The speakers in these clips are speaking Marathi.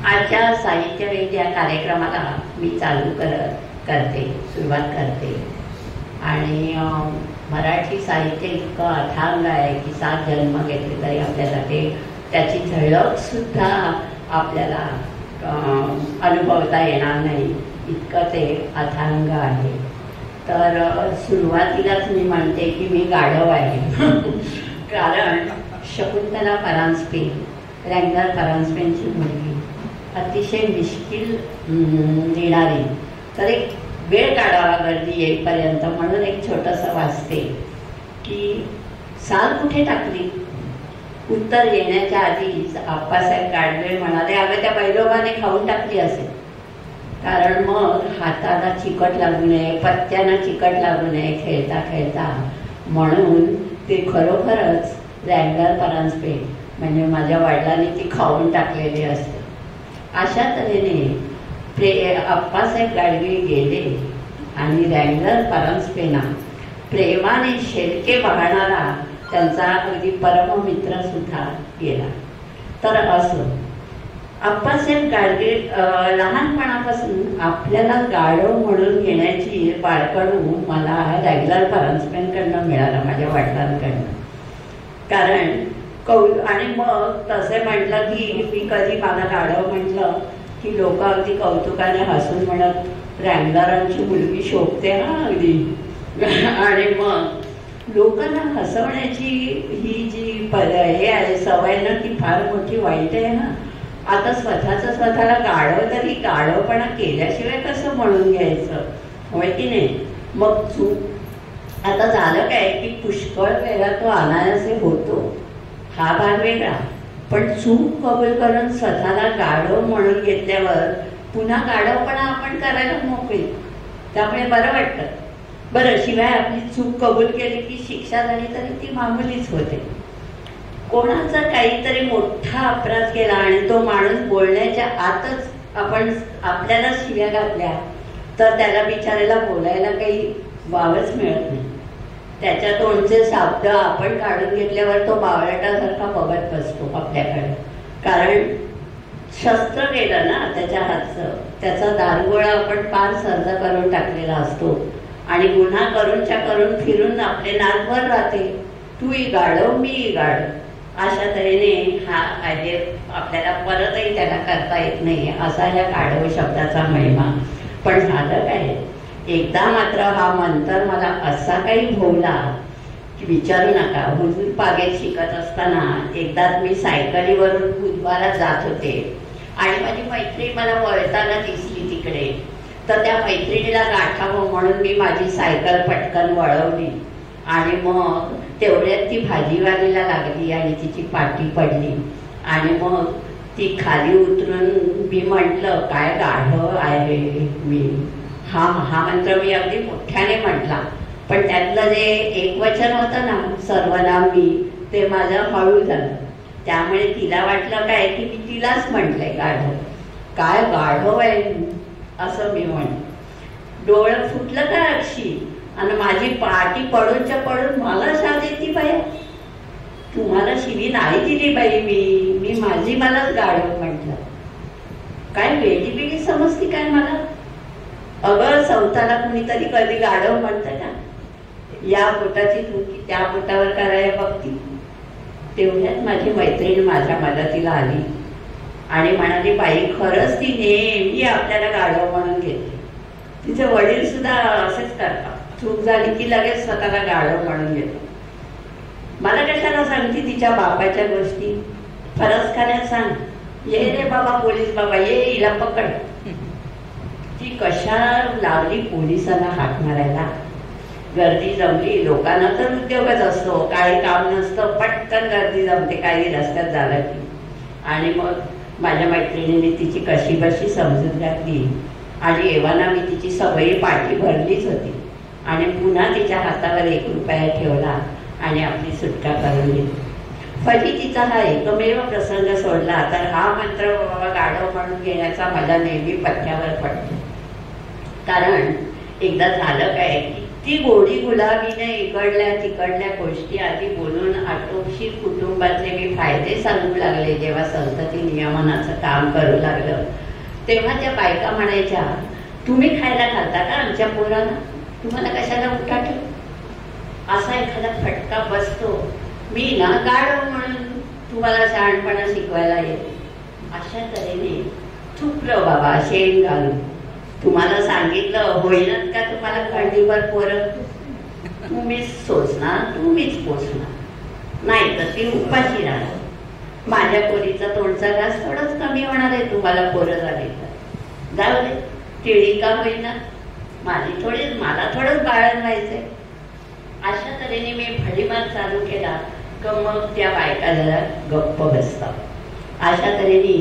आजच्या साहित्यवेध या कार्यक्रमाला मी सुरुवात करते आणि मराठी साहित्य इतकं अथांग आहे की 7 जन्म घेतले तरी आपल्याला त्याची झळकसुद्धा आपल्याला अनुभवता येणार नाही, इतकं ते अथांग आहे. तर सुरुवातीलाच मी म्हणते की मी गाढव आहे कारण शकुंतला परांजपे, रँगलर परांजपेंची मुलगी, अतिशय मिश्किल लिहिणारी. तर एक वेळ काढावा गर्दी येईपर्यंत म्हणून एक छोटंसं वाचते की साल कुठे टाकली. उत्तर येण्याच्या आधीच आप्पासाहेब गाडवे म्हणाले, अगं त्या बैलोबाने खाऊन टाकली असेल. कारण मग हाताला चिकट लागू नये, पत्त्यांना चिकट लागू नये खेळता खेळता, म्हणून ते खरोखरच रँगलर परांजपे म्हणजे माझ्या वडिलांनी ती खाऊन टाकलेली असते. अशा तऱ्हेने आप्पासाहेब गाडवे गेले आणि रँगलर परांजपेंना प्रेमाने शेलके बघणारा त्यांचा अगदी परममित्र सुद्धा गेला. तर असं आप्पासाहेब गाडगे लहानपणापासून आपल्याला गाढव म्हणून घेण्याची बाळकडू मला रँगलर परांजपेंकडनं मिळाला, माझ्या वडिलांकडनं. कारण आणि मग तसे म्हटलं की मी कधी मला गाढव म्हटलं की लोक अगदी कौतुकाने हसून म्हणत, रँगलरांची मुलगी शोभते हा अगदी. आणि मग लोकांना हसवण्याची ही जी हे आहे सवय ना, ती फार मोठी वाईट आहे ना. आता स्वतःला गाढव तरी गाढवपणा केल्याशिवाय कसं म्हणून घ्यायचं, होय की नाही. मग चूक आता झालं काय की पुष्कळ वेळा तो अनायासे होतो, हा भाग वेगळा. पण चूक कबूल करून स्वतःला गाढव म्हणून घेतल्यावर पुन्हा गाढवपणा आपण करायला मोकळे, त्यामुळे बरं वाटतं. बरं, शिवाय आपली चूक कबूल केली की शिक्षा झाली तरी ती मामुलीच होते. कोणाचा काहीतरी मोठा अपराध केला आणि तो माणूस बोलण्याच्या आतच आपण आपल्याला शिव्या घातल्या तर त्याला बिचारायला बोलायला काही वावच मिळत नाही. त्याच्या तोंडचे शब्द आपण काढून घेतल्यावर तो बावळटासारखा बघत बसतो आपल्याकडे. कारण शस्त्र गेलं ना त्याच्या हातचं, त्याचा दारुगोळा आपण फार सर्ज करून टाकलेला असतो आणि गुन्हा करून फिरून आपले नाकभर राहते, तूही गाढव मीही गाढव. अशा तऱ्हेने हा आहे आपल्याला परतही त्याला करता येत नाही, असा ह्या गाढव शब्दाचा महिमा. पण झालं काय, एकदा मात्र हा मंतर मला असा काही भोवला की विचारू नका. हुजूर पागेत शिकत असताना एकदा मी सायकलीवरून बुधवारात जात होते आणि माझी मैत्रीण मला वळताना दिसली तिकडे. तर त्या मैत्रिणीला गाठावं म्हणून मी माझी सायकल पटकन वळवली आणि मग तेवढ्यात ती भाजीवालीला लागली आणि तिची पाठी पडली. आणि मग ती खाली उतरून मी म्हटलं, काय गाढव आहे मी. हा मंत्र मी अगदी मोठ्याने म्हटला, पण त्यातलं जे एकवचन होतं ना, सर्वनाम मी, ते माझं हळू झालं. त्यामुळे तिला वाटलं काय की मी तिलाच म्हटलंय गाढव. काय गाढव आहे असं मी म्हण. डोळं फुटलं का अक्षी, आणि माझी पाठी पडूनच्या पडून मला शाद येते बाई. तुम्हाला शिवी नाही दिली बाई, मी माझी मलाच गाढव म्हटलं. काय वेगळी समजती काय मला. अगं संताला कुणीतरी कधी गाढव म्हणतं का. या पोटाची चुकी त्या पोटावर करायला बघती. तेवढ्यात माझी मैत्रीण माझ्या मदतीला आली आणि म्हणाली, बाई खरंच ती नेहमी आपल्याला गाढव म्हणून घेते. तिचे वडील सुद्धा असेच करतात, चूक झाली की लगेच स्वतःला गाढव म्हणून घेतो. मला कशाला सांगते तिच्या बापाच्या गोष्टी. फरसखान्यात सांग, ये रे बाबा पोलीस बाबा, ये हिला पकड. ती कशा लावली पोलिसांना हाक मारायला. गर्दी जमली, लोकांना तर उद्योगच असतो, काही काम नसतं, पटकन गर्दी जमते काही रस्त्यात झालं की. आणि मग माझ्या मैत्रिणीने तिची कशी बशी समजून घातली आणि एव्हाना मी तिची सवयी पाठी भरलीच होती आणि पुन्हा तिच्या हातावर 1 रुपया ठेवला आणि आपली सुटका करून दिली. फजितीचा हा एकमेव प्रसंग सोडला तर हा मंत्र बाबा गाढव म्हणून घेण्याचा मला नेहमी पथ्यावर पडतो. कारण एकदा झालं काय की ती गोडी गुलाबीने इकडल्या तिकडल्या गोष्टी आधी बोलून आटोपशीर कुटुंबातले मी फायदे सांगू लागले. जेव्हा संतती नियमनाचं काम करू लागलं तेव्हा त्या बायका म्हणायच्या, तुम्ही खायला घालता का आमच्या पोराला? तुम्हाला कशाला उठाठेव? असा एखादा फटका बसतो. मी ना गाढव म्हणून तुम्हाला शहाणपणा शिकवायला येते. अशा तऱ्हेने थुकलं बाबा शेण घालून. तुम्हाला सांगितलं होईनच का तुम्हाला खंडीभर पोरं? तुम्हीच सोचणार, तुम्हीच पोचणार, नाही तर ती उपाशी राहणार. माझ्या पोरीचा तोंडचा घास थोडंच कमी होणार आहे तुम्हाला पोरं झाली तर. जाऊ दे, टिळी का होईना, मला थोडंच बाळण व्हायचंय. अशा तऱ्हेने मी भडीमार चालू केला का मग त्या बायका जरा गप्प बसतात. अशा तऱ्हेने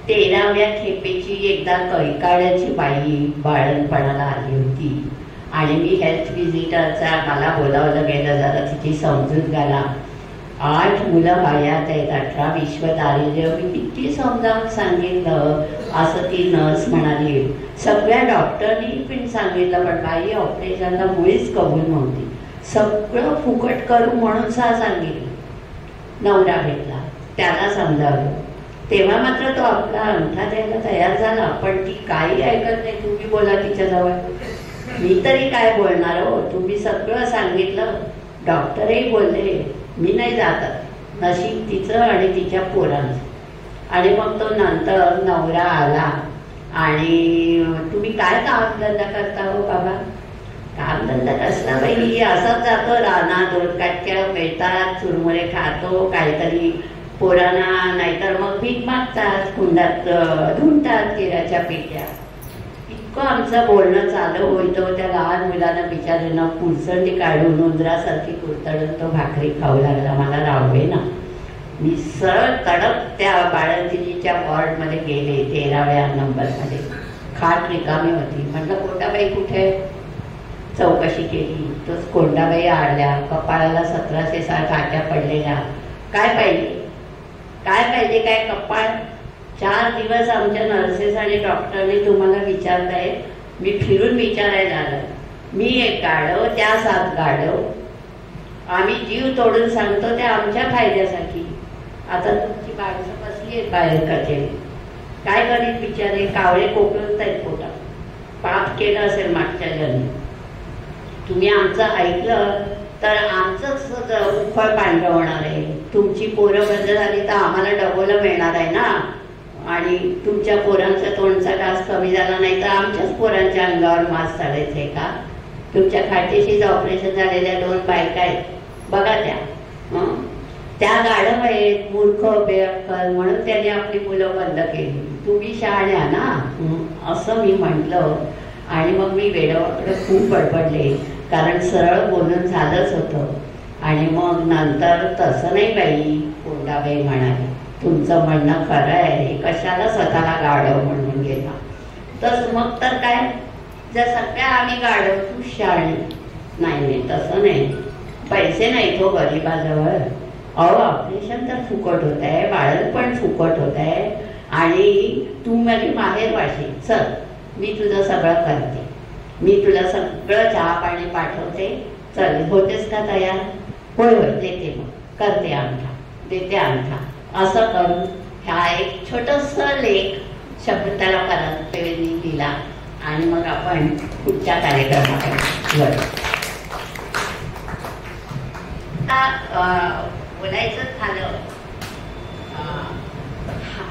13व्या खेपेची एकदा कैकाड्याची बाई बाळणपणाला आली होती आणि मी हेल्थ व्हिजिटरचा मला बोलावलं गेलं जरा तिची समजूत घाला. 8 मुलं हयात आहेत, 18 विश्व दारिद्र्य. मी किती समजावून सांगितलं असं ती नर्स म्हणाली. सगळ्या डॉक्टरनी पण सांगितलं पण बाई ऑपरेशनला मुळीच कबूल नव्हती. सगळं फुकट करू म्हणून सांगितलं. नवरा भेटला, त्याला समजावलं. तेव्हा मात्र तो आपला अंगठा द्यायला तयार झाला, पण ती काही ऐकत नाही. तुम्ही बोला तिच्याजवळ. मी तरी काय बोलणार हो, तुम्ही सगळं सांगितलं. डॉक्टरही बोलले मी नाही जात. नशीब तिचं आणि तिच्या पोरांचं. आणि मग तो नंतर नवरा आला आणि तुम्ही काय कामधंदा करता हो बाबा? कामधंदा कसला बाई, असाच जातो रानात, 2 काटक्या मिळतात, चुरमुरे खातो, काहीतरी पोरांना, नाहीतर मग भीक मागतात, कुंडात धुंडतात केळ्याच्या पेट्या. इतकं आमचं बोलणं चालू होतं. त्या लहान मुलांना बिचाऱ्यांना पुरसंडी काढून उंदरासारखी कुरतडून तो भाकरी खाऊ लागला. मला राहवे ना. मी सरळ तडक त्या बाळंतिणीच्या वॉर्डमध्ये गेले, 13व्या नंबरमध्ये. खाट रिकामी होती. म्हटलं कोंडाबाई कुठे? चौकशी केली. तोच कोंडाबाई आल्या. कपाळाला 1706 काट्या पडलेल्या. काय पाहिजे? काय पाहिजे? काय कपाळ? 4 दिवस आमच्या नर्सेस आणि डॉक्टरने तुम्हाला विचारतायत. मी फिरून विचारायला आलं. मी एक गाढव, त्या 7 गाढव. आम्ही जीव तोडून सांगतो त्या आमच्या फायद्यासाठी. आता तुमची माणसं बसली आहेत बाहेर कचेरी. काय करीत बिचारे? कावळे कोकळत आहेत पोटात. पाप केलं असेल मागच्या जन्मी. तुम्ही आमचं ऐकलं तर आमचंच उफळ पांढरं होणार आहे. तुमची पोरं बंद झाली तर आम्हाला डबोला मिळणार आहे ना. आणि तुमच्या पोरांचा तोंडचा घास कमी झाला नाही तर आमच्याच पोरांच्या अंगावर मांस चालायचंय का? तुमच्या खाटेशीच ऑपरेशन झालेल्या 2 बायका आहेत बघा त्या गाढव आहेत, मूर्ख बेअक्कल, म्हणून त्यांनी आपली मुलं बंद केली. तुम्ही शहाण्या ना, असं मी म्हटलं. आणि मग मी वेडावाकडे खूप बडबडले, कारण सरळ बोलून झालंच होतं. आणि मग नंतर तसं नाही बाई, कोंडाबाई म्हणाली, तुमचं म्हणणं खरं आहे, कशाला स्वतःला गाढव म्हणून गेला. तस मग तर काय, जर सगळ्या आम्ही गाढव, तू शाळी. नाही तसं नाही, पैसे नाही तो गरीबाजवळ. अहो ऑपरेशन तर फुकट होत आहे, बाळण पण फुकट होत आहे, आणि तू माझी माहेर वाशी. चल मी तुझं सगळं करते, मी तुला सगळं चहा पाणी पाठवते. चल होतेस का तयार? होय देते, मग करते अंगठा, देते अंगठा. असं करून ह्या एक छोटंसं लेख शकुंतला परंतपेंनी दिला. आणि मग आपण पुढच्या कार्यक्रमाकडे वळू. बोलायचं झालं,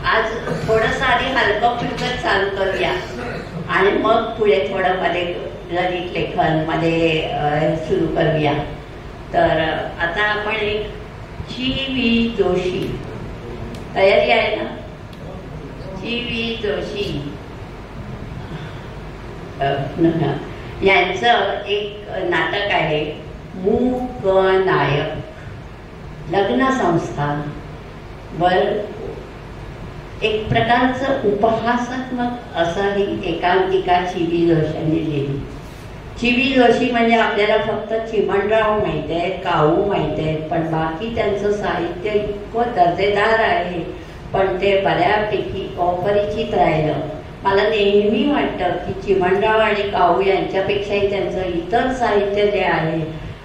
आज थोडंसं आधी हलकं फुलकं चालू करूया आणि मग पुढे थोडं मध्ये ललित लेखन मध्ये सुरू करूया. तर आता आपण एक जी.व्ही. जोशी, तयारी आहे ना? जी.व्ही. जोशी यांचं एक नाटक आहे, मूक नायक. लग्न संस्था वर एक प्रकारचं उपहासात्मक असं ही एकांकिका ची.व्ही. जोशींनी लिहिली. ची.व्ही. जोशी म्हणजे आपल्याला फक्त चिमणराव माहिती आहे, काऊ माहिती आहे, पण बाकी त्यांचं साहित्य इतकं दर्जेदार आहे, पण ते बऱ्यापैकी अपरिचित राहिलं. मला नेहमी वाटतं की चिमणराव आणि काऊ यांच्यापेक्षाही त्यांचं इतर साहित्य जे आहे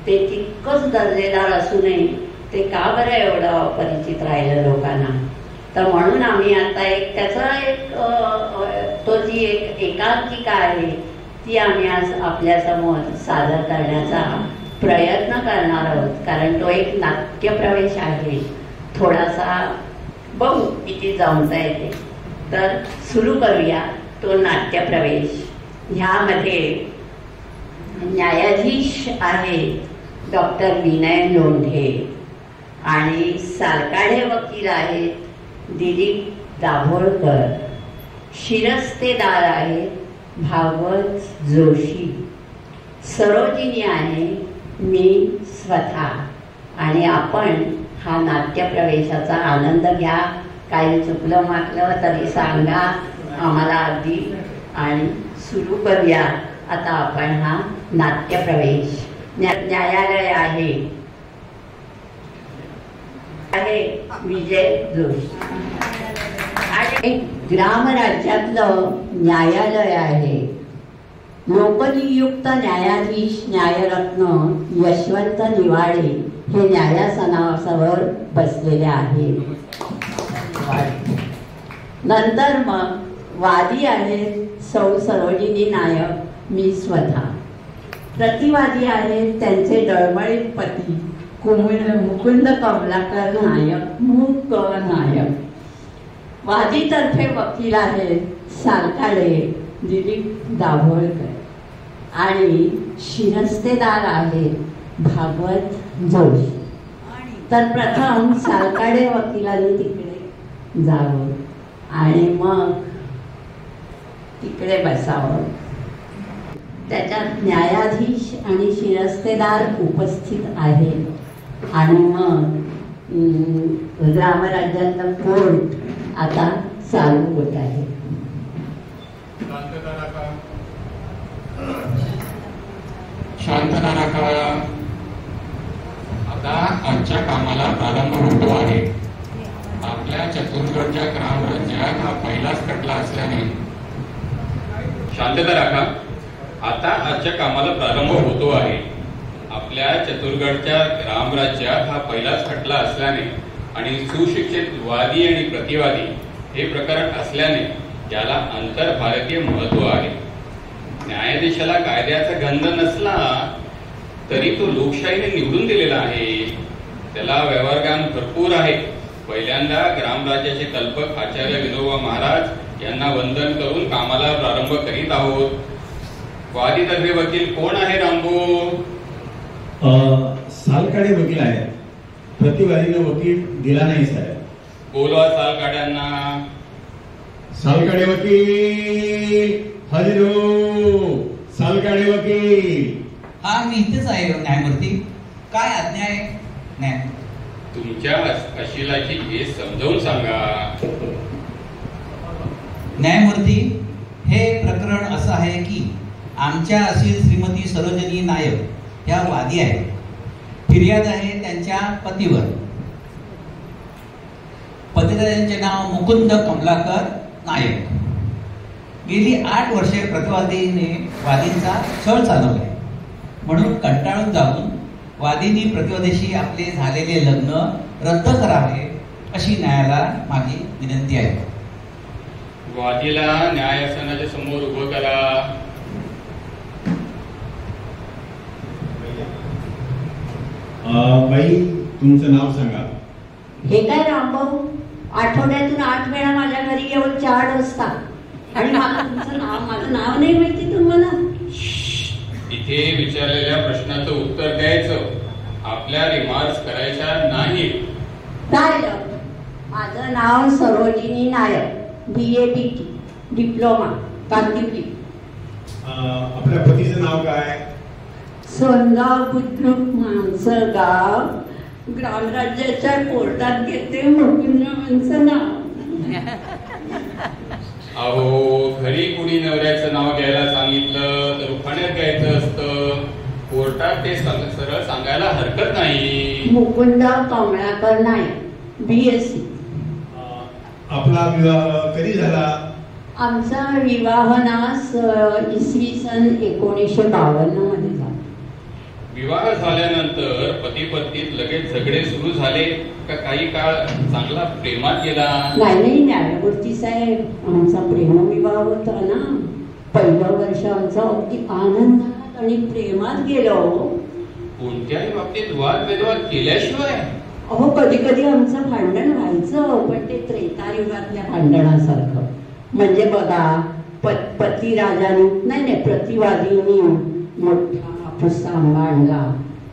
ते तितकंच दर्जेदार असूनही ते का बरं एवढं अपरिचित राहिलं लोकांना. तर म्हणून आम्ही आता एक त्याचा तो जी एक एकांकिका आहे ती आम्ही आज आपल्यासमोर सादर करण्याचा प्रयत्न करणार आहोत. कारण तो एक नाट्यप्रवेश आहे. थोडासा बघू किती जमता येते. तर सुरू करूया तो नाट्यप्रवेश. ह्यामध्ये न्यायाधीश आहे डॉक्टर विनय लोंढे आणि सालकाढे वकील आहेत दिलीप दाभोळकर. शिरस्तेदार आहेत भागवत जोशी. सरोजिनी आहे मी स्वतः. आणि आपण हा नाट्यप्रवेशाचा आनंद घ्या. काही चुकलं मागलं तरी सांगा आम्हाला अगदी. आणि सुरू करूया आता आपण हा नाट्यप्रवेश. न्यायालय आहे विजय जोशी. आणि ग्रामराज्यातलं न्यायालय आहे. लोकनियुक्त न्यायाधीश न्यायरत्न यशवंत निवाडे हे न्यायासनावर बसलेले आहेत. नंतर मग वादी आहेत सौ सरोजिनी नायक मी स्वतः. प्रतिवादी आहेत त्यांचे डळमळीत पती मुकुंद कमलाकर नायक मूक नायक. वादीतर्फे वकील आहेत सालकाडे दिलीप दाभोळकर आणि शिरस्तेदार आहेत भागवत जोशी. तर प्रथम सालकाडे वकिलांनी तिकडे जावं आणि मग तिकडे बसावं. त्याच्यात न्यायाधीश आणि शिरस्तेदार उपस्थित आहेत. आणि मग ग्रामराज्यातलं कोर्ट आता चालू होत आहे. शांतता राखा. आता आजच्या कामाला प्रारंभ होतो आहे. आपल्या चतुर्गडच्या ग्रामराज्यात हा पहिलाच खटला असल्याने शांतता राखा. आता आजच्या कामाला प्रारंभ होतो आहे. आपल्या चतुर्गडच्या ग्रामराज्यात हा पहिलाच खटला असल्याने आणि सुशिक्षित वादी आणि प्रतिवादी हे प्रकरण असल्याने याला आंतर भारतीय महत्व आहे. न्यायाधीशाला कायद्याचा गंध नसला तरी तो लोकशाहीने निवडून दिलेला आहे. त्याला व्यवहारज्ञान भरपूर आहे. पहिल्यांदा ग्रामराज्याचे कल्पक आचार्य विनोबा महाराज यांना वंदन करून कामाला प्रारंभ करीत आहोत. वादीतर्फे वकील कोण आहे रामभाऊ? सालकाडे वकील आहेत. प्रतिवादीने वकील दिला नाही साहेब. बोलवा सालकाड्यांना. सालकाडे वकील हजरो. सालकाडे वकील. हा मी इथेच आहे न्यायमूर्ती. काय आज्ञा आहे? न्याय तुमच्या अशिलाची केस समजावून सांगा. न्यायमूर्ती, हे प्रकरण असं आहे की आमच्या अशील श्रीमती सरोजिनी नायक ह्या वादी आहेत. फिर्याद आहे त्यांच्या पतीवर. पतिराजांचे नाव मुकुंद कमलाकर नायक. गेली 8 वर्षे प्रतिवादीने वादींचा छळ चालवलाय. म्हणून कंटाळून जाऊन वादींनी प्रतिवादीशी आपले झालेले लग्न रद्द करावे अशी न्यायालयाला माझी विनंती आहे. वादीला न्यायासनाच्या समोर उभं करा. बाई तुमचं नाव सांगा. हे काय रामभाऊ, आठवड्यातून 8 वेळा माझ्या घरी येऊन चहा डोसता आणि मला तुमचं नाव, माझं नाव नाही माहिती तुम्हाला? इथे विचारलेल्या प्रश्नाचं उत्तर द्यायचं. आपल्या रिमार्क्स करायच्या नाही. राहिलं. माझं नाव सरोजिनी नायक, BABT डिप्लोमा कांदिवली. आपल्या पतीचं नाव काय? सोनगाव बुद्रुक माणसगाव. ग्रामराज्याच्या कोर्टात घेते मुकुंदाचं नाव. अहो, घरी कुणी नवऱ्याचं नाव घ्यायला सांगितलं तर उखाण्यात घ्यायचं असतं. कोर्टात ते सरळ सांगायला हरकत नाही. मुकुंद कमलाकर नायक, BSc. आपला विवाह कधी झाला? आमचा विवाह ना इसवी सन 1952 मध्ये झाला. विवाह झाल्यानंतर पती पत्नीत लगेच झगडे सुरू झाले का काही काळ चांगला प्रेमात गेला? नाही न्यायमूर्ती साहेब, आमचा प्रेमविवाह होता ना. पहिलं वर्ष आमचं अगदी आनंदात आणि प्रेमात गेलो. कोणत्याही बाबतीत वादविवाद केल्याशिवाय? अहो, कधी कधी आमचं भांडण व्हायचं, पण ते त्रेतायुगातल्या भांडणासारखं. म्हणजे बघा, पती राजाने नाही प्रतिवादींनी मोठा पुस्ता आंबा आणला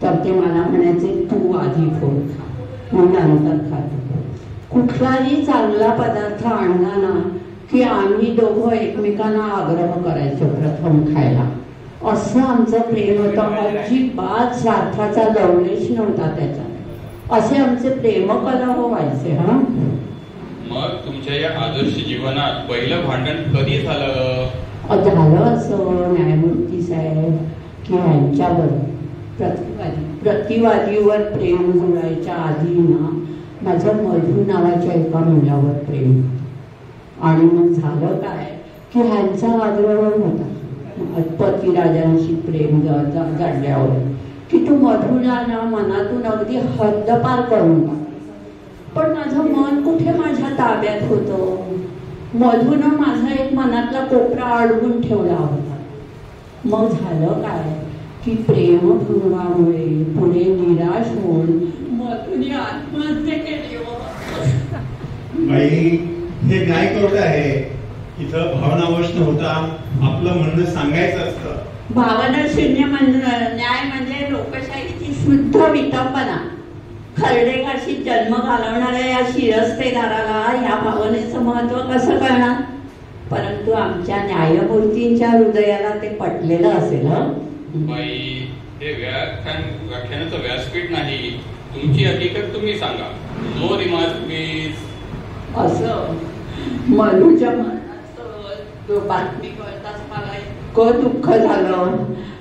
तर ते मला म्हणायचे, तू आधी फोड खा, मी नंतर खातो. कुठलाही चांगला पदार्थ आणला ना की आम्ही दोघं एकमेकांना आग्रह करायचो प्रथम खायला. असं आमचं प्रेम होतं. अजिबात स्वार्थाचा लवलेश नव्हता त्याच्यात. असे आमचे प्रेमकलह व्हायचे. हा, मग तुमच्या या आदर्श जीवनात पहिलं भांडण कधी झालं? झालं असं न्यायमूर्ती साहेब की ह्यांच्यावर प्रतिवादीवर प्रेम जुळायच्या आधी ना माझं मधू नावाच्या एका मुलावर प्रेम. आणि मग झालं काय की ह्यांचा आग्रह होता पतिराजांशी प्रेम जाडल्यावर की तू मधूला ना मनातून अगदी हद्दपार करून टाक. पण माझं मन कुठे माझ्या ताब्यात होतं. मधून माझा एक मनातला कोपरा अडवून ठेवला होता. मग झालं काय की प्रेमभंगामुळे पुढे निराश होऊन मधुने आत्महत्या केली. बाई, हे न्याय कोर्ट आहे, इथं भावनावश होता आपलं म्हणणं सांगायचं असतं. भावना शून्य न्याय म्हणजे लोकशाहीची शुद्ध विटंबना. खरडेगाशी जन्म घालवणाऱ्या या शिरस्तेदाराला या भावनेचं महत्व कसं कळणार? परंतु आमच्या न्यायमूर्तींच्या हृदयाला ते पटलेलं असेल. बाई, हे व्याख्यानाचं व्यासपीठ नाही. तुमची हकीकत तुम्ही सांगा. No remark please. असं मधूच्या मनात बातमी कळताच मला इतकं दुःख झालं.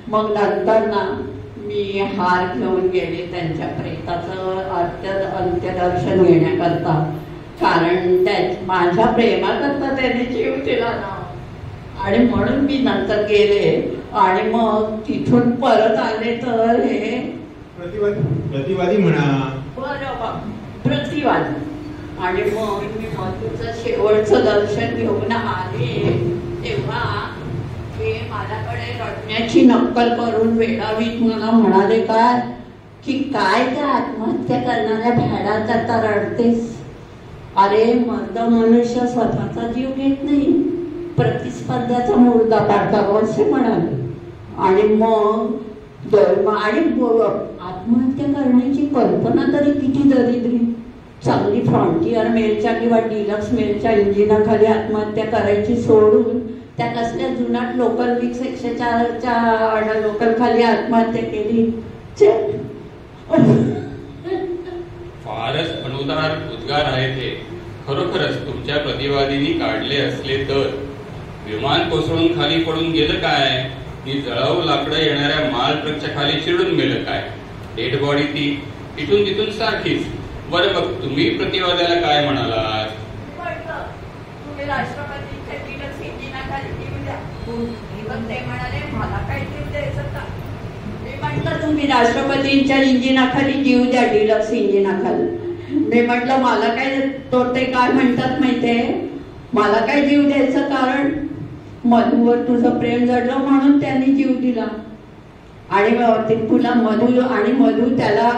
मग नंतर ना मी हार घेऊन गेले त्यांच्या प्रेताचं अंत्यदर्शन घेण्याकरता. कारण माझ्या प्रेमाकरता त्याने जीव दिला ना. आणि म्हणून मी नंतर गेले आणि मग तिथून परत आले तर हे प्रतिवादी म्हणा. बरोबर, प्रतिवादी. आणि मग मी मधूचं शेवटचं दर्शन घेऊन आले तेव्हा ते माझ्याकडे रडण्याची नक्कल करून वेळावीत मला म्हणाले काय की काय त्या आत्महत्या करणाऱ्या भ्याडाकरता रडतेस? अरे, मर्द मनुष्य स्वतःचा जीव घेत नाही, प्रतिस्पर्ध्याचा मुर्दा पाडतो असे म्हणाले. आणि मग आत्महत्या करण्याची कल्पना तरी किती दरिद्री. चांगली फ्रॉन्टियर मेलच्या किंवा डिलक्स मेलच्या इंजिनाखाली आत्महत्या करायची सोडून त्या कसल्या जुनाट लोकल विक्स 104च्या लोकल खाली आत्महत्या केली. फारच अनुदार उद्गार आहेत हे. खरोखरच तुमच्या प्रतिवादींनी काढले असले तर विमान कोसळून खाली पडून गेलं काय? ती जळाऊ लाकडं येणाऱ्या माल ट्रकच्या खाली चिरडून गेलं काय? डेड बॉडी ती इथून तिथून सारखीच. बरं, मग तुम्ही प्रतिवाद्याला काय म्हणालात? तुम्ही राष्ट्रपतींच्या डिलक्स इंजिनाखाली जीव द्या. ते म्हणाले मला काय जीव द्यायचं का? मी म्हटलं तुम्ही राष्ट्रपतींच्या इंजिनाखाली जीव द्या, डिलक्स इंजिनाखाली. मी म्हटलं मला काय तो ते काय म्हणतात माहितीये, मला काय जीव द्यायचं? कारण मधूवर तुझं प्रेम जडलं म्हणून त्यांनी जीव दिला. आणि तुला मधू आणि मधू त्याला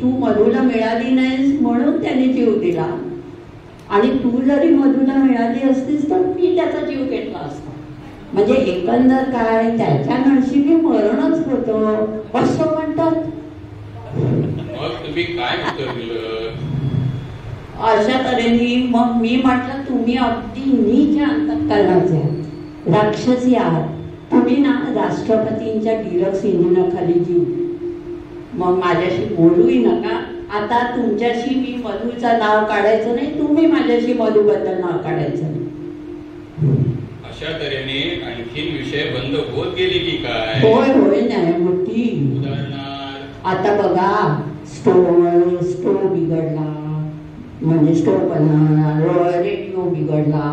तू मधूला मिळाली नाहीस म्हणून त्याने जीव दिला. आणि तू जरी मधूला मिळाली असतीस तर मी त्याचा जीव घेतला असता. म्हणजे एकंदर काय त्याच्या नशिबी मरणच होतं असं म्हणतात. मग तुम्ही काय उत्तर दिलं? अशा तऱ्हेने मग मी म्हटलं तुम्ही अगदी नीच अंतःकरणाचे राक्षसी आहात. तुम्ही ना राष्ट्रपतींच्या डिलक्स इंजिनाखाली जीव. मग माझ्याशी बोलूही नका. आता तुमच्याशी मी मधूचं नाव काढायचं नाही, तुम्ही माझ्याशी मधूबद्दल नाव काढायचं नाही. अशा तऱ्हेने आणखीन विषय बंद होत गेली की काय? होय न्यायमूर्ती. उदाहरणार्थ आता बघा, स्टोव बिघडला म्हणजे स्टोव बनवणार, रेडिओ बिघडला,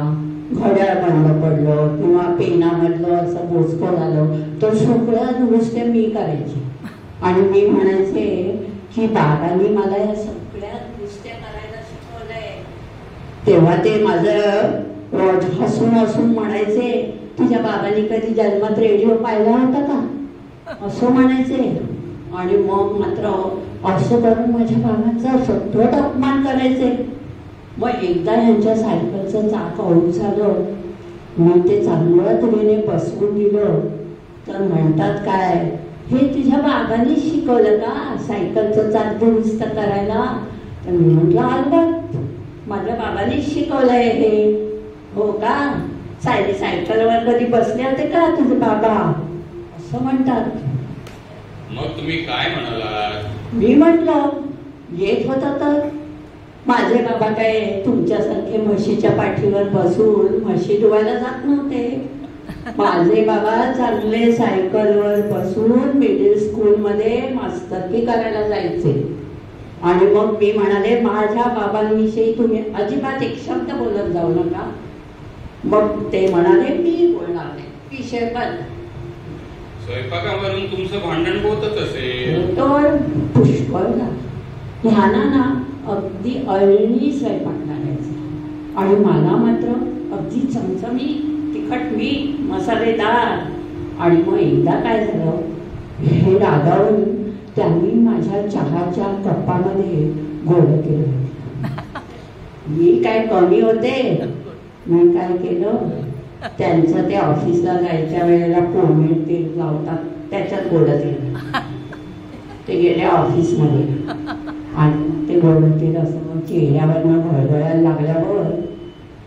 घड्याळ बंद पडलं, पडलं किंवा पेनामधलं असं बोचकं झालं तर सगळ्या दुरुस्त्या मी करायची. आणि मी म्हणायचे की बाबांनी मला या सगळ्या दुरुस्त्या करायला शिकवलंय. तेव्हा ते माझं हसून हसून म्हणायचे, तुझ्या बाबांनी कधी जन्मात रेडिओ पाहिला होता का, असं म्हणायचे. आणि मग मात्र असं करून माझ्या बाबांचा सतत अपमान करायचे. मग एकदा यांच्या सायकलचं चाक आऊट झालं, मी ते चांगलं तुरीने बसवून दिलं तर म्हणतात काय, हे तुझ्या बाबांनी शिकवलं का सायकलचं चाक दुरुस्त करायला. तर मी म्हटलं अलबत्त माझ्या बाबांनी शिकवलंय हे. हो का, सायकलवर कधी बसले होते का तुझे बाबा, असं म्हणतात. मग तुम्ही काय म्हणालात? मी म्हटलं येत होता तर माझे बाबा काय तुमच्यासारखे म्हशीच्या पाठीवर बसून म्हशी धुवायला जात नव्हते. माझे बाबा चांगले सायकलवर बसून मिडल स्कूलमध्ये मास्तरकी करायला जायचे. आणि मग मी म्हणाले माझ्या बाबांविषयी तुम्ही अजिबात एक शब्द बोलत जाऊ नका. मग ते म्हणाले मी बोलणार नाही, विषय बंद. स्वयंपाकावरून तुमचं भांडण होतच असेल. तर पुष्कळ ह्याना ना अगदी अळणी स्वयंपाक करायचा आणि मला मात्र अगदी चमचमीत तिखट मीठ मसालेदार. आणि मग एकदा काय झालं, हे रागावून त्यांनी माझ्या चहाच्या कपामध्ये गोड केलं. मी काय कमी होते, मी काय केलं, त्यांचं ते ऑफिसला जायच्या वेळेला कोमेट तेल लावतात त्याच्यात गोड तेल, ते गेले ऑफिसमध्ये आणि ते गोड तेल असं चेहऱ्यावरनं भळभळायला लागल्यावर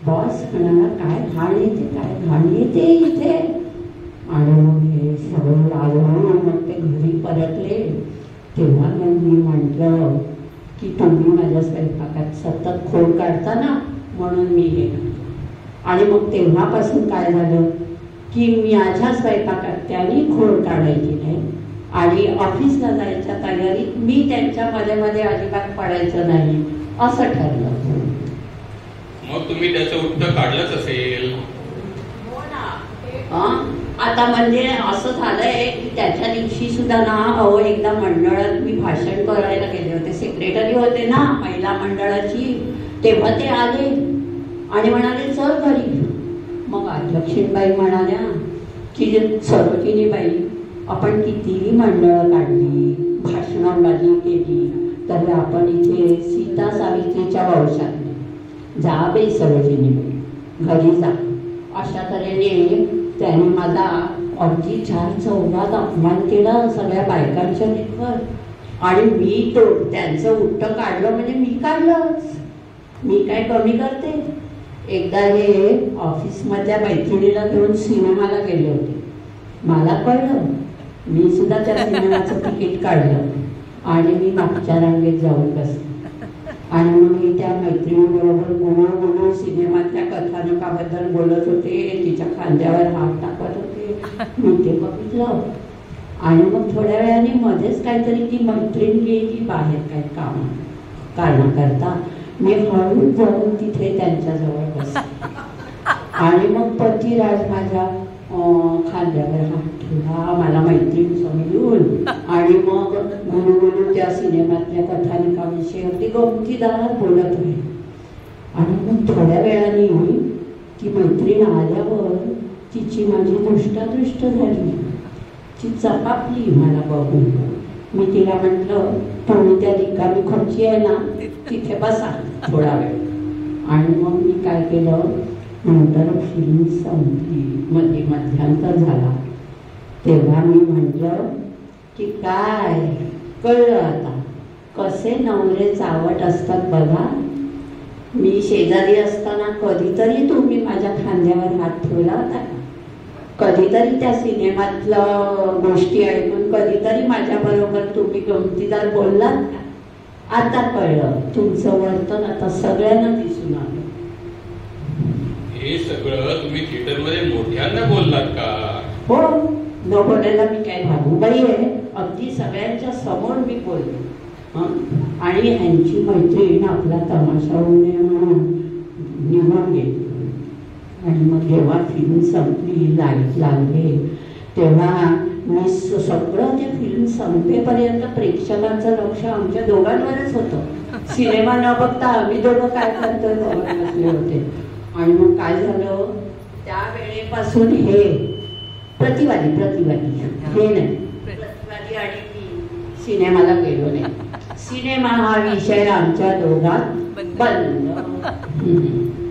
बॉस म्हणाला काय घाण येते, काय घाण येते इथे. आणि मग हे सगळं लागून मग ते घरी परतले. तेव्हा मग मी म्हटलं की तुम्ही माझ्या स्वयंपाकात सतत खोड काढता ना, म्हणून मी हे करतो. आणि मग तेव्हापासून काय झालं की माझ्या स्वयंपाकात त्यांनी खोड काढायची नाही आणि ऑफिसला जायच्या तयारीत मी त्यांच्या मध्ये मध्ये अजिबात पडायचं नाही, असं ठरलं. मग तुम्ही त्याचं उत्तर काढलंच असेल. हो ना. आता म्हणजे असं झालंय की त्याच्या दिवशी सुद्धा ना, अहो एकदा मंडळात मी भाषण करायला गेले होते, सेक्रेटरी होते ना महिला मंडळाची. तेव्हा ते आले आणि म्हणाले चल घरी. मग अध्यक्षीणबाई म्हणाल्या की सरोजिनीबाई आपण कितीही मंडळं काढली, भाषणाबाजी केली तर आपण इथे सीता सावित्रीच्या वंशात जा बाई सरोजिनीबाई, घरी जा. अशा तऱ्हेने त्यांनी माझा अगदी 4 चौघात अपमान केला सगळ्या बायकांच्या लेखवर. आणि मी तो त्यांचं उट्ट काढलं म्हणजे मी काढलंच, मी काय कमी करते. एकदा हे ऑफिसमधल्या मैत्रिणीला घेऊन सिनेमाला गेले होते. मला कळलं, मी सुद्धा त्या सिनेमाचं तिकीट काढलं आणि मी मागच्या रांगेत जाऊन बसले. आणि मग मी त्या मैत्रिणीबरोबर गुणू सिनेमातल्या कथानकाबद्दल बोलत होते, तिच्या खांद्यावर हात टाकत होते. मी ते बघितलं आणि मग थोड्या वेळाने मध्येच काहीतरी ती मैत्रीण गेली बाहेर काही कारणाकरता. मी हळूच जाऊन तिथे त्यांच्याजवळ बसले आणि मग पतीराज माझ्या खांद्यावर हात ठेवला, मला मैत्रीण समजून. आणि मग गुणू त्या सिनेमातल्या कथानकाविषयी अगदी गमतीदार बोलत राहील. आणि मग थोड्या वेळाने ती मैत्रीण आल्यावर तिची माझी दृष्टादृष्ट झाली, ती चपापली मला बघून. मी तिला म्हटलं तुम्ही त्या रिकामी खुर्ची आहे ना तिथे बसा थोडा वेळ. आणि मग मी काय केलं, नंतर फिल्म संपली, मध्ये मध्यांतर झाला. तेव्हा मी म्हटलं की काय कळलं आता कसे नवरे चावट असतात बघा. मी शेजारी असताना कधीतरी तुम्ही माझ्या खांद्यावर हात ठेवला होता का? कधीतरी त्या सिनेमातल्या गोष्टी ऐकून कधीतरी माझ्या बरोबर तुम्ही गमतीदार बोललात का? आता कळलं, तुमचं वर्तन आता सगळ्यांना दिसून आलं. हे सगळं तुम्ही थिएटरमध्ये मोठ्यांना बोललात का? हो, न बोलायला मी काय भागूबाई आहे, अगदी सगळ्यांच्या समोर मी बोलले. आणि ह्यांची मैत्रीण आपला तमाशा होऊ नये म्हणून निघून गेली. आणि मग जेव्हा फिल्म संपली, लाईट लागले, तेव्हा मी सगळं ते फिल्म संपेपर्यंत प्रेक्षकांचं लक्ष आमच्या दोघांवरच होतं. सिनेमा न बघता आम्ही दोघं काय करतोय बघत बसले होते. आणि मग काय झालं, त्या वेळेपासून हे प्रतिवादी हे नाही, प्रतिवादी आणि मी सिनेमाला गेलो नाही. सिनेमा हा विषय आमच्या दोघात बंद.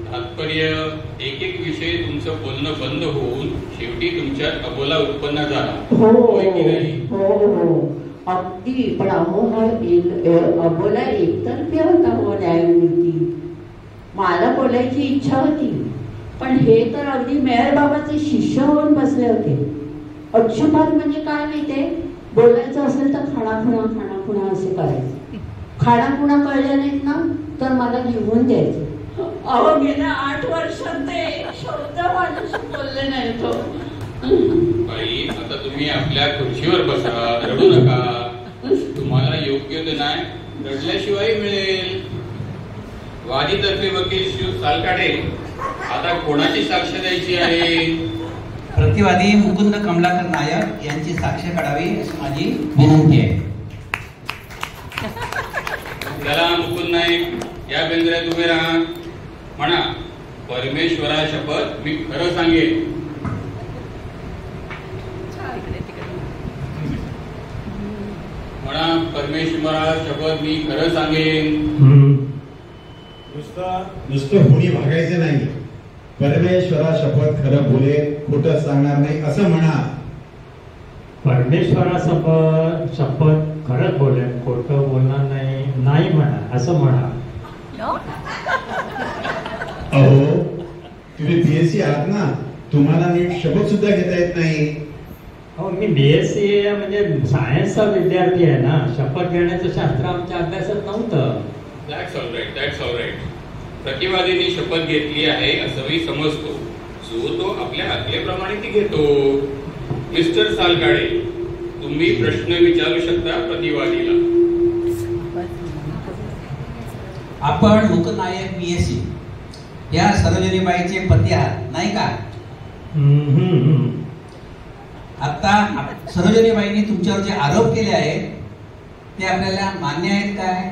तात्पर्य एक एक विषय तुमचं बोलणं बंद होऊन शेवटी तुमच्यात अबोला उत्पन्न झाला. हो होय की नाही? हो अगदी. पण अहो हा अबोला एकतर्फी होता हो न्यायमूर्ती. मला बोलायची इच्छा होती, पण हे तर अगदी मेहर बाबाचे शिष्य होऊन बसले होते. अक्षुपात म्हणजे काय माहितीये, बोलायचं असेल तर खाणाखुणा असे करायचे. खाणाखुणा कळल्या नाहीत ना तर मला लिहून द्यायचे. अहो गेल्या 8 वर्षात ते एक शब्द माझ्याशी बोलले नाही तो. बाई, आता तुम्ही आपल्या खुर्चीवर बसा, रडू नका. तुम्हाला योग्य ते नाही, रडल्याशिवाय मिळेल. वादीतर्फे वकील शिव सालकाडे, आता कोणाची साक्ष द्यायची आहे? प्रतिवादी मुकुंद कमलाकर नायक यांची साक्ष काढावी अशी माझी विनंती आहे. त्याला मुकुंद नाईक या बेंद्रात उभे राहा. म्हणा, परमेश्वरा शपथ मी खरं सांगेन. म्हणा, परमेश्वरा शपथ मी खरं सांगेन. नुसतं हुणी भागायचं नाही. परमेश्वरा शपथ खरं बोले, खोटं सांगणार नाही असं म्हणा. परमेश्वरा शपथ खरंच बोले, खोटं बोलणार नाही म्हणा असं म्हणा. अहो, तुम्ही बीएससी आहात ना, तुम्हाला नीट शपथ सुद्धा घेता येत नाही. हो, मी बीएससी म्हणजे सायन्सचा विद्यार्थी आहे ना. शपथ घेण्याचं शास्त्र आमच्या अभ्यासात नव्हतं. That's all right. प्रतिवादीने शपथ घेतली आहे असं मी समजतो. जो तो आपल्या आज्ञेप्रमाणे ती घेतो. मिस्टर सालकाडे, तुम्ही प्रश्न विचारू शकता प्रतिवादीला. आपण मुकुंद नायक बीएससी या सरोजिनीबाईचे पती आहात नाही का? आता सरोजिनीबाईंनी तुमच्यावर जे आरोप केले आहेत ते आपल्याला मान्य आहेत काय?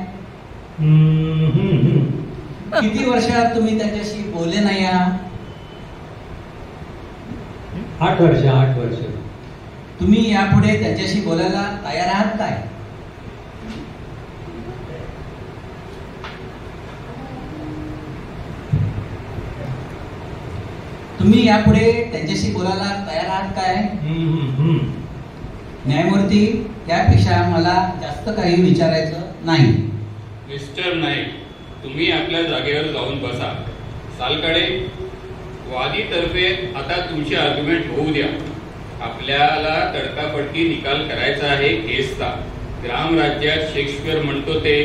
किती वर्षात तुम्ही त्याच्याशी बोलले नाही आहात? 8 वर्ष. तुम्ही यापुढे त्याच्याशी बोलायला तयार आहात काय? तुम्ही यापुढे त्यांच्याशी बोलायला तयार आहात काय? न्यायमूर्ती, त्यापेक्षा मला जास्त काही विचारायचं नाही. मिस्टर नाईक, तुम्ही आपल्या जागेवर जाऊन बसा. सालकाडे, वादीतर्फे आता तुमची आर्ग्युमेंट होऊ द्या. आपल्याला तडकाफडकी निकाल करायचा आहे केसचा. ग्रामराज्यात शेक्सपियर म्हणतो ते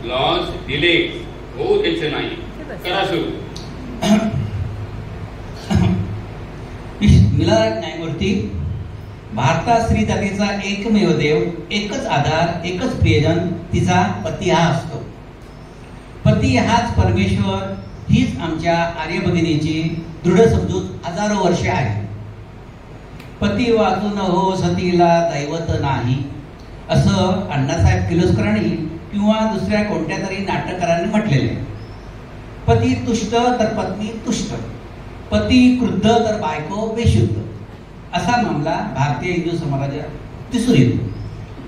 लॉस डिले होऊ द्यायचे नाही. करा सुरू. न्यायमूर्ती, भारतात स्त्री जातीचा एकमेव देव, एकच आधार, एकच प्रियजन तिचा पती हा असतो. पती हाच परमेश्वर, हीच आमच्या आर्य भगिनीची दृढ समजूत हजारो वर्षे आहे. पती वाचून हो सतीला दैवत नाही असं अण्णासाहेब किर्लोस्करांनी किंवा दुसऱ्या कोणत्या तरी नाटककारांनी म्हटलेले. पती तुष्ट तर पत्नी तुष्ट, पती क्रुद्ध तर बायको बेशुद्ध असा मामला भारतीय हिंदू समाजात दिसून येतो.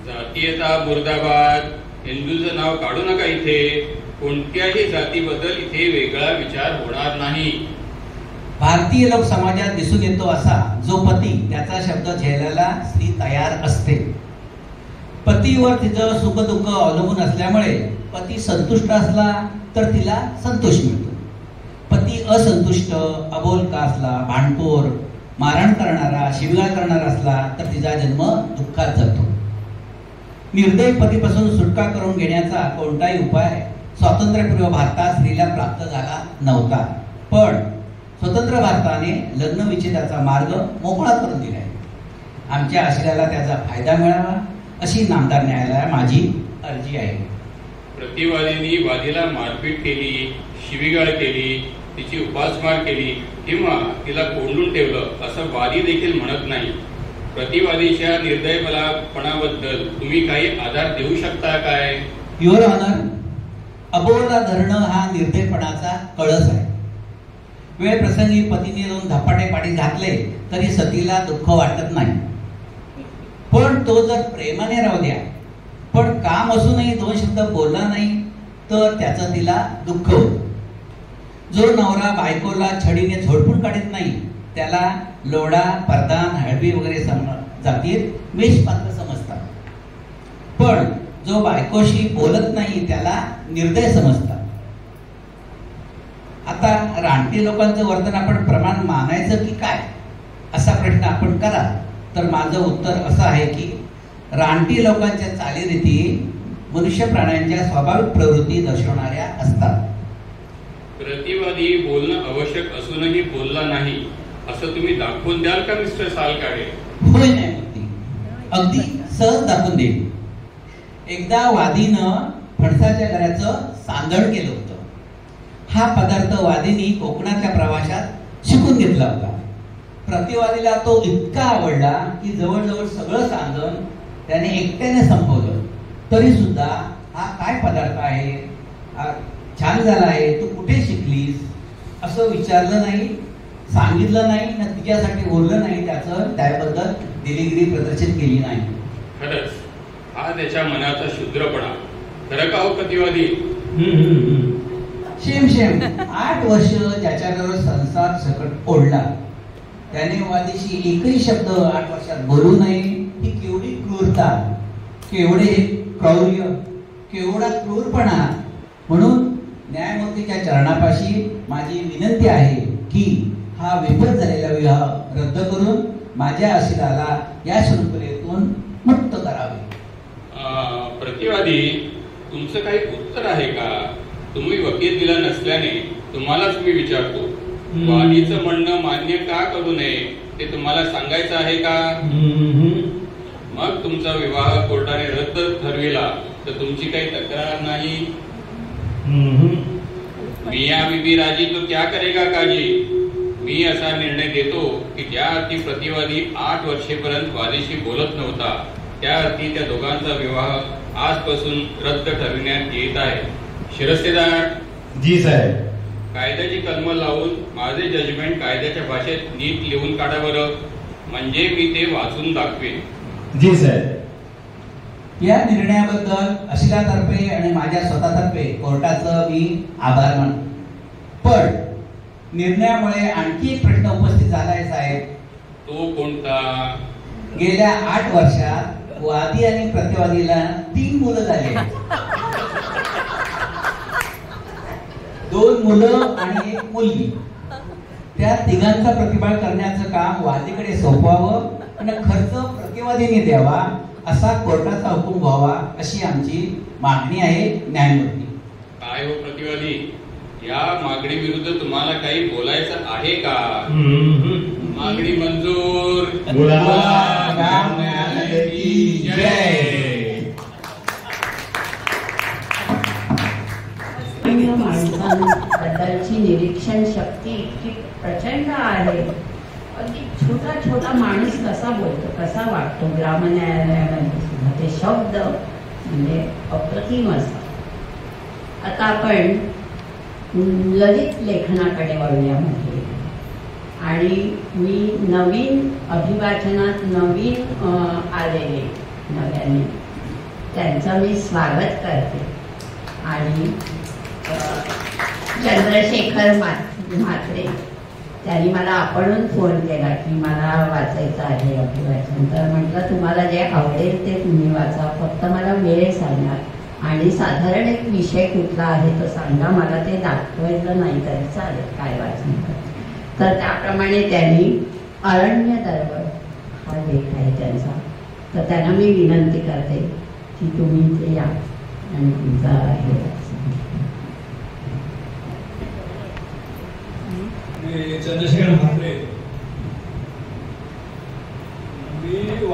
जातीयता मुर्दाबाद. हिंदूचं नाव काढू नका इथे. कोणत्याही जातीबद्दल इथे वेगळा विचार होणार नाही. भारतीय लोक समाजात दिसून येतो असा जो पती, त्याचा शब्द झेलायला स्त्री तयार असते. पतीवर तिचं सुखदुःख अवलंबून असल्यामुळे पती संतुष्ट असला तर तिला संतोष मिळतो. पती असंतुष्ट, अबोलका असला, भांडखोर, मारण करणारा, शिवीगाळ करणारा असला तर तिचा जन्म दुःखात जातो. निर्दयी पतीपासून सुटका करून घेण्याचा कोणताही उपाय स्वातंत्र्यपूर्व भारतात स्त्रीला प्राप्त झाला नव्हता. पण स्वतंत्र भारताने लग्न विच्छेदाचा मार्ग मोकळा करून दिलाय. आमच्या आशयाला त्याचा फायदा मिळावा अशी नामदार न्यायालयाला माझी अर्जी आहे. प्रतिवादींनी वादीला मारपीट केली, शिवीगाळ केली, तिची उपासमार केली, किंवा तिला कोंडून ठेवलं असं वादी देखील म्हणत नाही. प्रतिवादीच्या निर्दयपणाबद्दल तुम्ही काही आधार देऊ शकता काय? युअर ऑनर, अबोला धरणं हा निर्दयपणाचा कळस आहे. वेळ प्रसंगी पतीने 2 धपाटे पाठी घातले तरी सतीला दुःख वाटत नाही. पण तो जर प्रेमाने राहू द्या, पण काम असूनही 2 शब्द बोलला नाही तर त्याचं तिला दुःख होतं. जो नवरा बायकोला छडीने झोडपून काढत नाही त्याला लोढा, परदान, हळवी वगैरे जातीत वेशपात्र समजतात. पण जो बायकोशी बोलत नाही त्याला निर्दय समजतात. आता रानटी लोकांचं वर्तन आपण प्रमाण मानायचं की काय असा प्रश्न आपण करा तर माझं उत्तर असं आहे की रानटी लोकांच्या चालीरीती मनुष्य प्राण्यांच्या स्वाभाविक प्रवृत्ती दर्शवणाऱ्या असतात. प्रतिवादी बोलणं आवश्यक असूनही बोलला नाही असं तुम्ही दाखवून द्याल का मिस्टर सालकाडे? होय, न्यायमूर्ती, अगदी सहज दाखवून देईल. एकदा वादीनं फणसाच्या घराचं सांधण केलं होतं. हा पदार्थ वादीनी कोकणाच्या प्रवासात शिकून घेतला होता. प्रतिवादीला तो इतका आवडला की जवळजवळ सगळं सांधण त्याने एकट्याने संपवलं. तरी सुद्धा हा काय पदार्थ आहे, छान झाला आहे, तू कुठे शिकलीस असं विचारलं नाही, सांगितलं नाही ना, तिच्यासाठी बोललं नाही, त्याबद्दल दिलगिरी प्रदर्शित केली नाही. खरंच हा त्याच्या मनाचा शुद्रपणा. खरं का हो प्रतिवादी? शेम 8 वर्ष ज्याच्याबरोबर संसार सकट ओढला त्याने वादीशी एकही शब्द 8 वर्षात बोलू नये. ही केवढी क्रूरता, केवढे क्रौर्य, केवढा क्रूरपणा. म्हणून न्यायमूर्तीच्या चरणापाशी माझी विनंती आहे की हा विफल झालेला विवाह रद्द करून माझ्या अशिलाला या शृंखलेतून मुक्त करावे. प्रतिवादी, तुमचं काही उत्तर आहे का? तुम्ही वकील दिला नसल्याने तुम्हालाच मी विचारतो. वादीचं म्हणणं मान्य का करू नये ते तुम्हाला सांगायचं आहे का? मग तुमचा विवाह कोर्टाने रद्द ठरविला तर तुमची काही तक्रार नाही? मियां बीबी राजी तो क्या करेगा काजी? मी असा निर्णय देतो की ज्या अर्थी प्रतिवादी 8 वर्षेपर्यंत वादीशी बोलत नव्हता त्या अर्थी त्या दोघांचा विवाह आजपासून रद्द ठरविण्यात येत आहे. शिरस्तेदार. जी साहेब. कायद्याची कलम लावून माझे जजमेंट कायद्याच्या भाषेत नीट लिहून काढा बरं, म्हणजे मी ते वाचून दाखवेन. जी साहेब. या निर्णयाबद्दल अशिलातर्फे आणि माझ्या स्वतःतर्फे कोर्टाचं मी आभार मानतो. पण निर्णयामुळे आणखी एक प्रश्न उपस्थित झाला आहे साहेब. तो कोणता? गेल्या 8 वर्षात वादी आणि प्रतिवादीला 3 मुलं झाली. 2 मुलं आणि 1 मुलगी. त्या तिघांचा प्रतिभाग करण्याचं काम वादीकडे सोपवावं आणि खर्च प्रतिवादीने द्यावा असा कोर्टाचा हुकूम व्हावा अशी आमची मागणी आहे न्यायमूर्ती. काय हो प्रतिवादी, या मागणी विरुद्ध तुम्हाला काही बोलायचं आहे का? मागणी मंजूर. माणसांबद्दलची निरीक्षण शक्ती इतकी प्रचंड आहे. अगदी छोटा छोटा माणूस कसा बोलतो, कसा वाटतो, ग्राम न्यायालयामध्ये सुद्धा ते शब्द म्हणजे अप्रतिम असतात. आता आपण ललित लेखनाकडे वळूयामध्ये आणि मी नवीन अभिवाचनात नवीन आलेले नव्याने त्यांचं मी स्वागत करते. आणि चंद्रशेखर म्हात्रे त्यांनी मला आपणून फोन केला की मला वाचायचं आहे अभिवाचन. तर म्हटलं तुम्हाला जे आवडेल ते तुम्ही वाचा, फक्त मला वेळ सांगा आणि साधारण एक विषय कुठला आहे तो सांगा, मला ते दाखवायचं नाही तरी चालेल काय वाचण्याचं. तर त्याप्रमाणे त्यांनी अरण्य दरवळ हा लेख आहे त्यांचा. तर त्यांना मी विनंती करते की तुम्ही इथे या आणि तुमचा हे चंद्रशेखर म्हात्रे. मी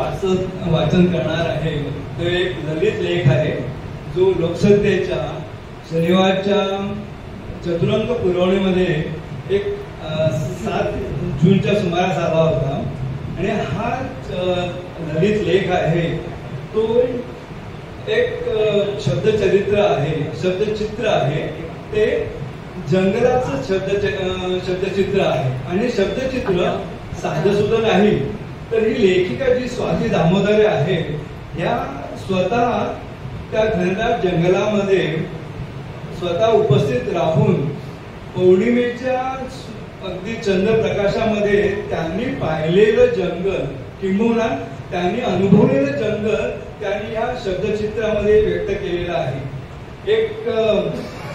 वाचन करणार आहे. तो एक ललित लेख आहे जो लोकसत्तेच्या शनिवारच्या चतुरंग पुरवणीमध्ये एक 7 जूनच्या सुमारास आला होता आणि हा ललित लेख आहे तो एक शब्दचित्र आहे ते जंगलाचं शब्दचित्र आहे आणि शब्दचित्र साधं सुद्धा नाही. तर ही लेखिका जी स्वाती दामोदरे आहे ह्या स्वतः त्या घनदाट जंगलामध्ये स्वतः उपस्थित राहून पौर्णिमेच्या अगदी चंद्रप्रकाशामध्ये त्यांनी पाहिलेलं जंगल किंबहुना त्यांनी अनुभवलेलं जंगल त्यांनी ह्या शब्दचित्रामध्ये व्यक्त केलेलं आहे. एक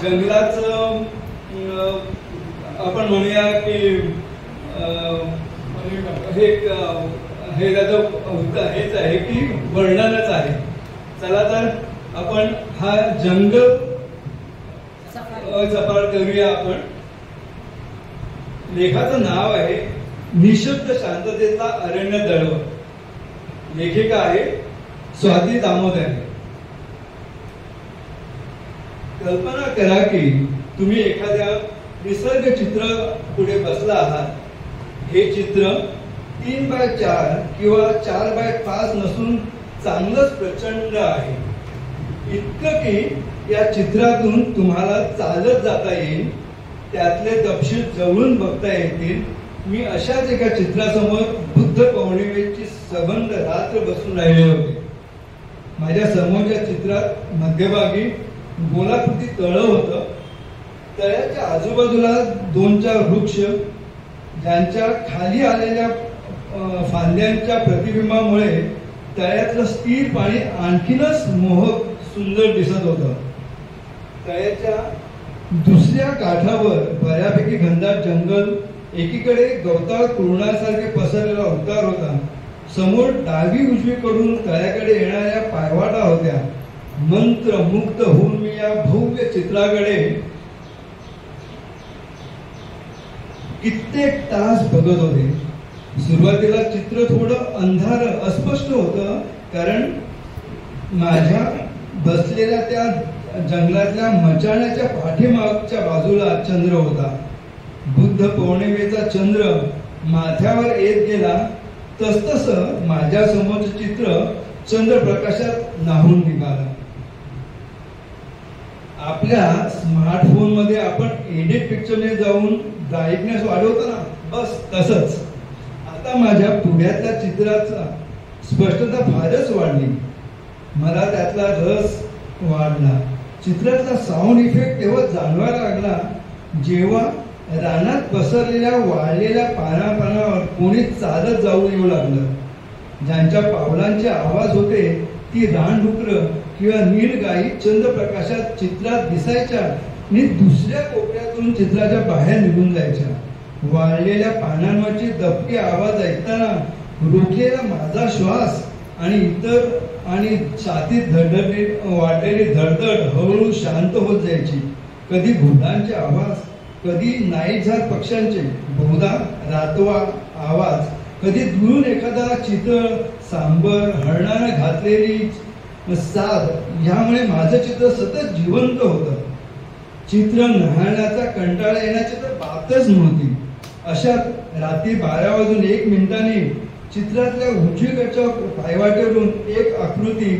जंगलाचं आपण म्हणूया की हे त्याचं हेच आहे की वर्णनच आहे. चला तर आपण हा जंगल सफार करूया. आपण लेखाचं नाव आहे निशब्द शांततेचा अरण्य दळव. लेखिका आहे स्वाती दामोदरे. कल्पना करा की तुम्ही एखाद्या निसर्ग चित्र पुढे बसला आहात. हे चित्र 3x4 किंवा 4x5 नसून चांगलंच प्रचंड आहे. इतकं की या चित्रातून तुम्हाला चालत जाता येईल, त्यातले तपशील जवळून बघता येतील. मी अशाच एका चित्रासमोर बुद्ध पौर्णिमेची सबंध रात्र बसून राहिले होते. माझ्या समोरच्या चित्रात मध्यभागी गोलाकृती तळं होतं. तळ्याच्या आजूबाजूला 2-4 वृक्ष ज्यांच्या खाली आलेल्या फांद्यांच्या प्रतिबिंबामुळे तळ्यातलं स्थिर पाणी आणखीनच मोहक सुंदर दिसत होतं. तळ्याच्या दुसऱ्या काठावर बऱ्यापैकी घनदाट जंगल, एकीकडे गवताळ कुरणासारखे पसरलेला उतार होता. समोर डावी उजवीकडून तळ्याकडे येणाऱ्या पायवाटा होत्या. मंत्रमुग्ध होऊन मी या भव्य चित्राकडे कित्येक तास बघत होते. सुरुवातीला चित्र थोडं अंधार अस्पष्ट होतं, कारण माझ्या बसलेल्या त्या जंगलातल्या मचाण्याच्या पाठीमागच्या बाजूला चंद्र होता. बुद्ध पौर्णिमेचा चंद्र माथ्यावर येत गेला तसतस माझ्या समोरचं चित्र चंद्रप्रकाशात न्हाऊन निघालं. आपल्या स्मार्टफोन मध्ये आपण एडिट पिक्चरने जाऊन ब्राईटनेस वाढवतो ना, बस तसंच आता माझ्या पुढ्यातल्या चित्राचा स्पष्टता फारच वाढली. मला त्यातला रस वाढला. चित्रातला साऊंड इफेक्ट तेव्हा जाणवायला लागला जेव्हा रानात पसरलेल्या वाळलेल्या पानावर कोणी चालत जाऊ येऊ लागलं. ज्यांच्या पावलांचे आवाज होते ती रानडुकरं किंवा नीलगाई चंद्रप्रकाशात चित्रात दिसायच्या आणि दुसऱ्या कोपऱ्यातून चित्राच्या बाहेर निघून जायच्या. वाळलेल्या पानांवरचे दबके आवाज ऐकताना रोखलेला माझा श्वास आणि छातीत वाढलेली धडधड हळूहळू शांत होत जायची. कधी घोडांचे आवाज, कधी नाईटझार पक्ष्यांचे बहुधा रातवा आवाज, कधी दुरून एखादा चितळ, सांबर, हरणानं घातलेली साद. यामुळे माझं चित्र सतत जिवंत होतं. चित्र न्हाण्याचा कंटाळा येण्याची तर बातच नव्हती. अशात रात्री 12:01 चित्रातल्या उजवीकडच्या पायवाटेवरून एक आकृती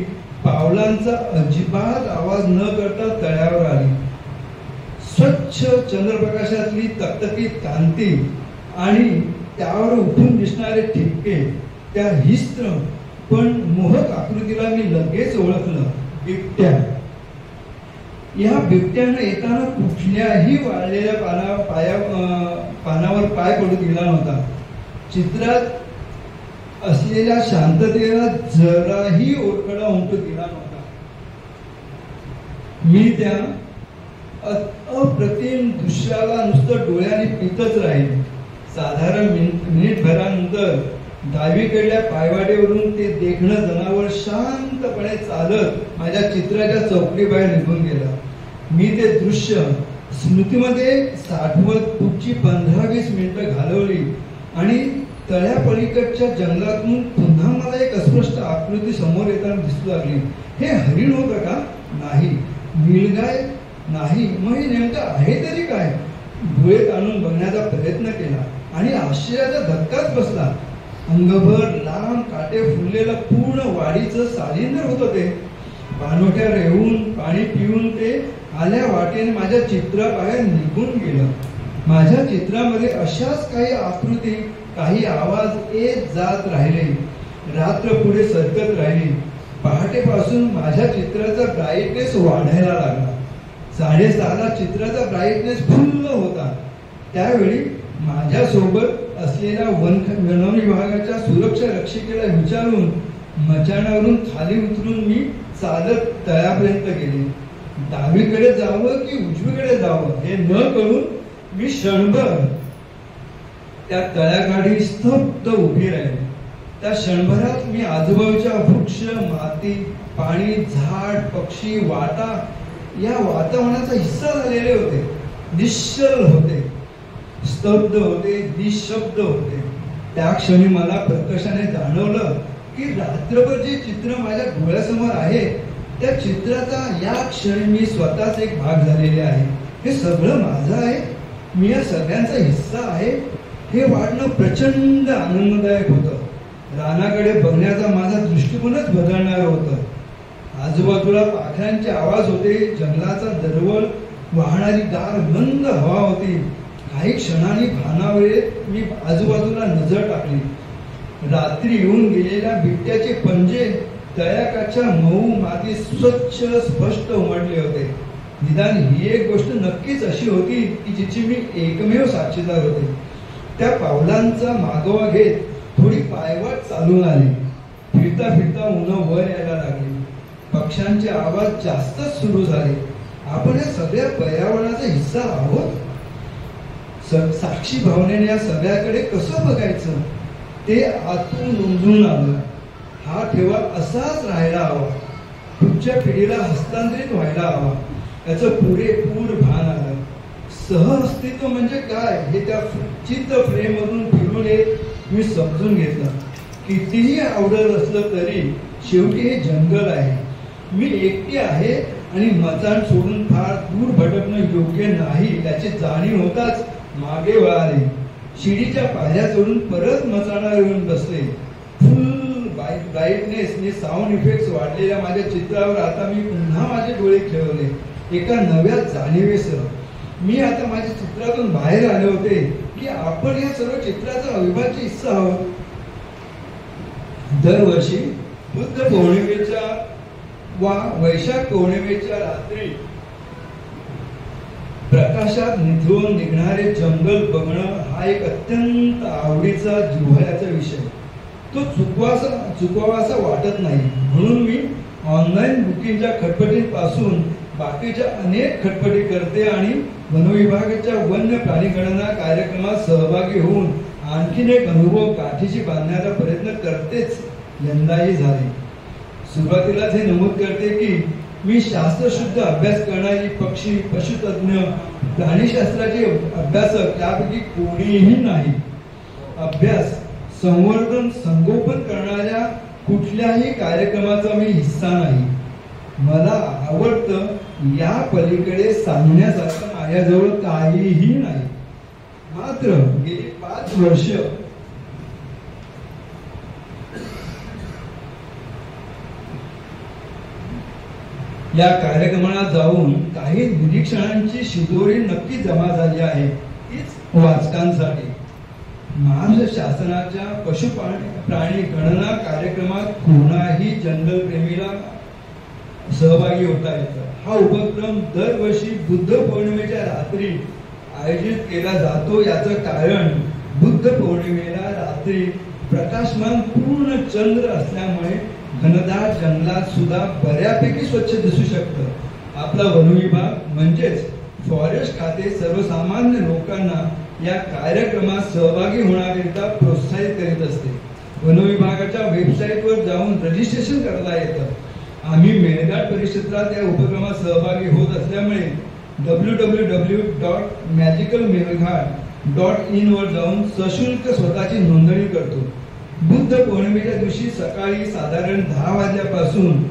पावलांचा अजिबात आवाज न करता तळ्यावर आली. स्वच्छ चंद्रप्रकाशातली तकतकीत कांती आणि त्यावर उठून दिसणारे ठिपके, त्या हिस्त्र पण मोहक आकृतीला मी लगेच ओळखलं. बिबट्या. या बिबट्यानं येताना कुठल्याही वाळलेल्या पानावर पाय पडू दिला नव्हता. चित्रात असलेल्या शांततेला जराही ओरखडा उमटू दिला नव्हता. मी त्या अप्रतिम दृश्याला नुसतं डोळ्याने पितच राहील. साधारण मिनिटभरानंतर डावीकडल्या पायवाटेवरून ते देखणं जनावर शांतपणे चालत माझ्या चित्राच्या चौकडी बाहेर निघून गेला. मी ते दृश्य स्मृतीमध्ये साठवत पुढची 15-20 मिनिटं घालवली आणि तळ्यापलीकडच्या जंगलातून पुन्हा मला एक अस्पष्ट आकृती समोर येताना दिसू लागली. हे हरिण होतं का? नाही. नीलगाय? नाही. मग हे नेमकं आहे तरी काय? डोळे ताणून बघण्याचा प्रयत्न केला. आणि आश्चर्याचा धक्काच बसला. अंगभर लांब काटे फुललेलं पूर्ण वाडीचं सालिंदर होतं ते. पाणवठ्या रेवून पाणी पिऊन ते आल्या वाटेने माझ्या चित्राबाहेर निघून गेलं. माझ्या चित्रामध्ये अशाच काही आकृती, काही आवाज येत जात राहिले. रात्र पुढे सरकत राहिली. पहाटेपासून माझ्या चित्राचा ब्राईटनेस वाढायला लागला. 6:30ला चित्राचा ब्राईटनेस फुल्ल होता. त्यावेळी माझ्यासोबत असलेल्या वन विभागाच्या सुरक्षा रक्षिकेला विचारून मचाणावरून खाली उतरून मी चालत तळ्यापर्यंत गेले. डावीकडे जावं की उजवीकडे जावं हे न कळून मी क्षणभर त्या तळ्याकाठी स्तब्ध उभी राहिली. त्या क्षणभरात मी आजूबाजूच्या वृक्ष, माती, पाणी, झाड, पक्षी, वाटा या वातावरणाचा हिस्सा झालेले होते. निश्चल होते, स्तब्ध होते, निशब्द होते. त्या क्षणी मला प्रकर्षाने जाणवलं की रात्रभर जे चित्र माझ्या डोळ्यासमोर आहे त्या चित्राचा या क्षणी मी स्वतःच एक भाग झालेले आहे. हे सगळं माझं आहे, मी या सगळ्यांचा हिस्सा आहे हे वाटणं प्रचंड आनंददायक होतं. रानाकडे बघण्याचा माझा दृष्टिकोनच बदलणार होतं. आजूबाजूला पाखरांचे आवाज होते, जंगलाचा दरवळ, वाहणारी गार मंद हवा होती. काही क्षणांनी भानावर मी आजूबाजूला नजर टाकली. रात्री येऊन गेलेल्या बिबट्याचे पंजे तळ्याकाठच्या मऊ माती स्वच्छ स्पष्ट उमटले होते. निदान ही एक गोष्ट नक्कीच अशी होती की जिची मी एकमेव साक्षीदार होते. त्या पावलांचा मागोवा घेत थोडी पायवाट चालून आली. फिरता फिरता उन्ह वर यायला लागली. पक्ष्यांचे आवाज जास्तच सुरू झाले. आपण या सगळ्या पर्यावरणाचा हिस्सा आहोत. साक्षी भावनेने या सगळ्याकडे कसं बघायचं ते आतून रुंजून आलं. हा ठेवा असाच राहायला हवा, पुढच्या पिढीला हस्तांतरित व्हायला हवा याचं पुरेपूर भान आलं. सहअस्तित्व म्हणजे काय हे त्या चित्र फ्रेम मधून फिरून येत मी समजून घेतलं. कितीही आवडत असलं तरी शेवटी हे जंगल आहे. मी एकटी आहे आणि मचाण सोडून फार दूर भटकणं योग्य नाही याची जाणीव होताच मागे वळाले. शिडीच्या पायऱ्या चढून परत मचाणावर येऊन बसले. फुल ब्राईटनेसने साऊंड इफेक्ट्स वाढलेल्या माझ्या चित्रावर आता मी पुन्हा माझे डोळे खेळवले. एका नव्या जाणीवेसह मी आता माझ्या चित्रातून बाहेर आले होते की आपण या सर्व चित्राचा अविभाज्य हिस्सा आहोत. दरवर्षी बुद्ध पौर्णिमेच्या वा वैशाख पौर्णिमेच्या रात्री प्रकाशात निधळून निघणारे जंगल बघणं हा एक अत्यंत आवडीचा जिव्हाळ्याचा विषय. तो चुकवासा वाटत नाही. म्हणून मी ऑनलाईन बुकिंगच्या खटपटीपासून बाकीच्या अनेक खटपटी करते आणि वनविभागाच्या वन्य प्राणी गणना कार्यक्रमात सहभागी होऊन आणखीन एक अनुभव गाठीशी बांधण्याचा प्रयत्न करतेच. यंदाही झाले. सुरुवातीलाच हे नमूद करते की मी शास्त्रशुद्ध अभ्यास करणारी पक्षी, पशुतज्ञ, प्राणीशास्त्राचे अभ्यासक त्यापैकी कोणीही नाही. अभ्यास, संवर्धन, संगोपन करणाऱ्या कुठल्याही कार्यक्रमाचा मी हिस्सा नाही. मला आवडतं या पलीकडे सांगण्यासारखं माझ्याजवळ काहीही नाही. मात्र गेली 5 वर्ष या कार्यक्रमाला जाऊन काही निरीक्षणांची शिदोरी नक्की जमा झाली आहे. तीच वाचकांसाठी. महाराष्ट्र शासनाच्या पशु प्राणी गणना कार्यक्रमात कोणाही जंगल प्रेमीला सहभागी होता येतं. हा उपक्रम दरवर्षी बुद्ध पौर्णिमेच्या रात्री आयोजित केला जातो. याचं कारण बुद्ध पौर्णिमेला रात्री प्रकाशमान पूर्ण चंद्र असल्यामुळे घनदाट जंगलात सुद्धा बऱ्यापैकी स्वच्छ दिसू शकतं. आपला वनविभाग म्हणजेच फॉरेस्ट खाते सर्वसामान्य लोकांना या कार्यक्रमात सहभागी होण्याकरिता प्रोत्साहित करीत असते. वनविभागाच्या वेबसाईटवर जाऊन रजिस्ट्रेशन करता येतं. आम्ही मेळघाट परिक्षेत्रात या उपक्रमात सहभागी होत असल्यामुळे www.magicalmelghat.in वर जाऊन सशुल्क स्वतःची नोंदणी करतो. बुद्ध पौर्णिमेच्या दिवशी सकाळी साधारण 10 वाजल्यापासून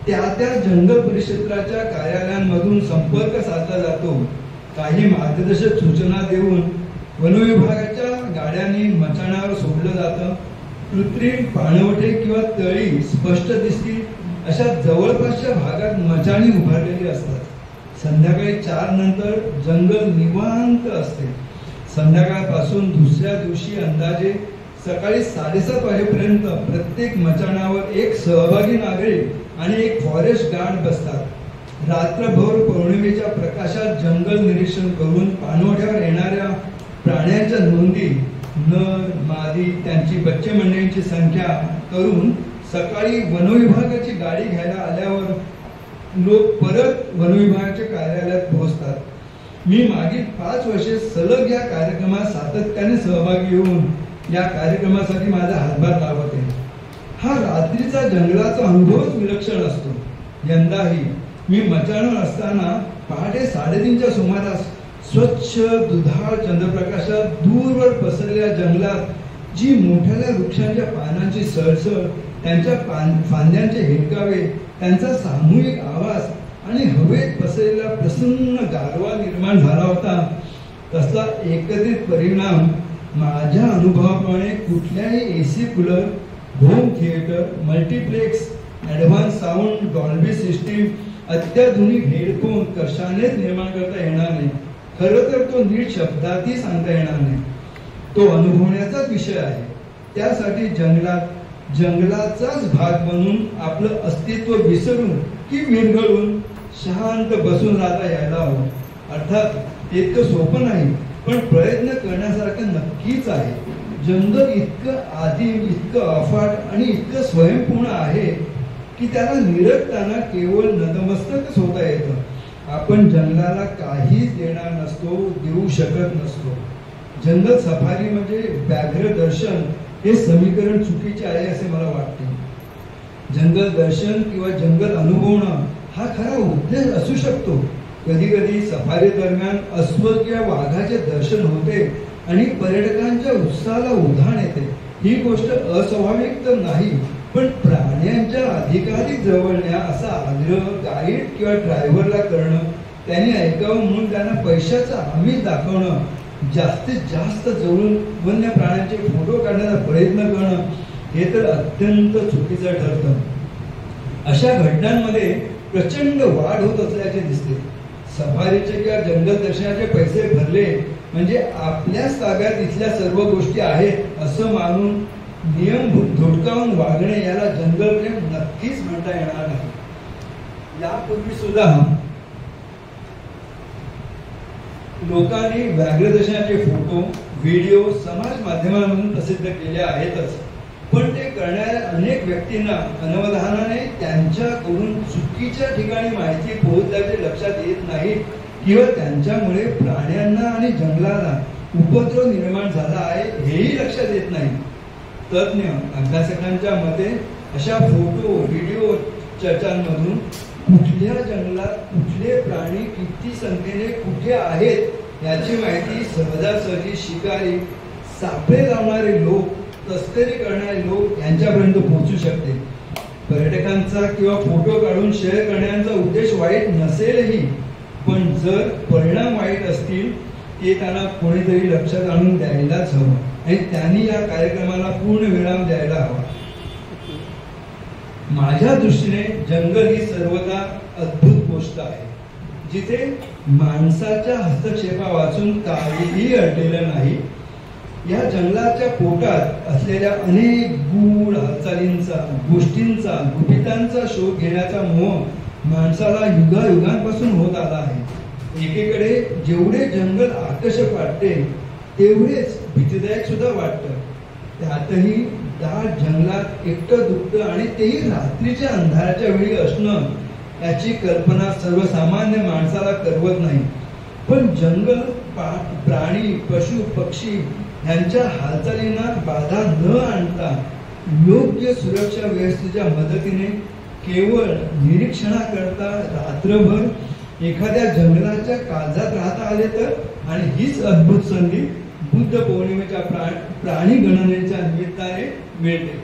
त्या जंगल परिक्षेत्राच्या कार्यालयांमधून संपर्क साधला जातो. काही मार्गदर्शक सूचना देऊन वनविभागाच्या गाड्यांनी मचाणावर सोडलं जातं. कृत्रिम पाणवठे किंवा तळी स्पष्ट दिसतील अशा जवळपासच्या भागात मचाणी उभारलेली असतात. संध्याकाळी 4 नंतर जंगल निवांत असते. संध्याकाळपासून दुसऱ्या दिवशी अंदाजे सकाळी 7:30 वाजेपर्यंत प्रत्येक मचाणावर एक सहभागी नागरिक आणि एक फॉरेस्ट गार्ड बसतात. रात्रभर पौर्णिमेच्या प्रकाशात जंगल निरीक्षण करून पाणवठ्यावर येणाऱ्या प्राण्यांच्या नोंदी, नर मादी त्यांची बच्चे मंडळींची संख्या करून सकाळी वनविभागाची गाडी घ्यायला आल्यावर लोक परत वनविभागाच्या कार्यालयात पोहोचतात. मी मागील 5 वर्षे सलग या कार्यक्रमात सातत्याने सहभागी होऊन या कार्यक्रमासाठी माझा हातभार लावत आहे. हा रात्रीचा जंगलाचा अनुभवच विलक्षण असतो. यंदाही मी मचाणावर असताना पहाटे 3:30च्या सुमारास स्वच्छ दुधाळ चंद्रप्रकाशात दूरवर पसरलेल्या जंगलात जी मोठ्या वृक्षांच्या पानांची सळसळ, त्यांच्या फांद्यांचे हेलकावे, त्यांचा सामूहिक आवाज आणि हवेत पसरलेला प्रसन्न गारवा निर्माण झाला होता, तसला एकत्रित परिणाम माझ्या अनुभवाप्रमाणे कुठल्याही AC cooler, home theatre, multiplex, advance sound, Dolby system, अत्याधुनिक हेडफोन कशानेच निर्माण करता येणार नाही. खरं तर तो नीट शब्दातही सांगता येणार नाही. तो अनुभवण्याचाच विषय आहे. त्यासाठी जंगलाचाच भाग बनून आपलं अस्तित्व विसरून की विरघळून शांत बसून राहता यायला हवं. अर्थात इतकं सोपं नाही, पण प्रयत्न करण्यासारखं नक्कीच आहे. जंगल इतकं आदिम, इतकं अफाट आणि इतकं स्वयंपूर्ण आहे की त्याला निरखताना केवळ नतमस्तकच होता येतं. आपण जंगलाला काहीच देणार नसतो, देऊ शकत नसतो. जंगल सफारी म्हणजे व्याघ्र दर्शन हे समीकरण चुकीचे आहे असे मला वाटते. जंगल दर्शन किंवा जंगल अनुभवणं हा खरा उद्देश असू शकतो. कधी कधी सफारी दरम्यान अस्वल किंवा वाघाचे दर्शन होते आणि पर्यटकांच्या उत्साहाला उधाण येते. ही गोष्ट अस्वाभाविक तर नाही, पण प्राण्यांच्या अधिकाधिक जवळ न्या असा आग्रह गाईड किंवा ड्रायव्हरला करणं, त्यांनी ऐकावं म्हणून त्यांना पैशाचा आमिष दाखवणं, जास्तीत जास्त जवळून वन्य प्राण्यांचे फोटो काढण्याचा प्रयत्न करणं हे तर अत्यंत चुकीचं ठरतं. अशा घटनांमध्ये प्रचंड वाढ होत असल्याचे दिसते. सफारीचे किंवा जंगल दर्शनाचे पैसे भरले म्हणजे आपल्याच ताब्यात इथल्या सर्व गोष्टी आहेत असं मानून नियम धुडकावून वागणे याला जंगल प्रेम नक्कीच म्हणता येणार नाही. यापूर्वी सुद्धा लोकांनी व्याघ्र दर्शनाचे फोटो, व्हिडिओ समाज माध्यमांमधून प्रसिद्ध केले आहेतच, पण ते करणाऱ्या अनेक व्यक्तींना अनवधानाने त्यांच्याकडून चुकीच्या ठिकाणी माहिती पोहोचल्याचे लक्षात येत नाही किंवा त्यांच्यामुळे प्राण्यांना आणि जंगलाला उपद्रव निर्माण झाला आहे हेही लक्षात येत नाही. तज्ञ अभ्यासकांच्या मते अशा फोटो, व्हिडिओ चर्चांमधून कुठल्या जंगलात कुठले प्राणी किती संख्येने कुठे आहेत याची माहिती सहजासहजी शिकारी, सापळे लावणारे लोक, तस्करी करणारे लोक यांच्यापर्यंत पोहोचू शकते. पर्यटकांचा किंवा फोटो काढून शेअर करण्याचा उद्देश वाईट नसेलही, पण जर परिणाम वाईट असतील ते त्यांना कोणीतरी लक्षात आणून द्यायलाच हवं आणि त्यांनी या कार्यक्रमाला पूर्ण विराम द्यायला हवा. माझ्या दृष्टीने जंगल ही सर्वदा अद्भुत गोष्ट आहे, जिथे माणसाच्या हस्तक्षेपावाचून काहीही अडलेलं नाही. या जंगलाच्या पोटात असलेल्या अनेक गूढ हालचालींचा, गोष्टींचा, गुपितांचा शोध घेण्याचा मोह माणसाला युगायुगांपासून होत आला आहे. एकीकडे जेवढे जंगल आकर्षक वाटते तेवढेच भीतीदायक सुद्धा वाटतं. त्यातही दाट जंगलात एकटं दुखतं आणि तेही रात्रीच्या अंधाराच्या वेळी असणं याची कल्पना सर्वसामान्य माणसाला करवत नाही. पण जंगल प्राणी, पशु, पक्षी यांच्या हालचालींना बाधा न आणता योग्य सुरक्षा व्यवस्थेच्या मदतीने केवळ निरीक्षणाकरता रात्रभर एखाद्या जंगलाच्या काळजात राहता आले तर, आणि हीच अद्भुत संधी बुद्ध पौर्णिमेच्या प्राणी गणनेच्या निमित्ताने मिळते.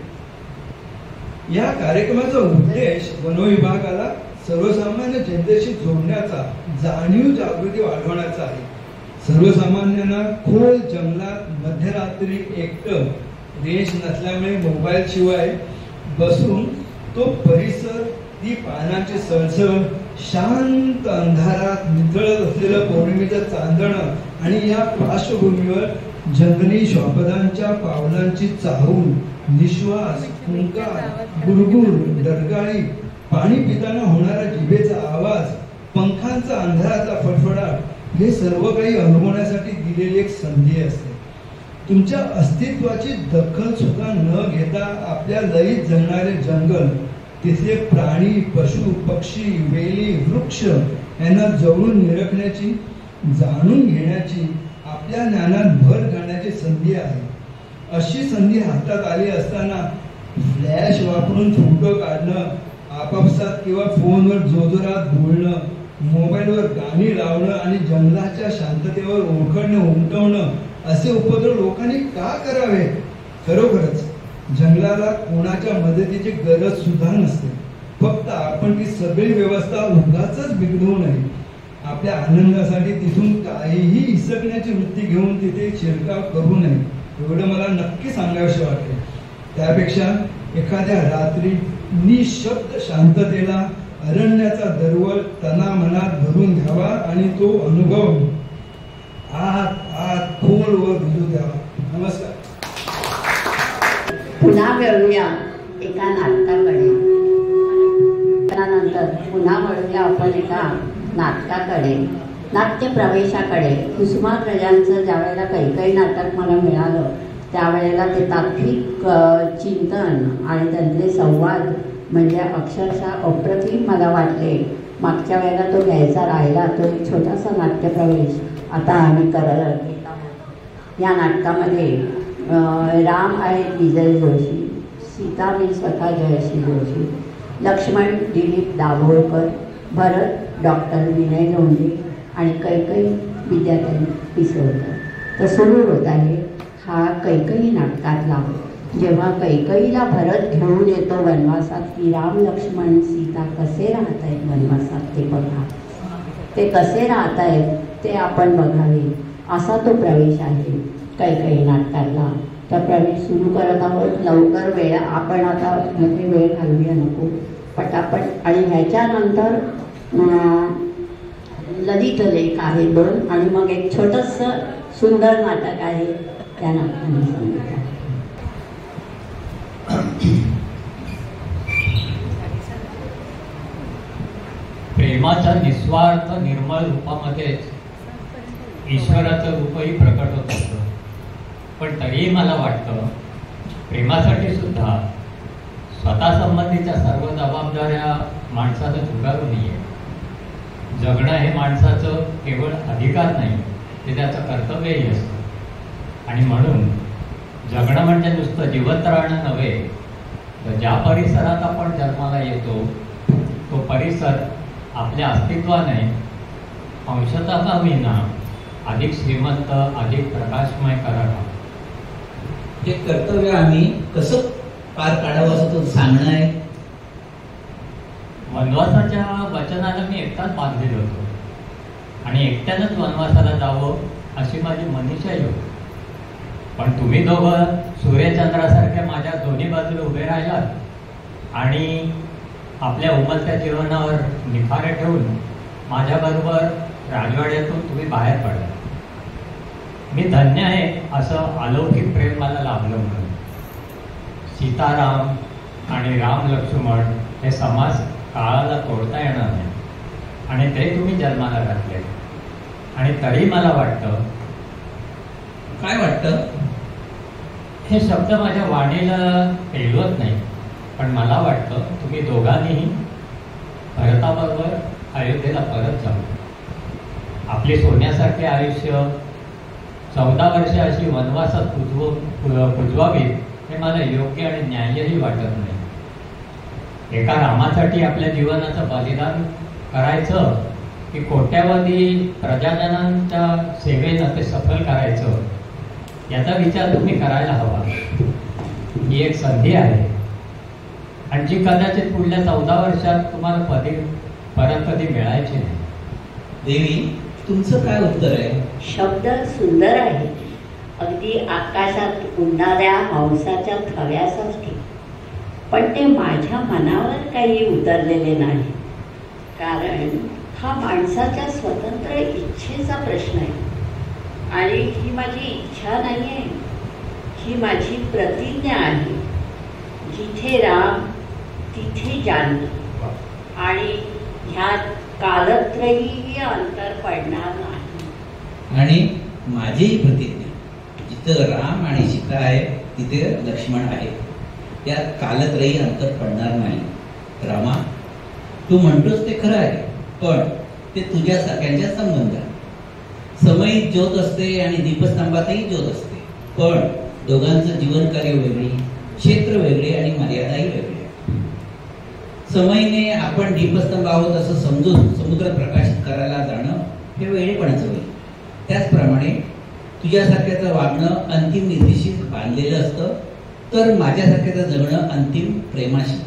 या कार्यक्रमाचा उद्देश वनविभागाला सर्वसामान्य जनतेशी जोडण्याचा, जाणीव जागृती वाढवण्याचा आहे. सर्वसामान्यांना खोल जंगलात मध्यरात्री एकटं, रेंज नसल्यामुळे मोबाईल शिवाय बसून तो परिसर, ती पानाची सळसळ, शांत अंधारात नितळत असलेलं पौर्णिमेचं चांदणं आणि या पार्श्वभूमीवर जंगली श्वापदांच्या पावलांची चाहूल, निश्वास, हुंकार, गुरगुर, डरकाळी, पाणी पिताना होणारा जिभेचा आवाज, पंखांचा अंधाराचा फडफडाट, हे सर्व काही अनुभवण्यासाठी दिलेली एक संधी असते. तुमच्या अस्तित्वाची दखल सुद्धा न घेता आपल्या लयीत जगणारे जंगल, तिथले प्राणी, पशु, पक्षी, वेली, वृक्ष यांना जवळून निरखण्याची, जाणून घेण्याची, आपल्या ज्ञानात भर घालण्याची संधी आहे. अशी संधी हातात आली असताना फ्लॅश वापरून फोटो काढणं, आपापसात किंवा फोनवर जोजोरात बोलणं, मोबाईलवर गाणी लावणं आणि जंगलाच्या शांततेवर ओरखडणं, उमटवणं असे उपद्रव लोकांनी का करावे? खरोखरच जंगलाला कोणाच्या मदतीची गरज सुद्धा नसते. फक्त आपण ती सगळी व्यवस्था उगाचच बिघडवू नये. आपल्या आनंदासाठी तिथून काहीही इसकण्याची वृत्ती घेऊन तिथे शिरकाव करू नये, एवढं मला नक्की सांगावंसे वाटते. त्यापेक्षा एखाद्या रात्री निशब्द शांततेला, अरण्याचा दरवळ तना मनात भरून घ्यावा आणि तो अनुभव आत खोलवर भिजू द्यावा. नमस्कार. पुन्हा वळूया एका नाटकाकडे. त्यानंतर पुन्हा वळूया आपण एका नाटकाकडे, नाट्य प्रवेशाकडे. कुसुमाग्रजांचं ज्या वेळेला काही नाटक मला मिळालं त्यावेळेला ते तात्विक चिंतन आणि त्यांचे संवाद म्हणजे अक्षरशः अप्रतिम मला वाटले. मागच्या वेळेला तो घ्यायचा राहिला, तो एक छोटासा नाट्यप्रवेश आता आम्ही करत आहोत. या नाटकामध्ये राम आहेत विजय जोशी, सीता मी स्वतः जयश्री जोशी, लक्ष्मण दिलीप दाभोळकर, भरत डॉक्टर विनय लोंढे आणि कैकई विद्याताई पिसवकर. तर सुरू होत आहे हा कैकई नाटकातला. जेव्हा कैकईला भरत घेऊन येतो वनवासात की राम लक्ष्मण सीता कसे राहत आहेत वनवासात ते बघा, ते कसे राहत आहेत ते आपण बघावे, असा तो प्रवेश आहे कैकई नाटकातला. तर प्रवेश सुरू करत आहोत. लवकर वेळ आपण आता म्हणजे वेळ घालूया नको, पटापट. आणि ह्याच्यानंतर ललित लेख आहे 2 आणि मग एक छोटंसं सुंदर नाटक आहे त्या नाटकाने सांगितलं. प्रेमाच्या निस्वार्थ निर्मळ रूपामध्येच ईश्वराचं रूपही प्रकट होत असतं. पण तरीही मला वाटतं प्रेमासाठी सुद्धा स्वतः संबंधीच्या सर्व जबाबदाऱ्या माणसानं स्वीकारू नये. जगणं हे माणसाचं केवळ अधिकार नाही, ते त्याचं कर्तव्यही असतं. आणि म्हणून जगणं म्हणजे नुसतं जिवंत राहणं नव्हे, तर ज्या परिसरात आपण जन्माला येतो तो परिसर आपल्या अस्तित्वाने अंशतः का होईना अधिक श्रीमंत, अधिक प्रकाशमय करावा. हे कर्तव्य आम्ही कसं पार काढावं असं तो सांगणं आहे. वनवासाच्या वचनाला मी एकटाच बांधलेलो होतो आणि एकट्यानंच वनवासाला जावं अशी माझी मनीषाही होती. पण तुम्ही दोघं सूर्यचंद्रासारख्या माझ्या दोन्ही बाजूला उभे राहिलात आणि आपल्या उमलत्या जीवनावर निखारे ठेवून माझ्याबरोबर राजवाड्यातून तुम्ही बाहेर पडला. मी धन्य आहे असं अलौकिक प्रेम मला लाभलं म्हणून. सीताराम आणि राम लक्ष्मण हे समाज काळाला तोडता येणार नाही आणि ते तुम्ही जन्माला घातले. आणि तरी मला वाटतं, काय वाटतं, हे शब्द माझ्या वाणीला पेलवत नाही, पण मला वाटतं तुम्ही दोघांनीही भरताबरोबर अयोध्येला परत जाऊ. आपले सोन्यासारखे आयुष्य 14 वर्षे अशी वनवासात पुजवावीत हे मला योग्य आणि न्याय्यही वाटत नाही. एका रामासाठी आपल्या जीवनाचं बलिदान करायचं की कोट्यावधी प्रजाजनांच्या सेवेनं ते सफल करायचं, याचा विचार तुम्ही करायला हवा. ही एक संधी आहे आणि जी कदाचित पुढल्या 14 वर्षात तुम्हाला परत कधी मिळायची नाही. देवी, तुमचं काय उत्तर आहे? शब्द सुंदर आहे, अगदी आकाशात उडणाऱ्या हंसाच्या थव्यासारखे, पण ते माझ्या मनावर काही उतरलेले नाही. कारण हा माणसाच्या स्वतंत्र इच्छेचा प्रश्न आहे. आणि ही माझी इच्छा नाही आहे, ही माझी प्रतिज्ञा आहे. जिथे राम तिथे जानकी, आणि ह्यात कालत्रयी अंतर पडणार नाही. आणि माझीही प्रतिज्ञा, जिथं राम आणि सीता आहे तिथे लक्ष्मण आहे, यात कालत्रयी अंतर पडणार नाही. रामा, तू म्हणतोस ते खरं आहे, पण ते तुझ्या सगळ्यांच्या संबंध आहे. समयीत ज्योत असते आणि दीपस्तंभातही ज्योत असते, पण दोघांचं जीवन कार्य वेगळी, क्षेत्र वेगळे आणि मर्यादाही वेगळी. समयीने आपण दीपस्तंभ आहोत असं समजून समुद्र प्रकाशित करायला जाणं हे वेळेपणाचं होईल. त्याचप्रमाणे तुझ्यासारख्याचं वागणं अंतिम निर्देशी बांधलेलं असतं, तर माझ्यासारख्याचं जगणं अंतिम प्रेमाशी.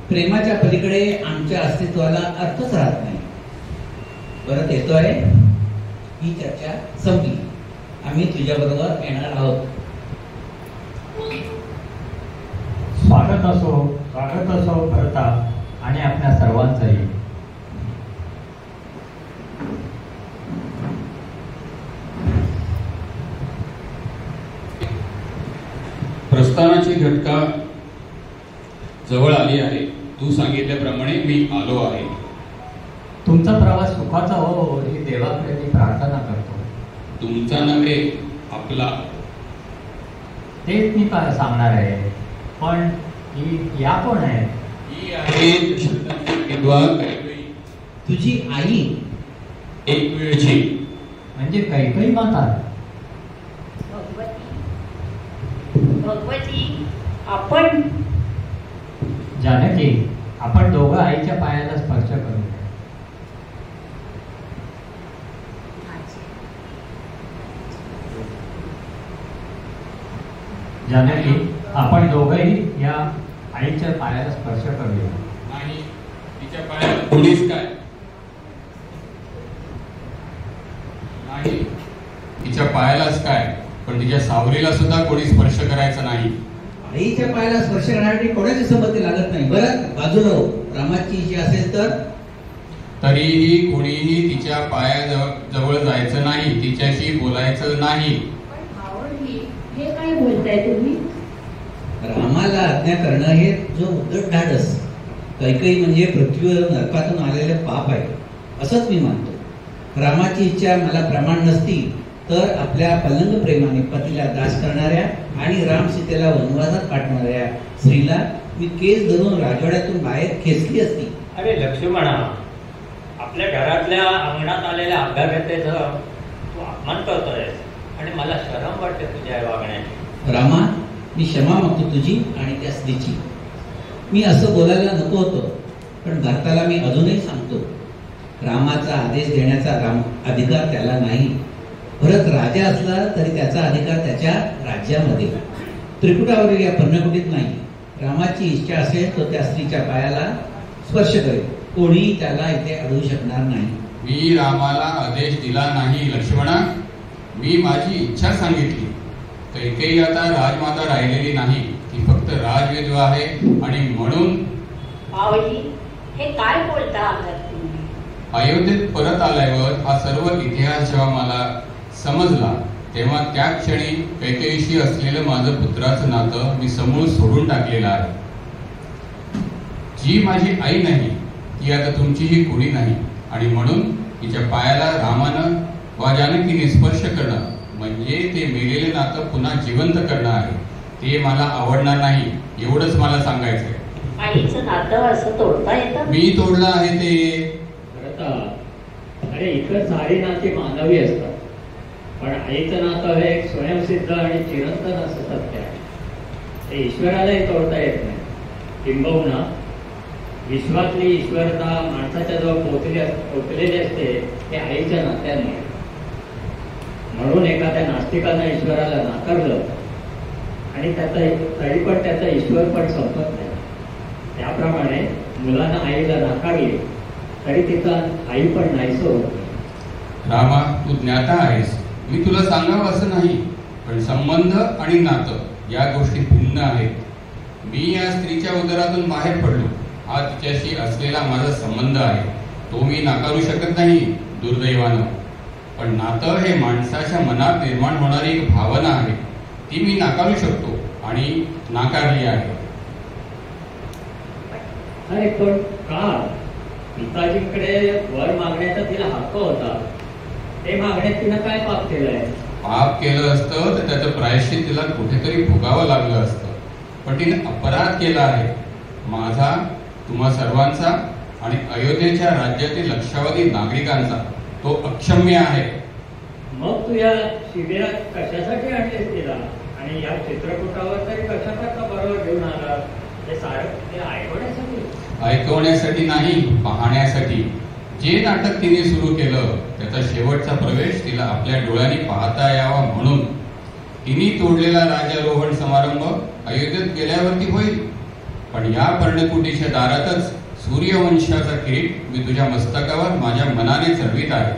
प्रेमाच्या पलीकडे आमच्या अस्तित्वाला अर्थच राहत नाही. परत येतोय, ही चर्चा संपली. आम्ही तुझ्याबरोबर येणार आहोत. स्वागत असो भरता आणि आपल्या सर्वांचंही. प्रस्थानाची घटका जवळ आली आहे. तू सांगितल्याप्रमाणे मी आलो आहे. तुमचा प्रवास सुखाचा हो ही देवाकडे मी प्रार्थना करतो. तुमचा नव्हे, आपला. तेच मी काय सांगणार आहे, पण ही या कोण आहे? ही आहे विधवा कैकेयी, तुझी आई. एक वेळची. म्हणजे कैकेयी माता. भगवती, आपण जानकी, आपण दोघं आईच्या पायाला स्पर्श करू. जानकी, आपण दोघंही या आईच्या पायाला स्पर्श करूया. नाही, तिच्या पायाला कोणीच काय नाही. तिच्या पायालाच काय, पण तिच्या सावरीला सुद्धा कोणी स्पर्श करायचा नाही. आईच्या पायाला स्पर्श करण्यासाठी कोणाची संमती लागत नाही. बरं, बाजूला हो. रामाची इच्छा असेल तर तरीही कोणीही तिच्या पायाजवळ जायचं नाही, तिच्याशी बोलायचं नाही. हे काय बोलताय तुम्ही? रामाला आज्ञा करणं हे जो उद्धट धाडस. कैकेयी म्हणजे पृथ्वीवर नरकातून आलेलं पाप आहे असंच मी मानतो. रामाची इच्छा मला प्रमाण नसती तर आपल्या पलंग प्रेमाने पतीला दास करणाऱ्या आणि राम सीतेला वनवासात पाठवणाऱ्या स्त्रीला मी केस धरून राजवाड्यातून बाहेर खेचली असती. अरे लक्ष्मणा, आपल्या घरातल्या अंगणात आलेल्या अभ्यागतेचं तू अपमान करतोय आणि मला शरम वाटते तुझ्या वागण्याची. रामा, मी क्षमा मागतो तुझी आणि त्या स्त्रीची. मी असं बोलायला नको होतं, पण भरताला मी अजूनही सांगतो, रामाचा आदेश देण्याचा अधिकार त्याला नाही. भरत राजा असला तरी त्याचा अधिकार त्याच्या राज्यामध्ये, त्रिकुटावरील या पर्णकुटीत नाही. रामाची इच्छा असेल तर त्या स्त्रीच्या पायाला स्पर्श करेल, कोणीही त्याला इथे अडवू शकणार नाही. मी रामाला आदेश दिला नाही लक्ष्मणा, मी माझी इच्छा सांगितली. कैकेयी आता राजमाता राहिलेली नाही, ती फक्त राजविधवा आहे. आणि म्हणून भाऊजी, हे काय बोलता आहात तुम्ही? अयोध्येत परत आल्यावर हा सर्व इतिहास जेव्हा मला समजला तेव्हा त्या क्षणी कैकेयीशी असलेलं माझं पुत्राचं नातं मी समूळ सोडून टाकलेलं आहे. जी माझी आई नाही ती आता तुमचीही कुणी नाही. आणि म्हणून तिच्या पायाला रामानं वा जानकीने स्पर्श करणं म्हणजे ते मेलेले नातं पुन्हा जिवंत करणं आहे. ते मला आवडणार नाही, एवढंच मला सांगायचंय. आईचं नातं असं तोडता येतं? मी तोडलं आहे ते. अरे इतर सारी नाती मानवी असतात, पण आईचं नातं हे एक स्वयंसिद्ध आणि चिरंतन असं सत्य आहे. ते ईश्वरालाही तोडता येत नाही. किंबहुना विश्वातली ईश्वरता माणसाच्या जवळ पोचलेली असते ते आईच्या नात्याने. म्हणून एखाद्या नास्तिकानं ईश्वराला नाकारलं आणि तरी पण त्याचा ईश्वर पण संपत नाही. त्याप्रमाणे मुलानं आईला नाकारले तरी तिचा आई पण नाहीसं होत. रामा, तू ज्ञाता आहेस, मी तुला सांगावं असं नाही, पण संबंध आणि नातं या गोष्टी भिन्न आहेत. मी या स्त्रीच्या उदरातून बाहेर पडलो, हा तिच्याशी असलेला माझा संबंध आहे, तो मी नाकारू शकत नाही दुर्दैवानं. पण नातं हे माणसाच्या मनात निर्माण होणारी एक भावना आहे, ती मी नाकारू शकतो आणि नाकारली आहे. अरे पण का? पिताजींकडे वर मागण्याचा तिला हक्क होता, ते मागण्यात तिनं काय पाप केलंय? पाप केलं असतं तर त्याचं प्रायश्चित तिला कुठेतरी भोगावं लागलं असतं, पण तिने अपराध केला आहे, माझा, तुम्हा सर्वांचा आणि अयोध्येच्या राज्यातील लक्षावधी नागरिकांचा. तो अक्षम्य आहे. मग तू या शिबिरात कशासाठी आणलेस तिला? आणि या चित्रकूटावर तरी कशाकरता बरोबर घेऊन आला? हे सारं ते ऐकवण्यासाठी? ऐकवण्यासाठी नाही, पाहण्यासाठी. जे नाटक तिने सुरू केलं त्याचा शेवटचा प्रवेश तिला आपल्या डोळ्यांनी पाहता यावा म्हणून. तिने तोडलेला राजारोहण समारंभ अयोध्येत गेल्यावरती होईल, पण या पर्णकुटीच्या दारातच सूर्यवंशाचा किरीट मी तुझ्या मस्तकावर माझ्या मनाने चढवीत आहे.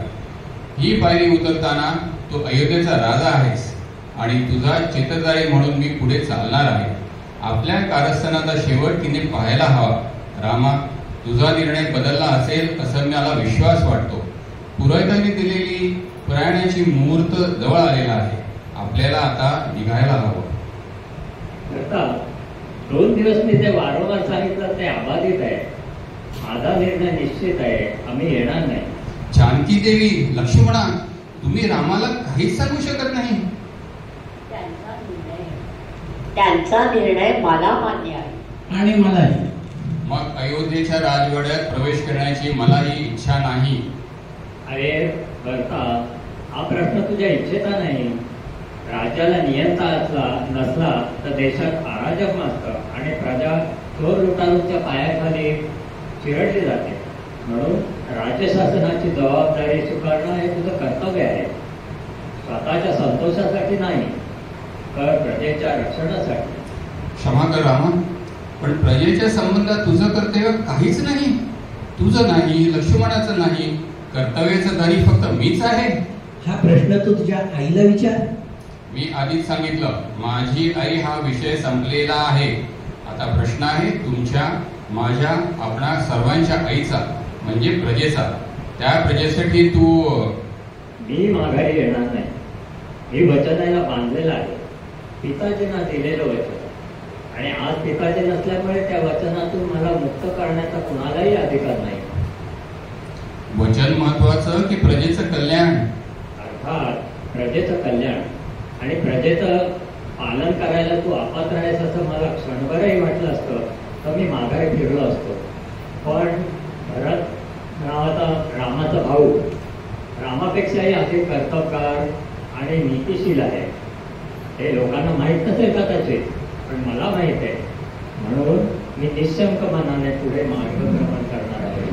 ही पायरी उतरताना तू अयोध्येचा राजा आहेस आणि तुझा चित्रधारी म्हणून मी पुढे चालणार आहे. आपल्या कारस्थानाचा शेवट तिने पाहायला हवा. रामा, तुझा निर्णय बदलला असेल असं मला विश्वास वाटतो. पुरोहितांनी दिलेली प्रयाणाची मुहूर्त जवळ आलेला आहे. आपल्याला आता निघायला हवं. 2 दिवस मी ते वारंवार सांगितलं, ते अबाधित आहे. माझा निर्णय निश्चित आहे, आम्ही येणार नाही. जानकी देवी, लक्ष्मणा, तुम्ही रामाला काहीच सांगू शकत नाही. त्यांचा निर्णय मला मान्य आहे आणि मलाही. मग अयोध्येच्या राजवाड्यात प्रवेश करण्याची मलाही इच्छा नाही. अरे भरता, हा प्रश्न तुझ्या इच्छेचा नाही. राज्याला नियंता नसला तर देशात अराजक माजतं आणि प्रजा चोर लुटारूच्या पायाखाली चिरडली जाते. म्हणून राज्यशासनाची जबाबदारी स्वीकारणं हे तुझं कर्तव्य आहे. स्वतःच्या संतोषासाठी नाही, तर प्रजेच्या रक्षणासाठी. क्षमा कर रामा, पण प्रजेच्या संबंधात तुझं कर्तव्य काहीच नाही. तुझं नाही, लक्ष्मणाचं नाही, कर्तव्याचं दारी फक्त मीच आहे. हा प्रश्न तू तुझ्या आईला विचार. मी आधीच सांगितलं, माझी आई हा विषय संपलेला आहे. आता प्रश्न आहे तुमच्या, माझ्या, आपणा सर्वांच्या आईचा, म्हणजे प्रजेचा. त्या प्रजेसाठी तू. मी माघारी येणार नाही. मी वचनाला बांधलेलं आहे, पिताजींना दिलेलं वचन. आणि आज पिताजी नसल्यामुळे त्या वचनातून मला मुक्त करण्याचा कुणालाही अधिकार नाही. वचन महत्वाचं की प्रजेचं कल्याण? अर्थात प्रजेचं कल्याण. आणि प्रजेचं पालन करायला तू अपात्र आहेस असं मला क्षणभरही वाटलं असतं तर मी माघारी फिरलो असतो. पण भरत नावाचा रामाचा भाऊ रामापेक्षाही अधिक कर्तबगार आणि नीतिशील आहे. हे लोकांना माहीत नसेल कदाचित, पण मला माहीत आहे. म्हणून मी निशंक मनाने पुढे मार्गक्रमण करणार आहे.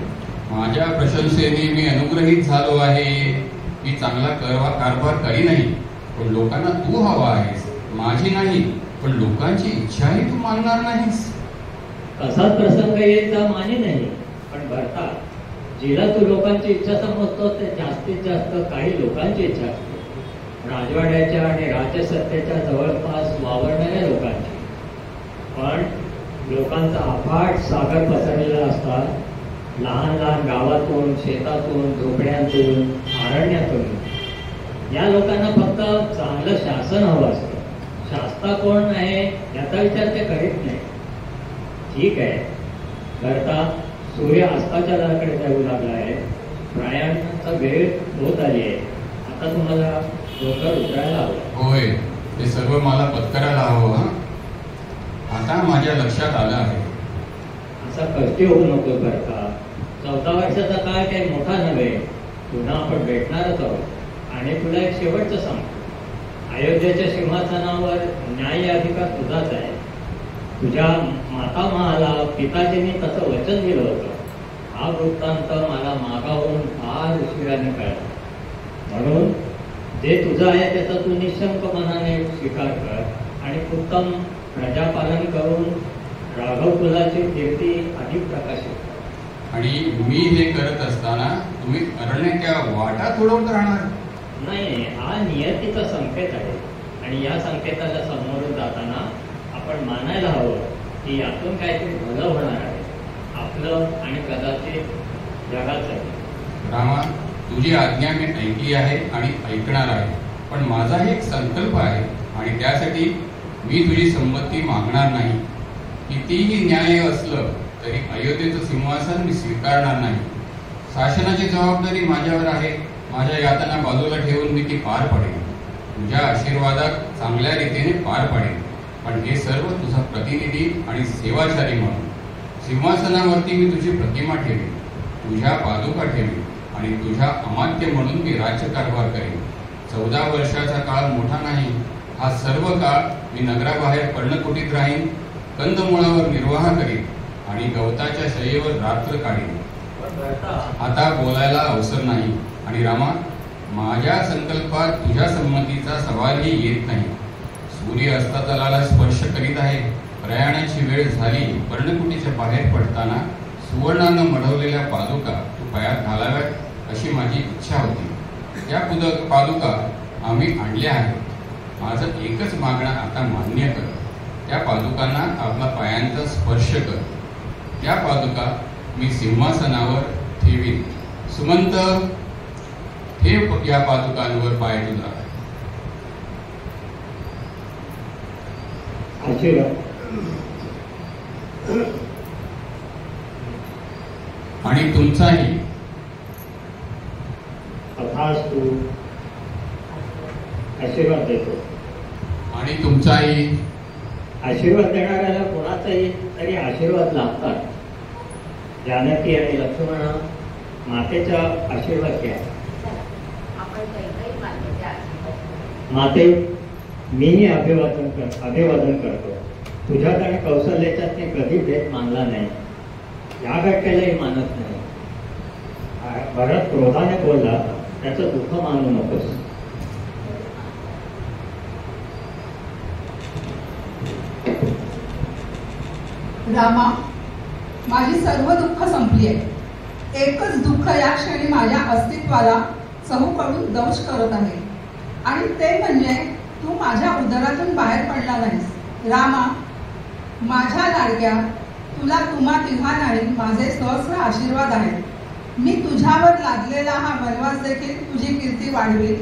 माझ्या प्रशंसेने मी अनुग्रहित झालो आहे. मी चांगला कारभार करी नाही, पण लोकांना तू हवा आहेस. माझी नाही, पण लोकांची इच्छाही तू मानणार नाहीस. कसाच प्रसंग येईल तर मानी नाही. पण भरता, जिला तू लोकांची इच्छा समजतो ते जास्तीत जास्त काही लोकांची इच्छा असते. राजवाड्याच्या आणि राज्यसत्तेच्या जवळपास वावरणाऱ्या लोकांची. पण लोकांचा अफाट सागर पसरलेला असतात. लहान लहान गावातून, शेतातून, झोपड्यांतून, अरण्यातून. या लोकांना फक्त चांगलं शासन हवं असतं. शास्ता कोण आहे याचा विचार ते करीत नाही. ठीक आहे, करता सूर्य अस्ताच्या दराकडे जाऊ लागला आहे. प्रयाणाचा वेळ होत आली आहे. आता तुम्हाला डोकर उतरायला हवं. होय, ते सर्व मला पत्करायला हवं. आता माझ्या लक्षात आलं आहे. असा कष्टी होऊ नको करता. 14 वर्षाचा काळ काही मोठा नव्हे. पुन्हा आपण भेटणारच आहोत. आणि तुला एक शेवटचं सांगतो, अयोध्येच्या सिंहासनावर न्याय अधिकार तुझाच आहे. तुझ्या मातामहाला पिताजींनी तसं वचन दिलं होतं. हा वृत्तांत मला मागाहून फार उशिराने कळला. म्हणून जे तुझं आहे त्याचा तू निशंक मनाने स्वीकार कर आणि उत्तम प्रजापालन करून राघव कुलाची कीर्ती अधिक प्रकाशित कर. आणि मी हे करत असताना तुम्ही अरण्याच्या वाटा तुडवत राहणार? नाही, हा नियतीचा संकेत आहे आणि या संकेताला समोरून जाताना आपण मानायला हवं की यातून काहीतरी भलं होणार आहे, आपलं आणि कदाचित जगाचं. रामा, तुझी आज्ञा मी ऐकली आहे आणि ऐकणार आहे, पण माझा एक संकल्प आहे आणि त्यासाठी मी तुझी संमती मागणार नाही. कितीही न्याय असलं तरी अयोध्येचं सिंहासन मी स्वीकारणार नाही. शासनाची जबाबदारी माझ्यावर आहे. माझ्या यातना बाजूला ठेवून मी ती पार पाडेन. तुझ्या आशीर्वादात चांगल्या रीतीने पार पाडेन. पण हे सर्व तुझा प्रतिनिधी आणि सेवाचारी म्हणून. सिंहासनावरती मी तुझी प्रतिमा ठेवीन, तुझ्या पादुका ठेवीन आणि तुझ्या अमात्य म्हणून मी राज्यकारभार करेन. 14 वर्षाचा काळ मोठा नाही. हा सर्व काळ मी नगराबाहेर पर्णकुटीत राहीन, कंदमुळावर निर्वाह करीन आणि गवताच्या शय्येवर रात्र काढीन. आता बोलायला अवसर नाही. आणि रामा, माझ्या संकल्पात तुझ्या संमतीचा सवालही येत नाही. सूर्य अस्ताचलाला स्पर्श करीत आहे. प्रयाणाची वेळ झाली. पर्णकुटीच्या बाहेर पडताना सुवर्णानं मढवलेल्या पादुका तू पायात घालाव्यात अशी माझी इच्छा होती. त्या पादुका आम्ही आणल्या आहेत. माझं एकच मागणं आता मान्य कर. त्या पादुकांना आपला पायांचा स्पर्श कर. त्या पादुका मी सिंहासनावर ठेवीन. सुमंत, ठेव या पादुकांवर पाय तुझा. आणि तुमचाही. आशीर्वाद देतो. आणि तुमचाही. आशीर्वाद देणाऱ्याला कोणाचाही तरी आशीर्वाद लाभतात. जानकी आणि लक्ष्मणा, मातेचा आशीर्वाद घ्या. माते, मीही अभिवादन करतो. तुझ्यात आणि कौशल्याच्यात मी कधी भेद मानला नाही. या घटकेलाही मानत नाही. भरत क्रोधाने बोलला, त्याचं दुःख मानू नकोस. रामा, माझी सर्व दुःख संपली आहे. एकच दुःख या क्षणी माझ्या अस्तित्वाला चहूकडून दंश करत आहे आणि ते म्हणजे तू माझ्या उदरातून बाहेर पडला नाहीस. रामा, माझ्या लाडक्या, तुला तुम्हा तिघांनाही माझे सहस्र आशीर्वाद आहेत. मी तुझ्यावर लादलेला हा वनवास देखील तुझी कीर्ती वाढवेल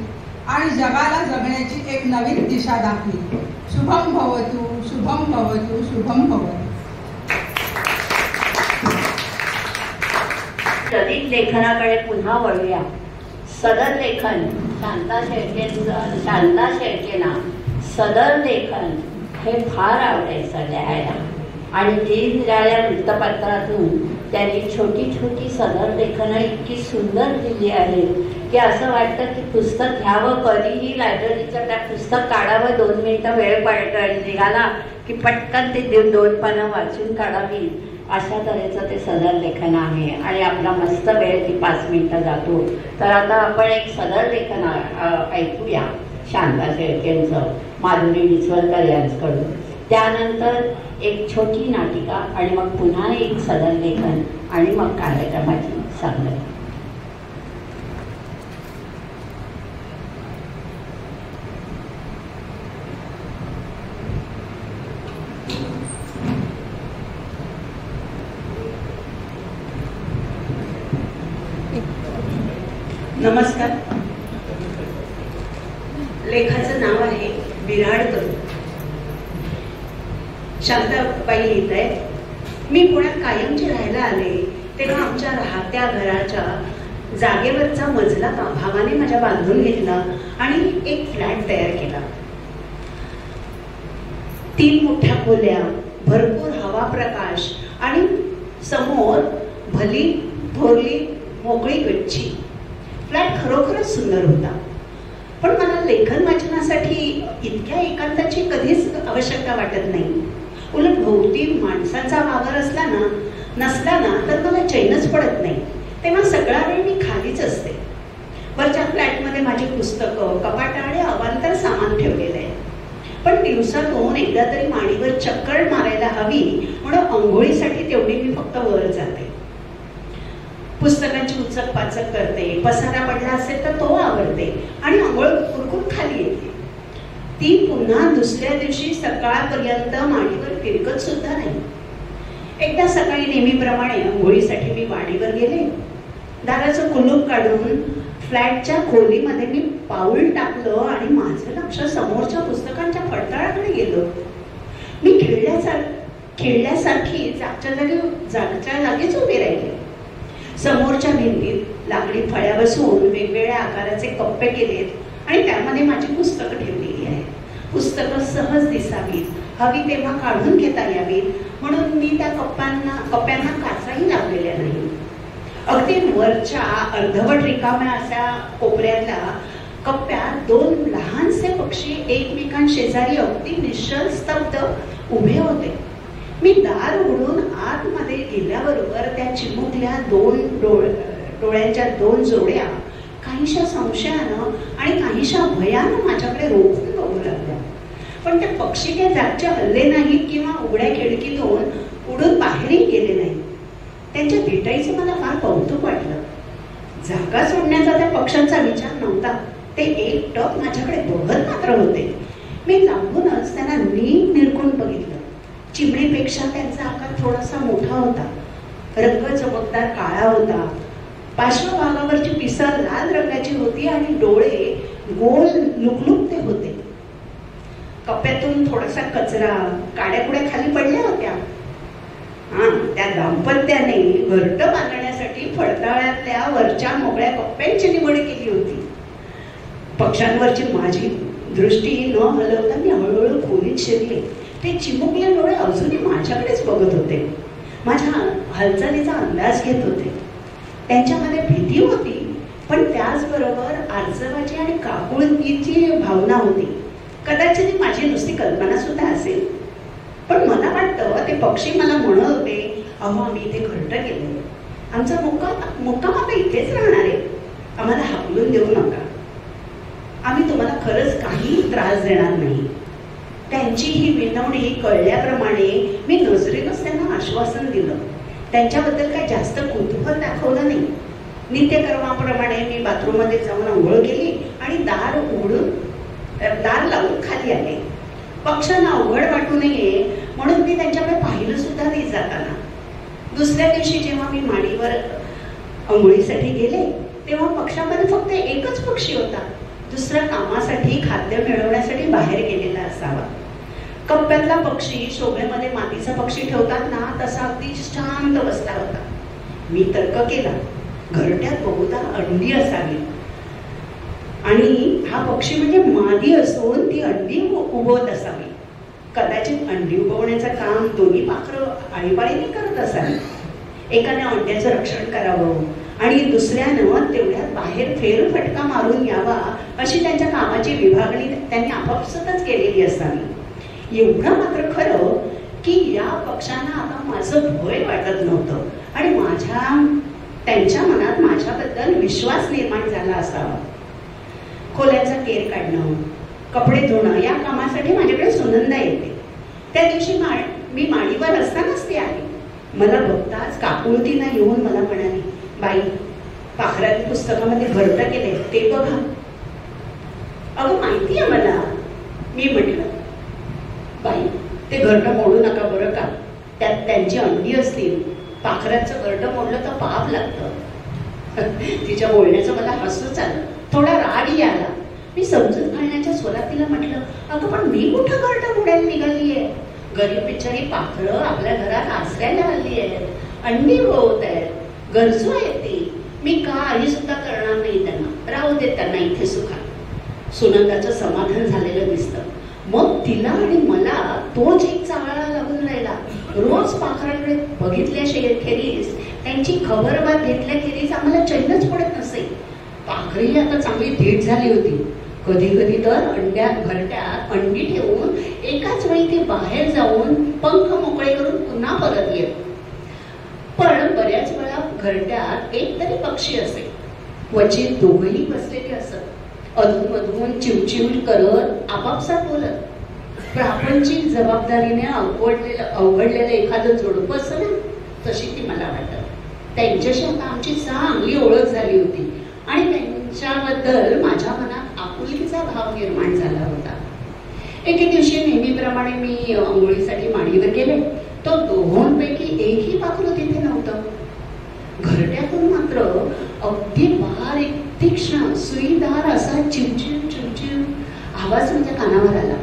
आणि जगाला जगण्याची एक नवीन दिशा दाखवेल. शुभम भवतु, शुभम भवतु, शुभम भवतु. प्रदीप लेखनाकडे पुन्हा वळूया. सदर लेखन शांता शेळकेंना सदर लेखन हे फार आवडायचं लिहायला आणि निरनिराळ्या वृत्तपत्रातून त्यांनी छोटी छोटी सदर लेखनं इतकी सुंदर लिहिली आहेत की असं वाटतं की पुस्तक घ्यावं, कधीही लायब्ररीचं त्या पुस्तक काढावं, 2 मिनिटं वेळ निघाला की पटकन ते 2 पानं वाचून काढावी, अशा तऱ्हेचं ते सदर लेखन आहे. आणि आपला मस्त वेळ ती 5 मिनिटं जातो. तर आता आपण एक सदर लेखन ऐकूया शांता शेळकेंचं, माधुरी डिचवलकर यांच्याकडून. त्यानंतर एक छोटी नाटिका आणि मग पुन्हा एक सदर लेखन आणि मग कार्यक्रमाची सांगता. नमस्कार. लेखाचं नाव आहे बिराडकर. शांताबाई लिहित आहेत, मी पुण्यात कायमची राहायला आले तेव्हा आमच्या राहत्या घराच्या जागेवरचा मजला भावाने माझ्या बांधून घेतला आणि एक फ्लॅट तयार केला. 3 मोठ्या खोल्या, भरपूर हवा प्रकाश आणि समोर भली थोरली मोकळी गच्ची. फ्लॅट खरोखरच सुंदर होता. पण मला लेखन वाचनासाठी इतक्या एकांताची कधीच आवश्यकता वाटत नाही. उलट भोवती माणसांचा वावर नसला ना तर मला चैनच पडत नाही. तेव्हा सगळा वेळ मी खालीच असते. वरच्या फ्लॅटमध्ये माझी पुस्तकं, कपाट आणि अवांतर सामान ठेवलेलं आहे. पण दिवसातून एकदा तरी माडीवर चक्कर मारायला हवी म्हणून अंघोळीसाठी तेवढी मी फक्त वर जाते. पुस्तकांची उचक पाचक करते, पसारा पडला असेल तर तो आवरते आणि आंघोळ उरकून खाली येते. ती पुन्हा दुसऱ्या दिवशी सकाळपर्यंत मांडीवर फिरकत सुद्धा नाही. एकदा सकाळी नेहमीप्रमाणे आंघोळीसाठी मी वाडीवर गेले. दाराचं कुलूप काढून फ्लॅटच्या खोलीमध्ये मी पाऊल टाकलं आणि माझं लक्ष समोरच्या पुस्तकांच्या फडताळाकडे गेलं. मी खेळल्यासारखी जागच्या जागीच उभी राहिले. समोरच्या भिंतीत लाकडी फळ्या बसवून वेगवेगळ्या आकाराचे कप्पे केलेत आणि त्यामध्ये माझी पुस्तकं ठेवलेली आहेत. पुस्तकं सहज दिसावीत, हवी तेव्हा काढून घेता यावीत म्हणून मी त्या कप्प्यांना काचाही लावलेल्या नाही. अगदी वरच्या अर्धवट रिकाम्या अशा कोपऱ्यातल्या कप्प्यात 2 लहानसे पक्षी एकमेकांशेजारी अगदी निश्चल स्तब्ध उभे होते. मी दार उघडून आतमध्ये गेल्याबरोबर त्या चिमुकल्या 2 डोळ्यांच्या 2 जोड्या काहीशा संशयानं आणि काहीशा भयानं माझ्याकडे रोखून बघू लागल्या. पण ते पक्षी काही जागचे हल्ले नाहीत किंवा उघड्या खिडकीतून उडून बाहेरही गेले नाहीत. त्यांच्या भेटाईचं मला फार कौतुक वाटलं. जागा सोडण्याचा त्या पक्ष्यांचा विचार नव्हता. ते एकटक माझ्याकडे बघत मात्र होते. मी लांबूनच त्यांना नीट निरखून बघितलं. चिमणीपेक्षा त्यांचा आकार थोडासा मोठा होता. रंग चमकदार काळा होता. पार्श्वभागावरची पिसर लाल रंगाची होती आणि डोळे गोल लुकलुकते होते. कप्प्यातून थोडासा कचरा, काड्याकुड्या खाली पडल्या होत्या. त्या दाम्पत्याने घरटं बांधण्यासाठी फडताळ्यातल्या वरच्या मोकळ्या कप्प्यांची निवड केली होती. पक्ष्यांवरची माझी दृष्टी न हलवता मी हळूहळू खोलीत शिरले. ते चिमुकले डोळे अजूनही माझ्याकडेच बघत होते. माझ्या हालचालीचा अंदाज घेत होते. त्यांच्यामध्ये भीती होती, पण त्याचबरोबर आर्जवाची आणि काकुळकीची भावना होती. कदाचित माझी नुसती कल्पना सुद्धा असेल, पण मला वाटतं ते पक्षी मला म्हणत होते, अहो आम्ही इथे घरटं गेलो, आमचा मुक्काम आता इथेच राहणार आहे, आम्हाला हाकलून देऊ नका, आम्ही तुम्हाला खरंच काही त्रास देणार नाही. त्यांची ही विनवणी कळल्याप्रमाणे मी नजरेनच त्यांना आश्वासन दिलं. त्यांच्याबद्दल काही जास्त कुतूहल दाखवलं नाही. नित्यकर्माप्रमाणे मी बाथरूममध्ये जाऊन आंघोळ केली आणि दार लावून खाली आले. पक्ष्यांना अवघड वाटू नये म्हणून मी त्यांच्याकडे पाहिलं सुद्धा नाही जाताना. दुसऱ्या दिवशी जेव्हा मी माडीवर आंघोळीसाठी गेले तेव्हा पक्ष्यामध्ये फक्त एकच पक्षी होता. दुसऱ्या कामासाठी खाद्य मिळवण्यासाठी बाहेर गेलेला असावा. कप्प्यातला पक्षी शोभेमध्ये मातीचा पक्षी ठेवतात ना तसा अगदी शांत बसला होता. मी तर्क केला, घरट्यात बहुधा अंडी असावी आणि हा पक्षी म्हणजे मादी असून ती अंडी उगवत असावी. कदाचित अंडी उगवण्याचं काम दोन्ही पाखरं आळीपाळीने करत असावी. एकाने अंड्याचं रक्षण करावं आणि दुसऱ्यानं तेवढ्यात बाहेर फेरफटका मारून यावा अशी त्यांच्या कामाची विभागणी त्यांनी आपापसातच केलेली असावी. एवढं मात्र खरं की या पक्ष्यांना आता माझं भय वाटत नव्हतं आणि त्यांच्या मनात माझ्याबद्दल विश्वास निर्माण झाला असावा. खोल्यांचा केर काढणं, कपडे धुणं या कामासाठी माझ्याकडे सुनंदा येते. त्या दिवशी मी माडीवर असतानाच ती आली. मला बघताच काकुळतीनं येऊन मला म्हणाली, बाई पाखराच्या पुस्तकामध्ये घरटं केले ते बघा. अगं माहिती आहे मला. मी म्हटलं, बाई ते घरटं मोडू नका बरं का, त्यात त्यांची अंडी असतील. पाखराचं घरटं मोडलं तर पाप लागतं. तिच्या बोलण्याचं मला हसूच आलं, थोडा रागही आला. मी समजून घालण्याच्या स्वरात तिला म्हटलं, अगं पण मी कुठं घरटं मोडायला निघालीये? गरीब बिचारी पाखरं आपल्या घरात आसऱ्याला आली आहेत, अंडी उगवत आहेत, गरजू आहेत ती. मी काही सुद्धा करणार नाही त्यांना, राहू देत त्यांना इथे सुखात. सुनंदाचं समाधान झालेलं दिसतं. मग तिला आणि मला तोच एक चाळा लागून राहिला. रोज पाखरांकडे बघितल्याखेरीज त्यांची खबरबात घेतल्याखेरीज आम्हाला चैनच पडत नसे. पाखरही आता चांगली धीट झाली होती. कधी कधी तर घरट्यात अंडी ठेवून एकाच वेळी ते बाहेर जाऊन पंख मोकळे करून पुन्हा परत येत. पण बऱ्याच वेळा घरट्यात एक तरी पक्षी असे, क्वचित दोघंही बसलेले असत. अधूनमधून चिवचिव करत आपापसात बोलत. प्रापंचिक जबाबदारीने अवघडलेलं एखादं जोडपं असं ना, तशी ती मला वाटत. त्यांच्याशी आता आमची चांगली ओळख झाली होती आणि त्यांच्याबद्दल माझ्या मनात आपुलकीचा भाव निर्माण झाला होता. एके दिवशी नेहमीप्रमाणे मी अंघोळीसाठी माडीवर गेले. तो दोघांपैकी एकही पाखरू तिथे नव्हतं. घरट्यातून मात्र अगदी बारीक तीक्ष्ण सुईदार असा चिवचिव चिवचिव आवाज माझ्या कानावर आला.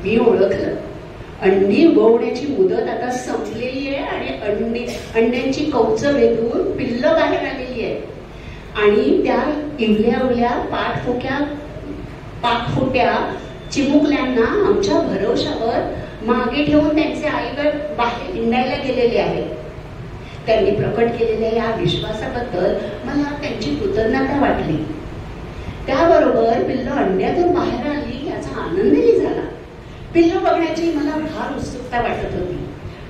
मी ओळखलं, अंडी उगवण्याची मुदत आता संपलेली आहे आणि अंड्यांची कवच वेधून पिल्लं बाहेर आलेली आहे आणि त्या इवल्या पाठफोट्या चिमुकल्यांना आमच्या भरवशावर मागे ठेवून त्यांचे आईबाप बाहेर हिंडायला गेलेले आहेत. त्यांनी प्रकट केलेल्या या विश्वासाबद्दल मला त्यांची कृतज्ञता वाटली. त्याबरोबर पिल्लं अंड्यातून बाहेर आली याचा आनंदही झाला. पिल्लं बघण्याची मला फार उत्सुकता वाटत होती,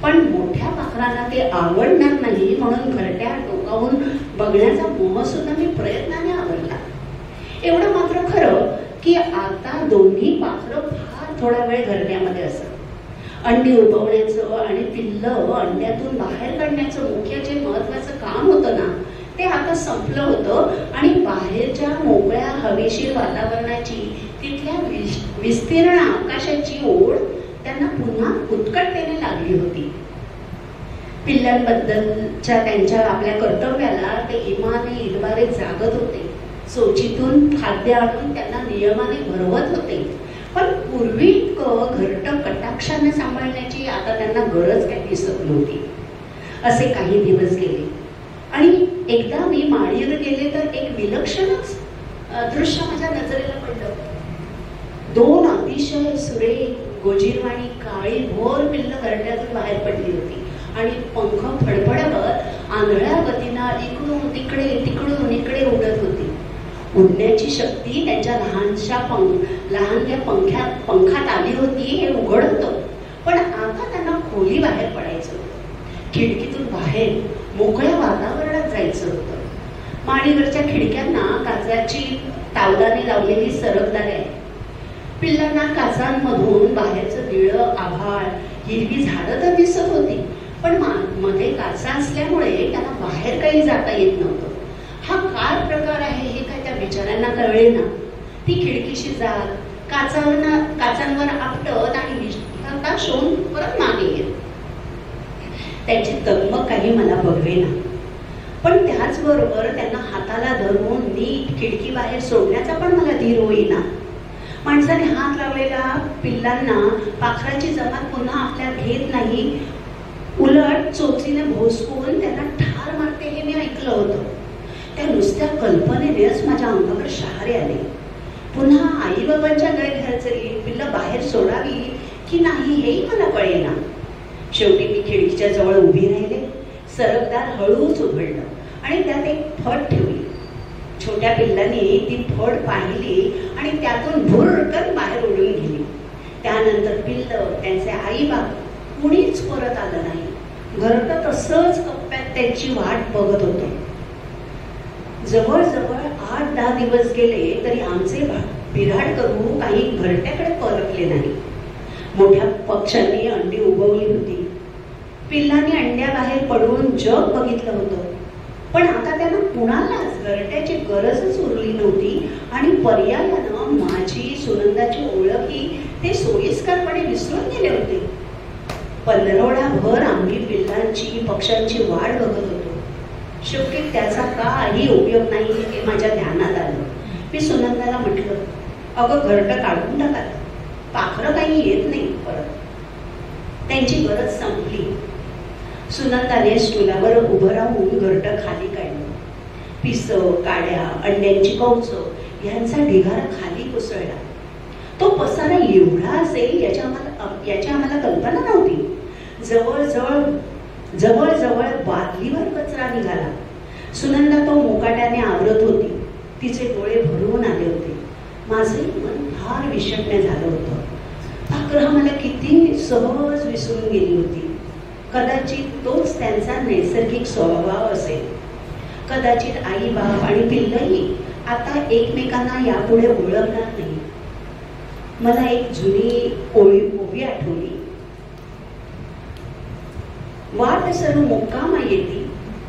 पण मोठ्या पाखरांना ते आवडणार नाही म्हणून घरट्या डोकावून बघण्याचा मोह सुद्धा मी प्रयत्नाने आवरला. एवढं मात्र खरं की आता दोन्ही पाखरं फार थोडा वेळ घरट्यामध्ये असत. अंडी उगवण्याचं आणि पिल्लं अंड्यातून बाहेर काढण्याचं मुख्य जे महत्वाचं काम होतं ना, ते आता संपलं होतं आणि बाहेरच्या मोकळ्या हवेशीर वातावरणाची, तिथल्या विस्तीर्ण आकाशाची ओढ त्यांना पुन्हा उत्कटतेने लागली होती. पिल्लांबद्दलच्या त्यांच्या आपल्या कर्तव्याला ते इमाने जागत होते. सोचीतून खाद्य आणून त्यांना नियमाने भरवत होते. पण पूर्वी घरटं कटाक्षाने सांभाळण्याची आता त्यांना गरज काही दिसत नव्हती. असे काही दिवस गेले आणि एकदा मी माडीवर गेले तर एक विलक्षणच दृश्य माझ्या नजरेला पडलं. 2 अतिशय सुरेख गोजीरवाणी काळी भोर पिल्लं घरट्यातून बाहेर पडली होती आणि पंख फडफडवत आंधळ्या गतीनं इकडून तिकडून इकडे उडत होती. उडण्याची शक्ती त्यांच्या लहानशा पंखात आली होती हे उघड होतं, पण आता त्यांना खोली बाहेर पडायचं होतं. खिडकीतून बाहेर मोकळ्या वातावरणात जायचं होतं. माडीवरच्या खिडक्यांना काचाची तावदाने लावलेली सरकदारे आहे. पिल्लांना काचांमधून बाहेरचं निळं आभाळ, हिरवी झाडं तर दिसत होती, पण मध्ये काचा असल्यामुळे त्यांना बाहेर काही जाता येत नव्हतं. हा काय प्रकार आहे हे काय त्या बिचाऱ्यांना कळले ना. ती खिडकीशी जात काचांवर आपटत आणि विश्रांता शोध परत मागे येत. त्यांची तगमग काही मला बघवेना, पण त्याचबरोबर त्यांना हाताला धरून नीट खिडकी बाहेर सोडण्याचा पण मला धीर होईना. माणसाने हात लावलेल्या पिल्लांना पाखराची जमात पुन्हा आपल्यात घेत नाही, उलट चोचीने भोसकून त्यांना ठार मारते हे मी ऐकलं होतं. त्या नुसत्या कल्पनेनेच माझ्या अंगावर शहारे आले. पुन्हा आई बाबांच्या गैरहजेरी पिल्लं बाहेर सोडावी की नाही हेही मला कळेना. शेवटी मी खिडकीच्या जवळ उभी राहिले. सरकदार हळूच उघडलं आणि त्यात एक फट ठेवली. छोट्या पिल्लांनी ती फट पाहिली आणि त्यातून भुरकन बाहेर उडून गेली. त्यानंतर पिल्लं, त्यांचे आई बाप कुणीच परत आलं नाही. घरटं तसंच कप्प्यात त्यांची वाट बघत होतं. जवळजवळ 8-10 दिवस गेले तरी आमचे बिराड करू काही घरट्याकडे परतले नाही. मोठ्या पक्ष्यांनी अंडी उगवली होती. पिल्लांनी अंड्याबाहेर पडून जग बघितलं होतं, पण आता त्यांना कुणालाच घरट्याची गरजच उरली नव्हती आणि पर्यायानं माझी, सुनंदाची ओळखही ते सोयीस्करपणे विसरून गेले होते. 15 आम्ही पिल्लांची, पक्ष्यांची वाट बघत होतो. शेवटी त्याचा काही उपयोग नाही हे माझ्या ध्यानात आलं. मी सुनंदाला म्हटलं, अगं घरटं काढून टाका, पाखरं काही येत नाही परत. त्यांची गरज संपली. सुनंदाने स्टुलावर उभं राहून घरटं खाली काढलं. पिसं, काड्या, अंड्यांची कवचं यांचा ढिगारा खाली कोसळला. तो पसारा एवढा असेल याची आम्हाला कल्पना नव्हती. जवळजवळ बादलीवर कचरा निघाला. सुनंदा तो मुकाट्याने आवरत होती. तिचे डोळे भरून आले होते. माझे मन फार विषण्ण झालं होतं. पाखरं मला किती सहज विसरून गेली होती. कदाचित तोच त्यांचा नैसर्गिक स्वभाव असेल. कदाचित आई बाप आणि पिल्लंही आता एकमेकांना यापुढे ओळखणार नाही. मला एक जुनी ओवी आठवली. वाट सरू मुक्कामा येती,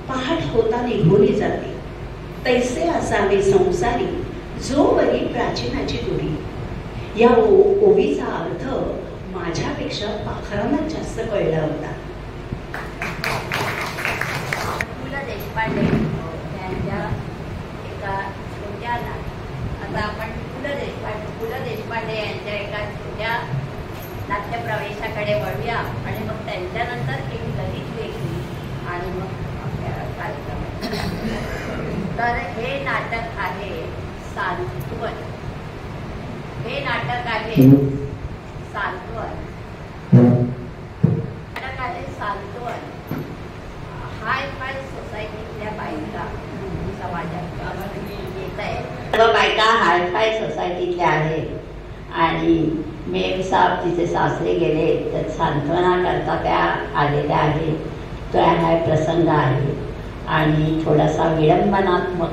पहाट होता निघून जाते. तैसे असावे संसारी जो वरी प्राचीनाची दुरी. या ओवीचा अर्थ माझ्यापेक्षा पाखरांना जास्त कळला होता. पु ल देशपांडे यांच्या एका छोट्या आता आपण पु ल देशपांडे यांच्या एका छोट्या नाट्यप्रवेशाकडे वळूया आणि मग त्यांच्यानंतर एक ललित वेगळी आणि मग आपल्या कार्यक्रम. तर हे नाटक आहे सांत्वन. हे नाटक आहे सांत्वन. नाटक आहे सांत्वन. हाय फाय सोसायटीतल्या बायका समाजात येत आहेत. सर्व बायका हाय फाय सोसायटीतल्या आहेत आणि मेम साहेब तिचे सासरे गेले तर सांत्वना करता त्या आलेल्या आहेत. तो हा प्रसंग आहे आणि थोडासा विडंबनात्मक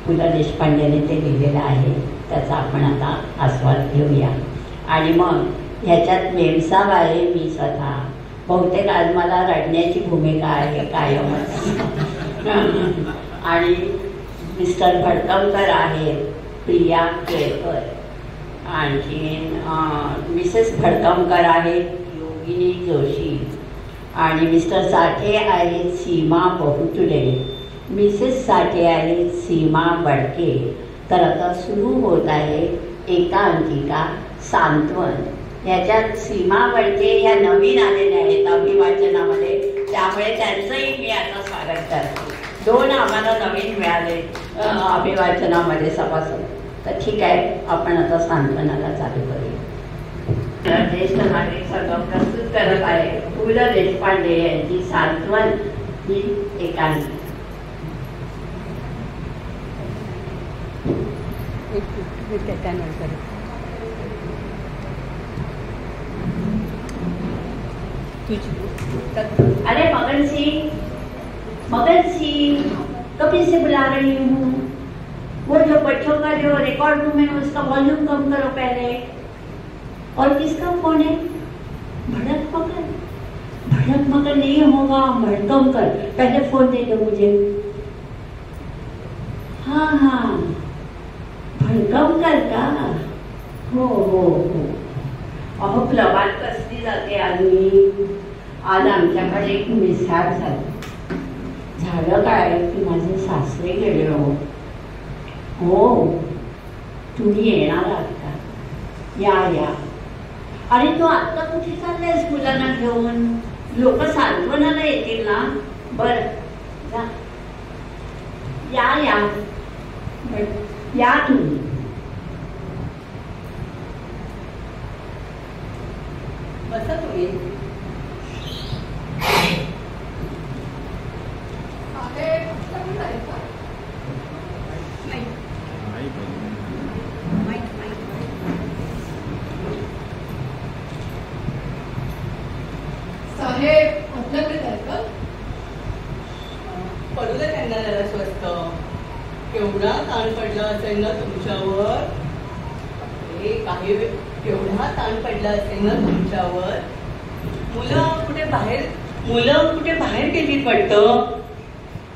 पु ल देशपांडेने ते लिहिलेलं आहे. त्याचा आपण आता आस्वाद घेऊया. आणि मग ह्याच्यात मेमसाब आहे, मी स्वतः. बहुतेक आज मला रडण्याची भूमिका आहे कायमच. आणि मिस्टर भडकमकर आहेत, प्रिया केळकर. आणखीन मिसेस भडकमकर आहेत योगिनी जोशी. आणि मिस्टर साठे आहेत सीमा बहुतुले. मिसेस साठे आहेत सीमा बडके. तर आता सुरू होत आहे एकांकिका सांत्वन. ह्याच्यात सीमा बडके ह्या नवीन आलेल्या आहेत अभिवाचनामध्ये, त्यामुळे त्यांचंही मी आता स्वागत करते. 2 आम्हाला नवीन मिळाले अभिवाचनामध्ये सभासद. तर ठीक आहे, आपण आता सांत्वनाला चालू करूया. ज्येष्ठ नागरिक संघ प्रस्तुत करत आहे पु ल देशपांडे यांची सांत्वन ही एकांकिका. अरे मगन सिंह कभी से बुला रही हूँ. वो जो बच्चों का जो रिकॉर्ड रूम है उसका वॉल्यूम कम करो पहले. और किसका फोन है? भड़क मकर नहीं होगा, भड़कमकर. पहले फोन दे दो मुझे. हाँ भड़कमकर का. हो अहो प्लवात कसली जाते आम्ही. आज आमच्याकडे एक मिसहॅप झालं काय की माझे सासरे गेले. हो तुम्ही येणार आहात का? या. अरे तू आत्ता कुठे चाललायस मुलांना घेऊन? लोक सांत्वनाला येतील ना. बर या तुम्ही. बसा तुम्ही. साहेब आपल्याकडे काय का? पडू दे त्यांना जरा स्वस्त. केवढा ताण पडला असेल ना तुमच्यावर. केवढा ताण पडला असेल ना तुमच्यावर. मुलं कुठे बाहेर गेली पडतं.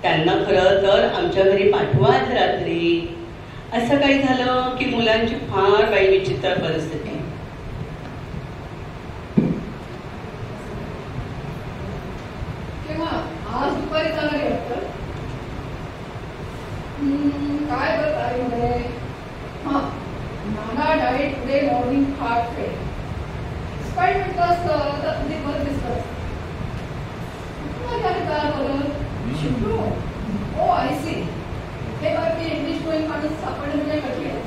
त्यांना खरं तर आमच्या घरी पाठवा आज रात्री. असं काही झालं की मुलांची फार काही विचित्र परिस्थिती. आज दुपारी चालू वाटतं. काय बरं तारीमध्ये? Nana died today morning heart fail. Expired म्हटलं असतं तर तुम्ही बरं दिसलं असतं. Oh I see. हे बाकी इंग्लिश बोलून माणूस सापडणं म्हणजे कठीण आहे.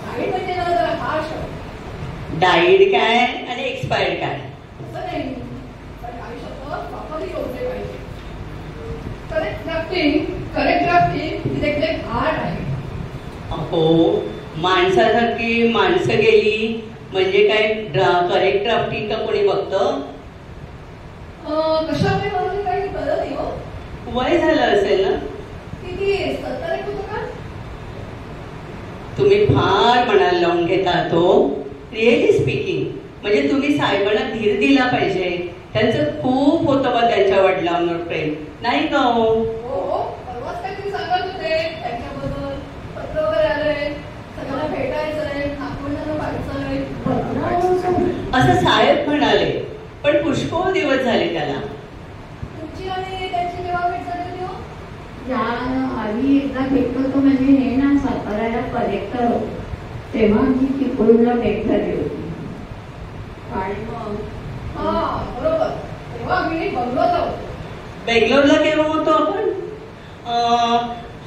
डाएट म्हणजे ना जरा हार्श. डाएट काय आणि एक्सपायर्ड काय? असं नाही, पण आयुष्यात प्रॉपरली योजले पाहिजे. करेक्ट ड्राफ्टिंग ही देखील एक आर्ट आहे. अहो माणसासारखी माणसं गेली म्हणजे काय करेक्ट ड्राफ्टिंग का कोणी बघतं? कशामुळे म्हणून काही बदल नाही हो. वय झालं असेल ना. किती 70 होतं का? तुम्ही फार मनाला लावून घेता तो. रिअली स्पीकिंग म्हणजे तुम्ही साहेबांना धीर दिला पाहिजे. त्यांचं खूप होतं बा त्यांच्या वडिलांवर. मुलांवर प्रेम नाही का हो? हो परवाच काहीतरी सांगत होते त्यांच्याबद्दल. पत्र वगैरे आलंय, सगळ्यांना भेटायचंय, नागपूरला पाहायचंय. असं साहेब म्हणाले, पण पुष्कळ दिवस झाले त्याला. तुमची आणि त्यांची केव्हा भेट झाली होती हो? या आधी एकदा भेटलो होतो, म्हणजे हे ना साताऱ्याला कलेक्टर होतो तेव्हा आमची चिपळूणला भेट झाली होती. आणि मग बरोबर, तेव्हा आम्ही बंगलोरला होतो. बेंगलोरला केव्हा होतो आपण?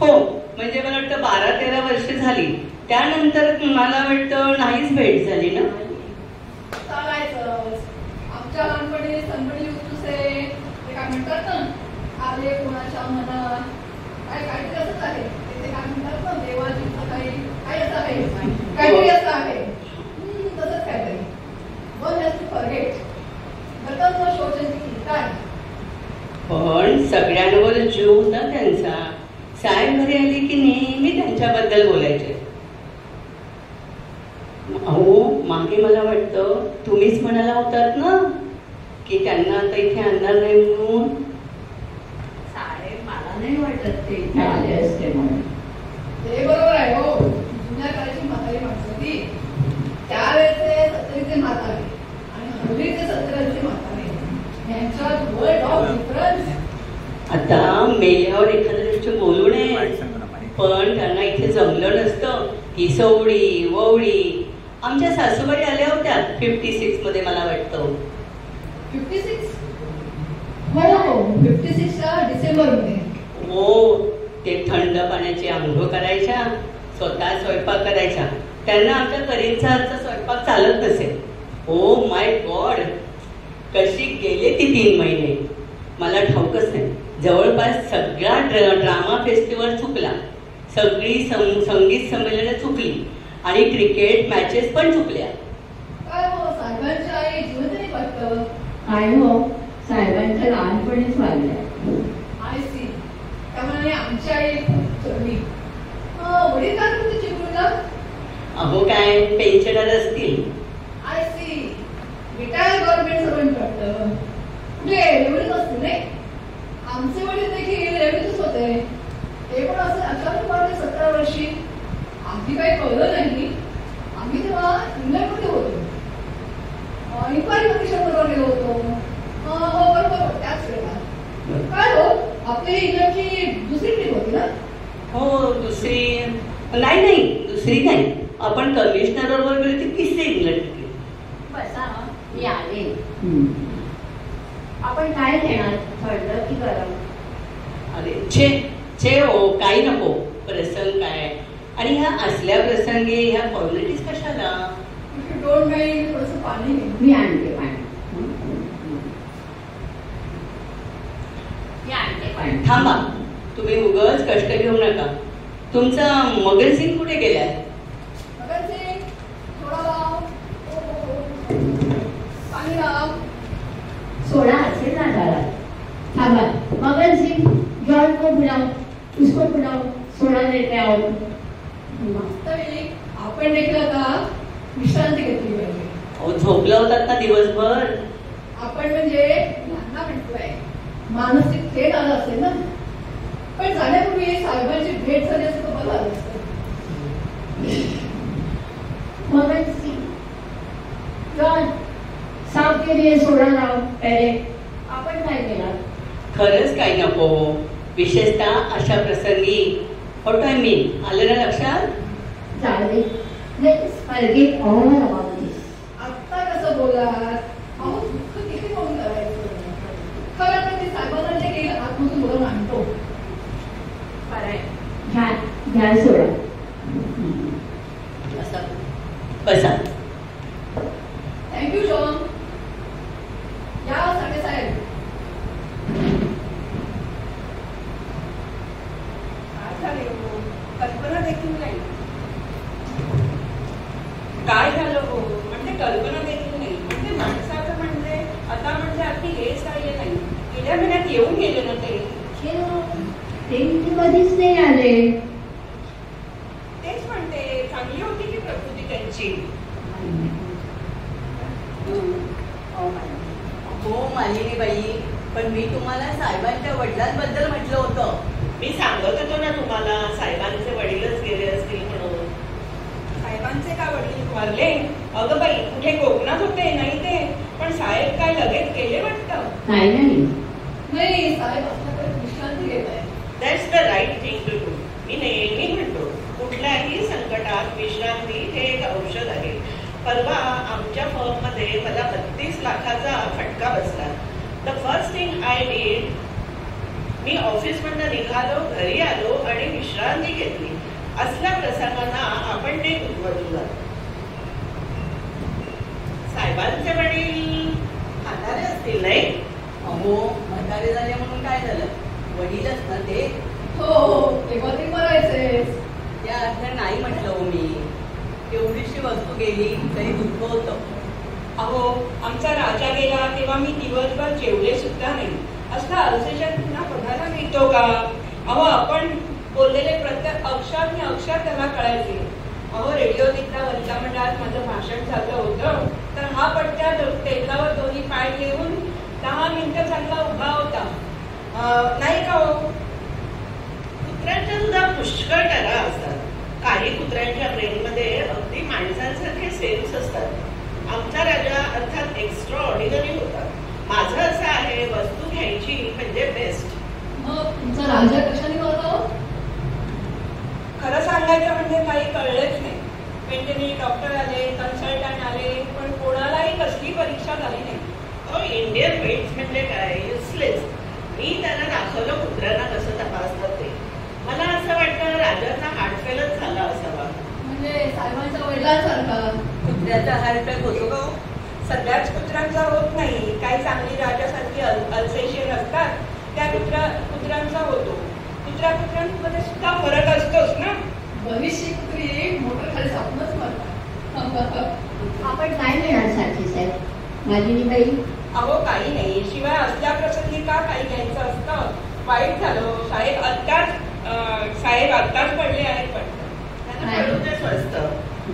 हो, म्हणजे मला वाटतं 12-13 वर्ष झाली. त्यानंतर मला वाटतं नाहीच भेट झाली ना. चालायचंच. आमच्या लहानपणी संबंधी उत्तुसे ते काय म्हणतात ना, आले कोणाच्या मनात काय काहीतरी असंच आहे. ते काय म्हणतात ना, देवाजीचं काही असं आहे, काहीतरी असं आहे. तसंच काहीतरी. One has to forget. गतम व शोचनची काय. पण सगळ्यांवर जीव होता त्यांचा. साहेब घरी आली की नेहमी त्यांच्याबद्दल बोलायचे. अहो, मागे मला वाटतं तुम्हीच म्हणाला होतात ना की त्यांना आता इथे आणणार नाही म्हणून. साहेब मला नाही वाटत ते इथे आले असते म्हणून. ते बरोबर आहे हो. जुन्या काळाची म्हातारी माणसं होती. त्यावेळेचे 70चे म्हातारे आणि हल्लीचे 70चे म्हातारे यांच्यात वर्ल्ड ऑफ डिफरन्स. आता मेल्यावर एखाद्या दिवशी बोलू नये, पण त्यांना इथे जमलं नसतं. ही सवडी ववडी. आमच्या सासूबाई आल्या होत्या 56 मध्ये मला वाटतं. 56? हो 56च्या डिसेंबरमध्ये. हो, ते थंड पाण्याची आंघोळ करायच्या, स्वतः स्वयंपाक करायच्या. त्यांना आमच्या करीचा हातचा स्वयंपाक चालत नसेल. ओ माय गॉड, कशी गेले ती 3 महिने मला ठाऊकच नाही. जवळपास सगळा ड्रामा फेस्टिवल चुकला, सगळी संगीत संमेलनं चुकली आणि क्रिकेट मॅचेस पण चुकल्या. काय हो, साहेबांची आई जिवंत नाही वाटतं. काय हो, साहेबांच्या लहानपणीच वाढल्या. I see. त्यामुळे आमची आई चढली. वडील काय करते चिपळूणला? अहो काय पेन्शनर असतील. I see. Retire government servant वाटतं. कुठे रेव्हन्यूच असतील नाही. आमचे वडील देखील रेव्हन्यूच होते. ते पण असं अचानक वाढले 17 वर्षी. आम्ही काही कळलं नाही. आम्ही तेव्हा इंग्लंडमध्ये होतो. इन्क्वायरी ऑफिसरबरोबर गेलो होतो. हो बरोबर, त्याच वेळेला. काय हो, आपली इंग्लंडची दुसरी ट्रिप होती ना? हो, दुसरी नाही, दुसरी नाही. आपण कमिशनर बरोबर गेलो ती 3री इंग्लंड ट्रिप. बसा, मी आले. आपण काय घेणार, थंड की गरम? अरे छे हो, काही नको. प्रसंग काय, आणि ह्या असल्या प्रसंगी ह्या फॉर्मॅलिटीज कशाला? डोंट माइंड, थोडंसं पाणी घे. मी आणते पाणी. थांबा, तुम्ही उगाच कष्ट घेऊ नका. तुमचा मगनसिंग कुठे गेलाय? मगनसिंग, थोडा लाव. पाणी लाव. सोडा असेल ना झाला. थांबा, मगन सिंह जॉन को बुलाओ, उसको बुलाओ, सोडा देते आओ. वास्तविक आपण देखील आता विश्रांती घेतली पाहिजे. अहो, झोपला होतात ना दिवसभर. आपण म्हणजे यांना म्हणतोय मानसिक थेट आला असेल ना. पण जाण्यापूर्वी साहेबांची भेट झाली असं तर बरं आलं असतं. मगन सिंह, जॉन, साहब के लिए सोडा लाओ पहले. आपण काय केला? खरंच काही नको, विशेषतः अशा प्रसंगी. व्हॉट आय मीन, आलं ना लक्षात? जाऊ दे. लेट्स फॉरगेट ऑल अबाउट दिस. आत्ता कसं बोलात? अहो दुःख किती म्हणून करायचं. खरं तर ते साहेबांना जे केलं आतमधून बोलून आणतो. घ्या सोडा. बसा. Thank you John. या साठे साहेब. कल्पना देखील नाही. काय झालं हो, म्हणजे कल्पना देखील नाही. म्हणजे माणसाचं म्हणजे आता म्हणजे अगदी हेच राहिले नाही. गेल्या महिन्यात येऊन गेले ना ते कधीच नाही आले. तेच म्हणते, चांगली होती की प्रकृती त्यांची. हो मालिनी बाई, पण पण मी तुम्हाला साहेबांच्या वडिलांबद्दल म्हटलं होतं. मी सांगत होतो ना तुम्हाला, साहेबांचे वडीलच गेले असतील म्हणून. साहेबांचे का वडील वारले? अगं बाई, कुठे कोकणात होते नाही ते, पण साहेब काय लगेच गेले वाटतं. नाही साहेब आपल्याकडे विश्रांती घेत आहे. That's the right thing to do. मी नेहमी म्हणतो, कुठल्याही संकटात विश्रांती हे एक औषध आहे. परवा आमच्या फर्ममध्ये मला 32 लाखाचा फटका बसला. The first thing I did, मी ऑफिसमधनं निघालो, घरी आलो आणि विश्रांती घेतली. असल्या प्रसंगांना आपण ते उद्भवून जातो. साहेबांचे वडील म्हातारे असतील नाही? अहो, म्हातारे झाले म्हणून काय झालं? वडीलच ना ते. हो, तेव्हा ते करायचे. त्या अर्थ नाही म्हटलं हो मी. एवढीशी वस्तू गेली तरी दुःख होतं. अहो, आमचा राजा गेला तेव्हा मी दिवसभर जेवले सुद्धा नाही. असला अवशेष पुन्हा बघायला मिळतो का? अहो, आपण बोललेले प्रत्येक अक्षर आणि अक्षर त्याला कळायचे. अहो, रेडिओ तिथल्या वनिता मंडळात माझं भाषण झालं होतं, तर हा पट्ट्या टेबलावर दोन्ही पाय घेऊन 10 मिनिटं चांगला उभा होता. नाही का हो? कुत्र्यांच्या सुद्धा पुष्कळ टरा असतात. काही कुत्र्यांच्या ब्रेनमध्ये अगदी माणसांसारखे सेल्स असतात. आमचा राजा अर्थात एक्स्ट्रा ऑर्डिनरी होता. माझं असं आहे, वस्तू घ्यायची म्हणजे बेस्ट. मग तुमचा राजा कशाने करतो? खरं सांगायचं म्हणजे काही कळलंच नाही. म्हणजे डॉक्टर आले, कन्सल्टंट आले, पण कोणालाही कसली परीक्षा झाली नाही. इंडियन वेट्स म्हणजे काय? युजलेस. मी त्यांना दाखवलं कुत्र्यांना कसं तपासतात ते. मला असं वाटतं राजांना हार्ट फेलच झाला असावा. म्हणजे साहेबांच्या वडिलांसारखा. कुत्र्याचा हार्ट होतो का? सगळ्याच कुत्र्यांचा होत नाही. काही चांगली राजासारखी अल्सेशियन असतात, त्या कुत्र्यांचा होतो. कुत्र्यांमध्ये सुद्धा फरक असतोच ना. बरीचशी कुत्री मोटर खाली सापूनच मरतात. आपण काय मिळणार सारखी साहेब माझी बाई? अहो, काही नाही. शिवाय असल्या प्रसंगी का काही घ्यायचं असतं? वाईट झालं. साहेब आत्ताच पडले आहेत वाटतं. त्यांना पडून ते स्वस्त.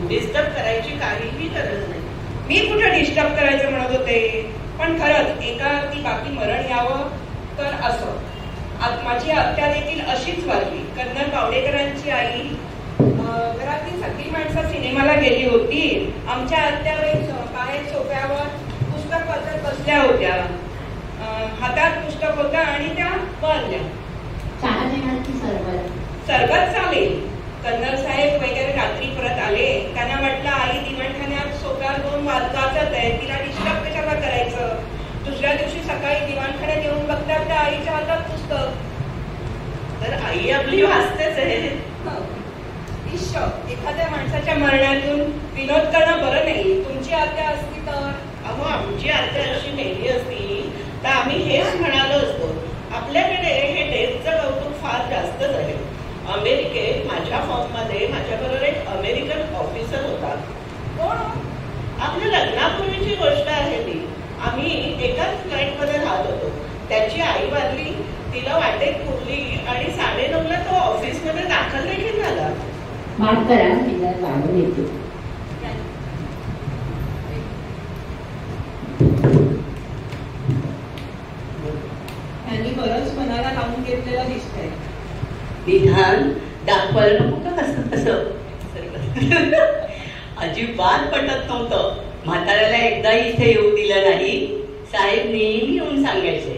डिस्टर्ब करायची काहीही गरज नाही. मी कुठे डिस्टर्ब करायचं म्हणत होते, पण खरंच एकावरती बाकी मरण यावं तर असं. माझी आत्या देखील अशीच वारली. कर्नल पावडेकरांची आई घरातली सगळी माणसं सिनेमाला गेली होती. आमच्या आत्याबाई बाहेर सोफ्यावर पुस्तक वाचत बसल्या होत्या. हातात पुस्तक होतं आणि त्या वारल्या. चहा देणार की सरबत? सरबत चालेल. कर्नल साहेब वगैरे रात्री परत आले. त्यांना म्हटलं, आई दिवाणखान्यात सोफ्यावर 2 वाजत आहे, तिला डिस्टर्ब कशाला करायचं? दुसऱ्या दिवशी सकाळी दिवाणखान्यात येऊन बघतात त्या आईच्या हातात पुस्तक. तर आई आपली वाचतेच आहे. एखाद्या माणसाच्या मरणातून विनोद करणं बरं नाही. तुमची आत्या असती तर? अहो, आमची आत्या अशी मेली असती तर आम्ही हेच म्हणालो असतो. आपल्याकडे हे डेथचं कौतुक फार जास्तच आहे. अमेरिकेत माझ्या फॉर्ममध्ये माझ्याबरोबर एक अमेरिकन ऑफिसर होता. कोण? आपल्या लग्नापूर्वीची गोष्ट आहे ती. आम्ही एकाच फ्लॅटमध्ये राहत होतो. त्याची आई वारली, तिला वाटेत पुरली आणि 9:30ला तो ऑफिसमध्ये दाखल देखील झाला. माफ करा, मी जरा लावून येते. त्यांनी बरंच मनाला लावून घेतलेलं दिसतंय. निधान दाखवायला नको का कसं कसं. अजिबात पटत नव्हतं. म्हाताऱ्याला एकदाही इथे येऊ दिलं नाही. साहेब नेहमी येऊन सांगायचे,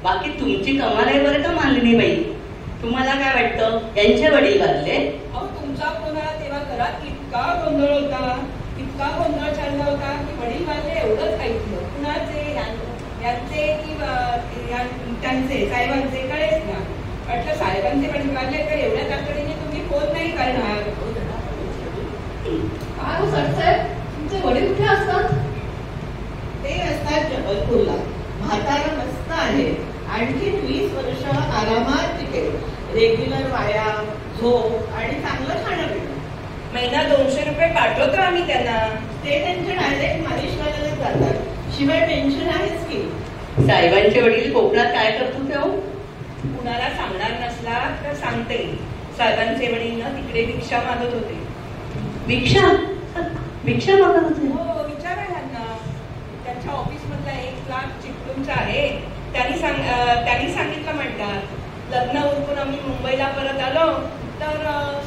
बाकी तुमची कमाल आहे बरं का मालिनी बाई. तुम्हाला काय वाटतं, यांचे वडील वारले? अहो, तुमचा फोन आला तेव्हा घरात इतका गोंधळ होता, इतका गोंधळ चालला होता की वडील वारले एवढंच ऐकलं. कुणाचे, यांचे की त्यांचे, साहेबांचे कळेच ना. वाटलं साहेबांचे वडील वारले तर एवढ्या तातडीने तुम्ही फोन नाही करणार. काय हो साहेब, तुमचे वडील कुठे असतात? ते असतात जबलपूरला. म्हातारा मस्त आहे. आणखी 20 वर्ष आरामात टिकेल. रेग्युलर व्यायाम, झोप आणि चांगलं खाणं पिणं. महिना 200 रुपये पाठवतो आम्ही त्यांना. ते त्यांच्या डायरेक्ट मालिशवाल्याला जातात. शिवाय पेन्शन आहेच की. साहेबांचे वडील कोकणात काय करत होते हो? कुणाला सांगणार नसला तर सांगते. साहेबांचे वडील ना तिकडे भिक्षा मागत होते. भिक्षा? भिक्षा मागत होते? हो, विचारा यांना. त्यांच्या ऑफिस मधला 1 लाख चिपळूणचा आहे. त्यांनी सांगितलं म्हणतात, लग्न उरकून आम्ही मुंबईला परत आलो तर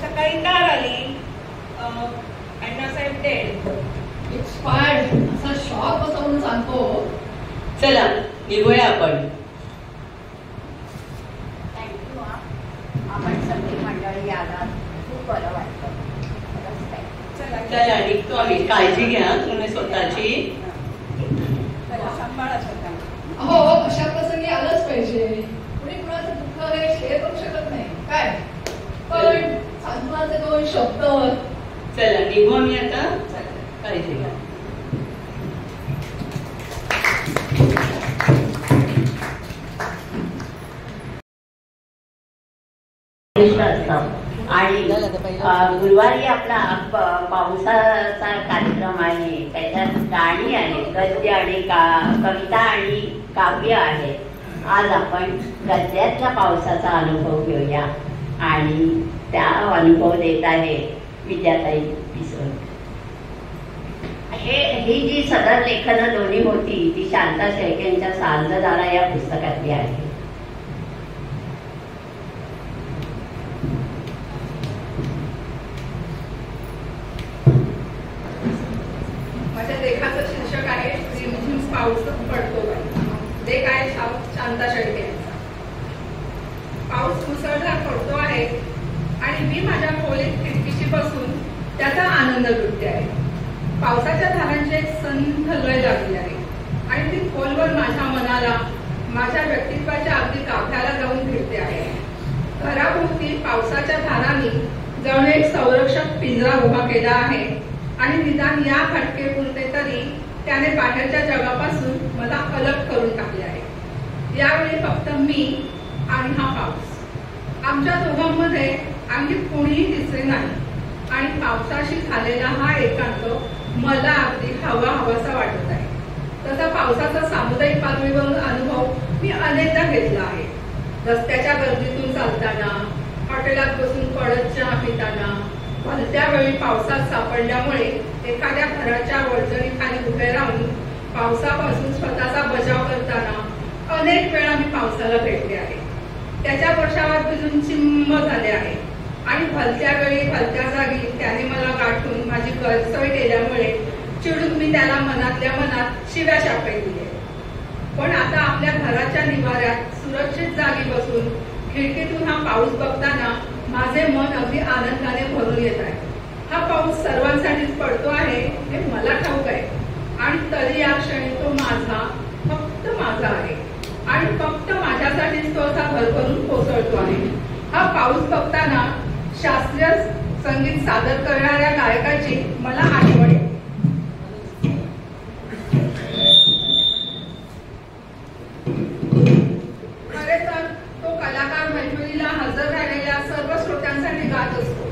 सकाळी कार आली, अण्णासाहेब डेड, एक्सपायर्ड असा शॉक बसवून सांगतो. चला निघूया आपण. थँक्यू. आपण सगळी मंडळी आलात, खूप बरं वाटतं. चला निघतो आम्ही. काळजी घ्या तुम्ही स्वतःची. सांभाळा स्वतः. हो, अशा प्रसंगी आलंच पाहिजे. कुणी कुणाचं दुःख हे शेअर करू शकत नाही काय, पण सांत्वनाचे 2 शब्द. चला निघू आम्ही आता. काळजी घ्या. आणि गुरुवारी आपला पावसाचा कार्यक्रम आहे, त्याच्यात गाणी आहेत, गद्य आणि कविता आणि काव्य आहे. आज आपण गद्यातल्या पावसाचा अनुभव घेऊया आणि त्या अनुभव देत आहे विद्याताई पिसोड. ही जी सदर लेखनं दोन्ही होती ती शांता शेळकेंच्या सांजदारा या पुस्तकातली आहे. माझ्या लेखाचं शीर्षक आहे रिमझिम पाऊस पडतो. लेख आहे शांता शेळके यांचा. पाऊस मुसळधार पडतो आहे आणि मी माझ्या खोलीत खिडकीशी बसून त्याचा आनंद लुटते आहे. पावसाच्या धारांची एक संथ लय लागली आहे आणि ती खोलवर माझ्या मनाला, माझ्या व्यक्तित्वाच्या अगदी काठ्याला जाऊन फिरते आहे. घराभोवती पावसाच्या धारांनी जणू एक संरक्षक पिंजरा उभा केला आहे आणि निदान या खटकेपुरते तरी त्याने बाहेरच्या जगापासून मला अलग करून टाकले आहे. यावेळी फक्त मी आणि हा पाऊस. आमच्या दोघांमध्ये आणखी कोणीही तिसरे नाही आणि पावसाशी झालेला हा एकांत मला अगदी हवासा वाटत आहे. तसा पावसाचा सामुदायिक पातळीवरून अनुभव मी अनेकदा घेतला आहे. रस्त्याच्या गर्दीतून चालताना, हॉटेलात बसून पडत चहा पिताना, भलत्या वेळी पावसात सापडल्यामुळे एखाद्या घराच्या वरजणीखाली उभे राहून पावसापासून स्वतःचा बचाव करताना अनेक वेळा मी पावसाला भेटले आहे. त्याच्या वर्षावर भिजून चिम्म झाले आहे आणि भलत्या वेळी भलत्या जागी त्याने मला गाठून माझी गैरसोय केल्यामुळे चिडून मी त्याला मनातल्या मनात शिव्या शापही दिले. पण आता आपल्या घराच्या निवाऱ्यात सुरक्षित जागी बसून खिडकीतून हा पाऊस बघताना माझे मन अगदी आनंदाने भरून येत आहे. हा पाऊस सर्वांसाठीच पडतो आहे हे मला ठाऊक आहे आणि तरी या क्षणी तो माझा, फक्त माझा आहे आणि फक्त माझ्यासाठीच तो असा भरभरून कोसळतो आहे. हा पाऊस बघताना शास्त्रीय संगीत सादर करणाऱ्या गायकाची मला आठवण येते. खरे तर तो कलाकार मैफिलीला हजर राहिलेल्या सर्व श्रोत्यांसाठी गात असतो,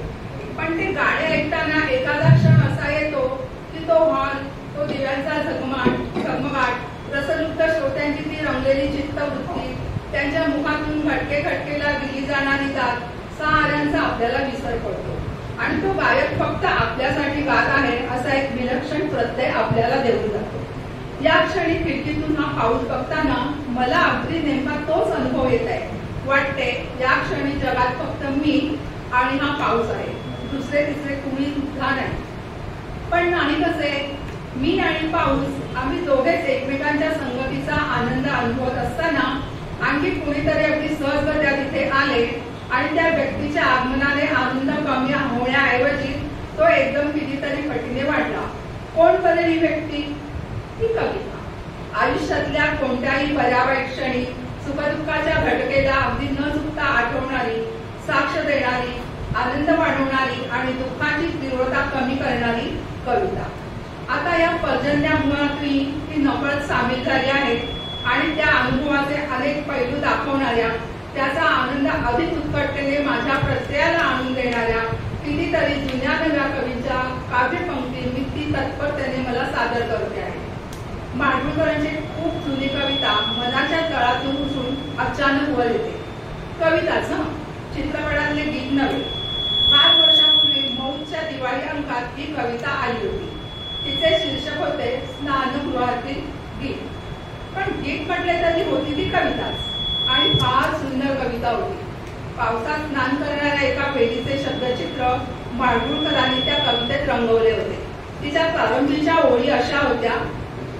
पण ते गाणे ऐकताना एखादा क्षण असा येतो की तो हॉल, तो दिव्यांचा झगमगाट, रसलुप्त श्रोत्यांची ती रंगलेली चित्तवृत्ती, त्यांच्या मुखातून खटकेला दिली जाणारी गात, साऱ्यांचा आपल्याला विसर पडतो आणि तो गायक फक्त आपल्यासाठी गात आहे असा एक विलक्षण प्रत्यय आपल्याला देऊन जातो. या क्षणी खिडकीतून हा पाऊस बघताना मला अगदी नेमका तोच अनुभव येत आहे. वाटते या क्षणी जगात फक्त मी आणि हा पाऊस आहे, दुसरे तिसरे कुणी सुद्धा नाही. पण नाही कसे, मी आणि पाऊस आम्ही दोघेच एकमेकांच्या संगतीचा आनंद अनुभवत असताना आणखी कुणीतरी अगदी सहजगत्या तिथे आले आणि त्या व्यक्तीच्या आगमनाने आनंद कमी होण्याऐवजी तो एकदम कितीतरी पटीने वाढला. कोण बरे ही व्यक्ती? ही कविता. आयुष्यातल्या कोणत्याही बऱ्यावाईट क्षणी सुखदुःखाच्या घटकेला अगदी न चुकता आठवणारी, साक्ष देणारी, आनंद वाढवणारी आणि दुःखाची तीव्रता कमी करणारी कविता. आता या पर्जन्यामुळे ती नकळत सामील झाली आहे आणि त्या अनुभवाचे अनेक पैलू दाखवणाऱ्या, त्याचा आनंद अधिक उत्कटतेने माझ्या प्रत्ययाला आणून देणाऱ्या कितीतरी जुन्या नव्या कवींच्या काव्यपंक्ती मी ती तत्परतेने मला सादर करते आहे. माडगूळकरांची खूप जुनी कविता मनाच्या तळातून उठून अचानक वर येते. कविताच चित्रपटातले गीत नव्हे. 5 वर्षापूर्वी मौजच्या दिवाळी अंकात ही कविता आली होती. तिचे शीर्षक होते स्नानगृहातील गीत. पण गीत म्हटले तरी होती ती कविताच आणि फार सुंदर कविता होती. पावसात स्नान करणाऱ्या एका वेळीचे शब्दचित्र माडगुळकरांनी त्या कवितेत रंगवले होते. तिच्या प्रारंभीच्या ओळी अशा होत्या.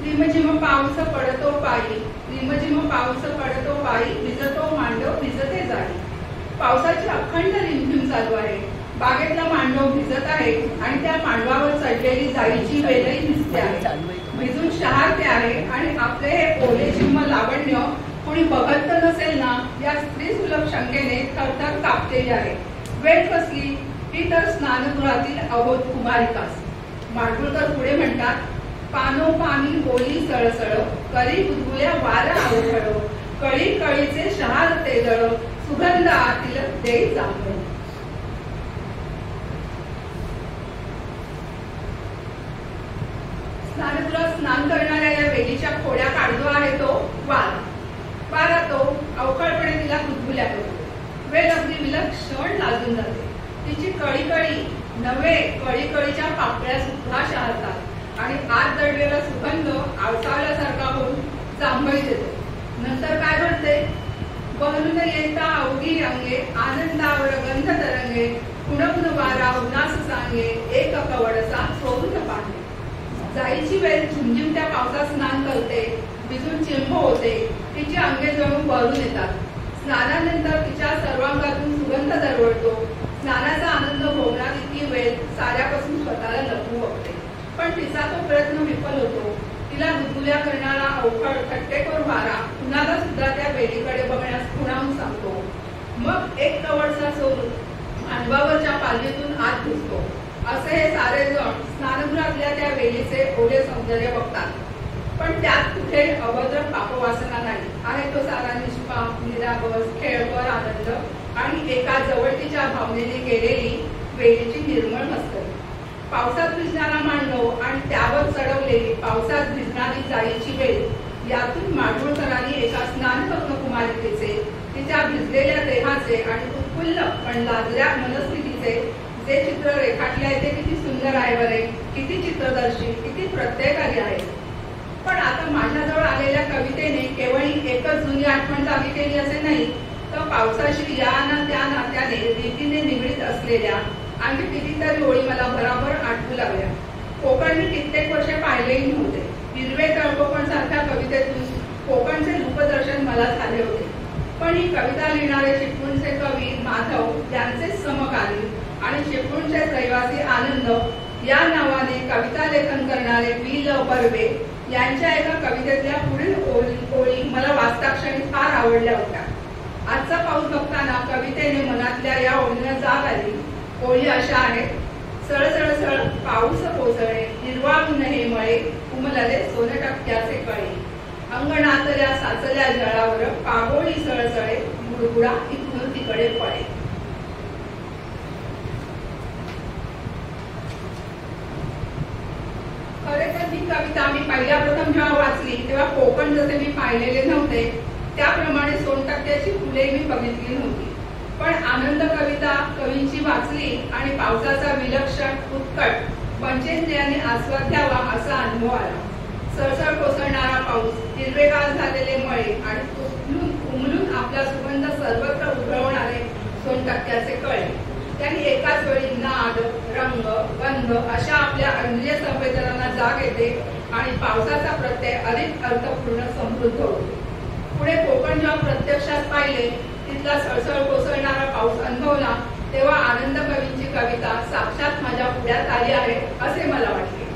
रिमझिम पाऊस पडतो पायी, रिमझिम पाऊस पडतो पायी, भिजतो मांडव भिजते जाई. पावसाची अखंड रिमझिम चालू आहे. बागेतला मांडव भिजत आहे आणि त्या मांडवावर चढलेली जाईची वेलही भिजते आहे, भिजून शहारते आहे. आणि आपले हे ओले चिम्म लावण्य कोणी बघत तर नसेल ना या स्त्री सुलभ शंकेने थरथर कापलेली आहे. वेळ कसली ही तर स्नानगृहातील अबोध कुमारिकास. माडगुळकर पुढे म्हणतात, पानोपानी बोली सळसळ, करी गुदगुल्या वारा अवखळ, कळी कळीचे शहार ते जळ, सुगंध आतील देई जांभळ. स्नानगृहात स्नान करणाऱ्या या वेलीच्या खोड्या काढतो आहे तो वारा. वारा तो अवखळपणे तिला गुदगुल्या करतो. वेळ अगदी विलक्षण लाजून जाते. तिची कळी कळी नव्हे कळी कळीच्या पाकळ्या सुद्धा शहारतात आणि आत दडलेला सुगंध आळसावल्यासारखा होऊन जांभळी देतो. नंतर काय घडते? बहरून येता अवघी अंगे, आनंदावर गंध तरंगे, कुणकुण वारा उन्हास सांगे, एक कवडसा सोडून पाहणे. जाईची वेळ झुमझुमत्या पावसात स्नान करते, भिजून चिंब होते. तिची अंगे जळून बहरून येतात. स्नानानंतर तिच्या सर्वांगातून सुगंध दरवळतो. स्नानाचा आनंद भोगणार इतकी वेळ साऱ्यापासून स्वतःला लपवू बघते, पण तिचा तो प्रयत्न विफल होतो. तिला गुदगुल्या करणारा अवखळ थट्टेखोर वारा कुणाला सुद्धा त्या वेलीकडे बघण्यास खुणावून सांगतो. मग एक कवडसा सोडून मांडवावरच्या पालवीतून आत घुसतो. असे हे सारे जण स्नानगृहातल्या त्या वेलीचे ओले सौंदर्य बघतात, पण त्यात कुठे अभद्र पापवासना नाही. आहे तो सारा निष्पाप निरागस खेळकर आनंद आणि एका जवळतीच्या भावनेने गेलेली वेलीची निर्मळ मस्करी. पावसात भिजणारा मांडव आणि त्यावर चढवलेली पावसात भिजणारी जाईची वेल यातून माडगुळकरांनी एका स्नानभग्न कुमारिकेचे, तिच्या भिजलेल्या देहाचे आणि उत्फुल्ल पण लाजल्या मनस्थितीचे जे चित्र रेखाटले आहे ते किती सुंदर आहे बरे, किती चित्रदर्शी, किती प्रत्ययकारी आहे. पण आता माझ्याजवळ आलेल्या कवितेने केवळ एकच जुनी आठवण जागी केली असे नाही, तर पावसाशी या ना त्या नात्याने रीतीने निगडीत असलेल्या आणखी कितीतरी ओळी मला बराबर आठवू लागल्या. कोकण मी कित्येक वर्षे पाहिलेही नव्हते. हिरवे तळकोकण सारख्या कवितेतून कोकणचे रूपदर्शन मला झाले होते. पण ही कविता लिहिणारे चिपळूणचे कवी माधव यांचेच समकालीन आणि चिपळूणचे रहिवासी आनंद या नावाने कविता लेखन करणारे वी ल बर्वे यांच्या एका कवितेतल्या पुढील ओळी मला वाचताक्षणी फार आवडल्या होत्या. आजचा पाऊस बघताना कवितेने मनातल्या या ओळीला जाग आली. ओळी अशा आहेत. सळ सळ सळ पाऊस कोसळे, निर्वाळून हे मळे, उमलले सोनटक्क्याचे कळे, अंगणातल्या साचल्या जळावर पागोळी सळसळे, गुडगुडा इथून तिकडे पळे. खरे तर ही कविता मी पहिल्या प्रथम जेव्हा वाचली तेव्हा कोकण जसे मी पाहिलेले नव्हते त्याप्रमाणे सोनटक्क्याची फुले मी बघितली नव्हती. पण आनंद कविता कवींची वाचली आणि पावसाचा विलक्षण उत्कट पंचेंद्रियांनी आस्वाद घ्यावा असा अनुभव आला. सळसळ कोसळणारा पाऊस, हिरवेगार झालेले मळे आणि उमलून आपला सुगंध सर्वत्र उधळवणारे सोनटक्क्याचे कळे. त्यांनी एकाच वेळी नाद, रंग, गंध अशा आपल्या इंद्रिय संवेदनांना जाग येते आणि पावसाचा प्रत्यय अधिक अर्थपूर्ण समृद्ध होतो. पुढे कोकण जेव्हा प्रत्यक्षात पाहिले, तिथला सळसळ कोसळणारा पाऊस अनुभवला, तेव्हा आनंद कवींची कविता साक्षात माझ्या पुढ्यात आली आहे असे मला वाटले.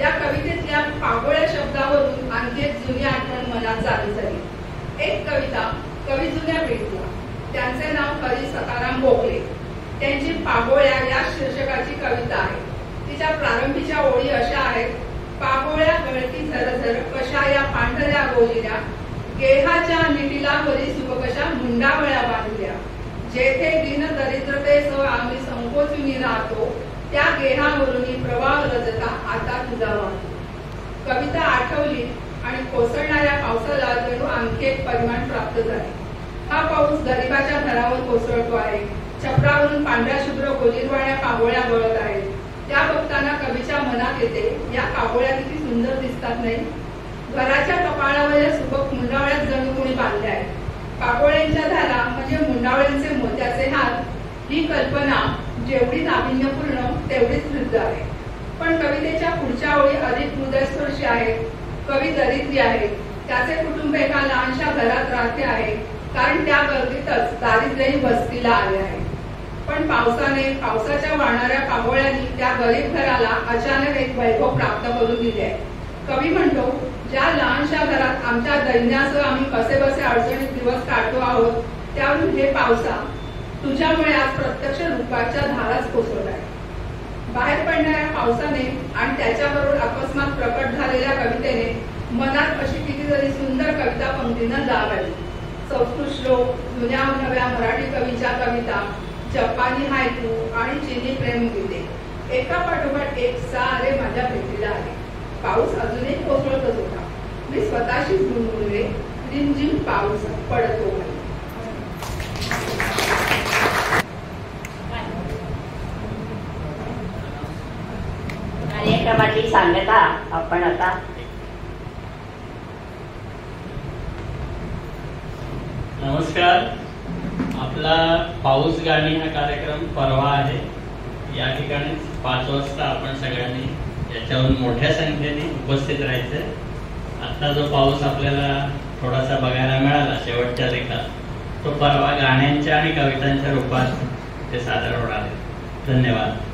या कवितेतल्या पागोळ्या शब्दावरून आणखी एक जुनी आठवण मनात जागी झाली. एक कविता कवी जुन्या पिढीतला, त्यांचे नाव कवी सखाराम भोगले. त्यांची पागोळ्या या शीर्षकाची कविता आहे. तिच्या प्रारंभीच्या ओळी अशा आहेत. पागोळ्या गळती झरझर कशा या पांढऱ्या गोलिल्या, गेहाच्या मिठीला वरी सुख कशा मुंडावळ्या बांधल्या, जेथे दिन दरिद्रतेसह आम्ही संकोचून राहतो, त्या गेहावरून प्रवाह रजता आता तुझा वाहतो. कविता आठवली आणि कोसळणाऱ्या पावसाला जणू आणखी एक परिमाण प्राप्त झाले. हा पाऊस गरिबाच्या घरावर कोसळतो आहे. छपरावरून पांढऱ्या शुभ्र गोलीरवाण्या पागोळ्या गळत आहेत. त्या बघताना कवीच्या मनात येते, या पागोळ्या किती सुंदर दिसतात नाही. घराच्या कपाळावरील सुबक मुंडावळ्यात जणू कोणी बांधल्या आहेत. पाकोळ्यांच्या धारा म्हणजे मुंडावळ्यांचे मोत्याचे हात. ही कल्पना जेवढी नाविन्यपूर्ण तेवढीच वृद्ध आहे. पण कवितेच्या पुढच्या ओळी अधिक हृदयस्पर्शी आहेत. कवी दरिद्री आहे. त्याचे कुटुंब एका लहानशा घरात राहते आहे, कारण त्या गर्दीतच दारिद्र्यही वस्तीला आले आहे. पण पावसाच्या वाहणाऱ्या पागोळ्यांनी त्या गरीब घराला अचानक एक वैभव प्राप्त करून दिले. कवी म्हणतो, ज्या लहानशा घरात आमच्या दैन्यासह आम्ही कसेबसे अडचणीत दिवस काढतो आहोत, त्यावरून हे पावसा तुझ्यामुळे आज प्रत्यक्ष रूपाच्या धाराच कोसळलाय. बाहेर पडणाऱ्या पावसाने आणि त्याच्याबरोबर अकस्मात प्रकट झालेल्या कवितेने मनात अशी कितीतरी सुंदर कविता पंक्तीनं जाग आली. संस्कृत श्लोक, जुन्या नव्या मराठी कवीच्या कविता, जपानी हायकू आणि चिनी प्रेमगीते एका पाठोपाठ एक सारे माझ्या भेटीला आले. पाऊस अजूनही कोसळतच होता. मी स्वतःशीच गुणगुणले, रिमझिम पाऊस पडतो. कार्यक्रमाची सांगता आपण आता नमस्कार. आपला पाऊस गाणी हा कार्यक्रम परवा आहे. या ठिकाणी 5 वाजता आपण सगळ्यांनी याच्यावर मोठ्या संख्येने उपस्थित राहायचं. आता जो पाऊस आपल्याला थोडासा बघायला मिळाला शेवटच्या लेखात, तो परवा गाण्यांच्या आणि कवितांच्या रूपात ते सादर होणार आहे. धन्यवाद.